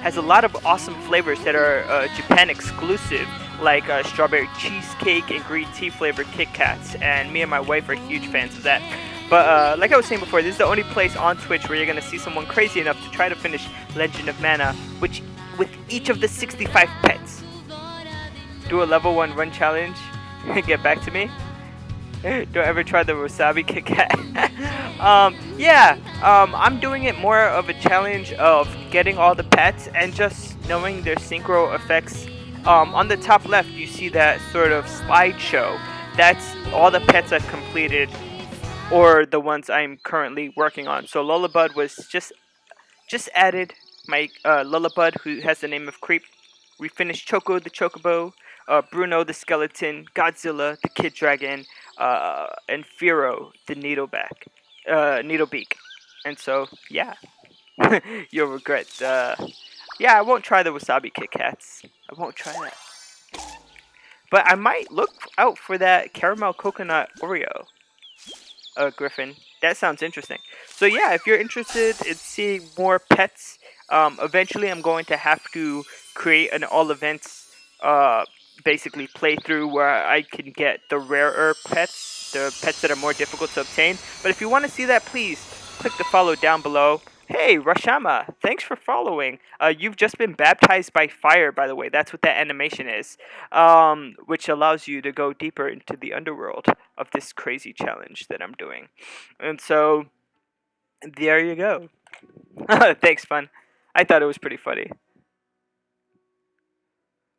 has a lot of awesome flavors that are Japan exclusive, like strawberry cheesecake and green tea flavored Kit Kats, and me and my wife are huge fans of that. But like I was saying before, this is the only place on Twitch where you're going to see someone crazy enough to try to finish Legend of Mana, with each of the 65 pets. Do a level 1 run challenge and get back to me. Don't ever try the wasabi Kit Kat. I'm doing it more of a challenge of getting all the pets and just knowing their synchro effects. On the top left, you see that sort of slideshow. That's all the pets I've completed, or the ones I'm currently working on. So Lullabud was just added. My Lullabud, who has the name of Creep. We finished Choco the Chocobo, Bruno the Skeleton, Godzilla the Kid Dragon, and Fearow the Needlebeak. And so, yeah, you'll regret. Yeah, I won't try the wasabi Kit Kats. I won't try that. But I might look out for that caramel coconut Oreo. Griffin. That sounds interesting. So yeah, if you're interested in seeing more pets, eventually I'm going to have to create an all events basically playthrough where I can get the rarer pets, the pets that are more difficult to obtain. But if you want to see that, please click the follow down below. Hey, Rashama, thanks for following. You've just been baptized by fire, by the way. That's what that animation is, which allows you to go deeper into the underworld of this crazy challenge that I'm doing. And so, there you go. Thanks, fun. I thought it was pretty funny.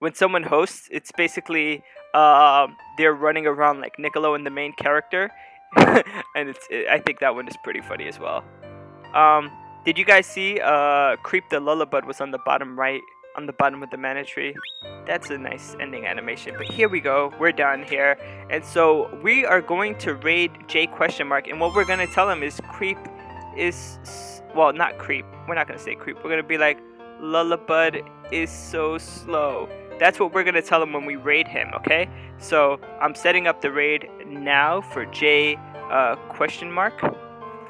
When someone hosts, it's basically they're running around like Niccolo and the main character, and I think that one is pretty funny as well. Did you guys see Creep the Lullabud was on the bottom right, on the bottom of the mana tree? That's a nice ending animation. But here we go, we're done here, and so we are going to raid J question mark, and what we're gonna tell him is Creep is, well, not Creep. We're not gonna say Creep. We're gonna be like, Lullabud is so slow. That's what we're gonna tell him when we raid him, okay? So I'm setting up the raid now for J question mark.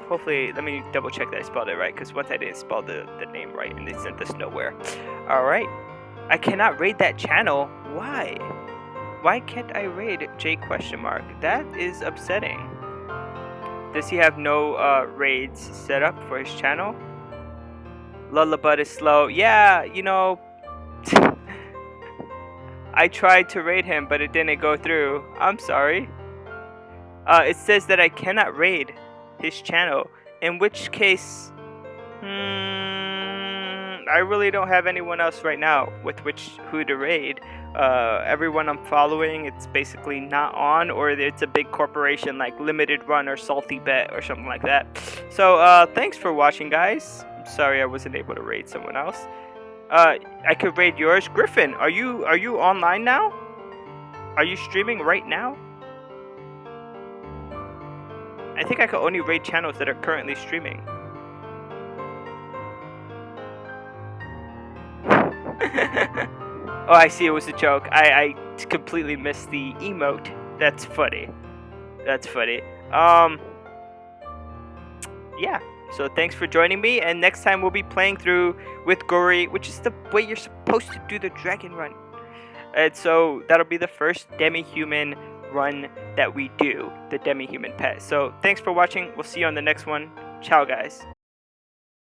Hopefully, let me double check that I spelled it right, because once I didn't spell the name right and they sent us nowhere. Alright. I cannot raid that channel. Why? Why can't I raid J question mark? That is upsetting. Does he have no raids set up for his channel? Lullabud is slow. Yeah, you know, I tried to raid him, but it didn't go through. I'm sorry. It says that I cannot raid his channel, in which case, I really don't have anyone else right now with who to raid. Everyone I'm following, it's basically not on, or it's a big corporation like Limited Run or Salty Bet or something like that. So thanks for watching, guys. I'm sorry I wasn't able to raid someone else. I could raid yours. Griffin, are you online now? Are you streaming right now? I think I could only raid channels that are currently streaming. Oh, I see, it was a joke. I completely missed the emote. That's funny. That's funny. Yeah. So thanks for joining me, and next time we'll be playing through with Gory, which is the way you're supposed to do the dragon run. And so that'll be the first Demi-Human run that we do, the Demi-Human pet. So thanks for watching. We'll see you on the next one. Ciao, guys.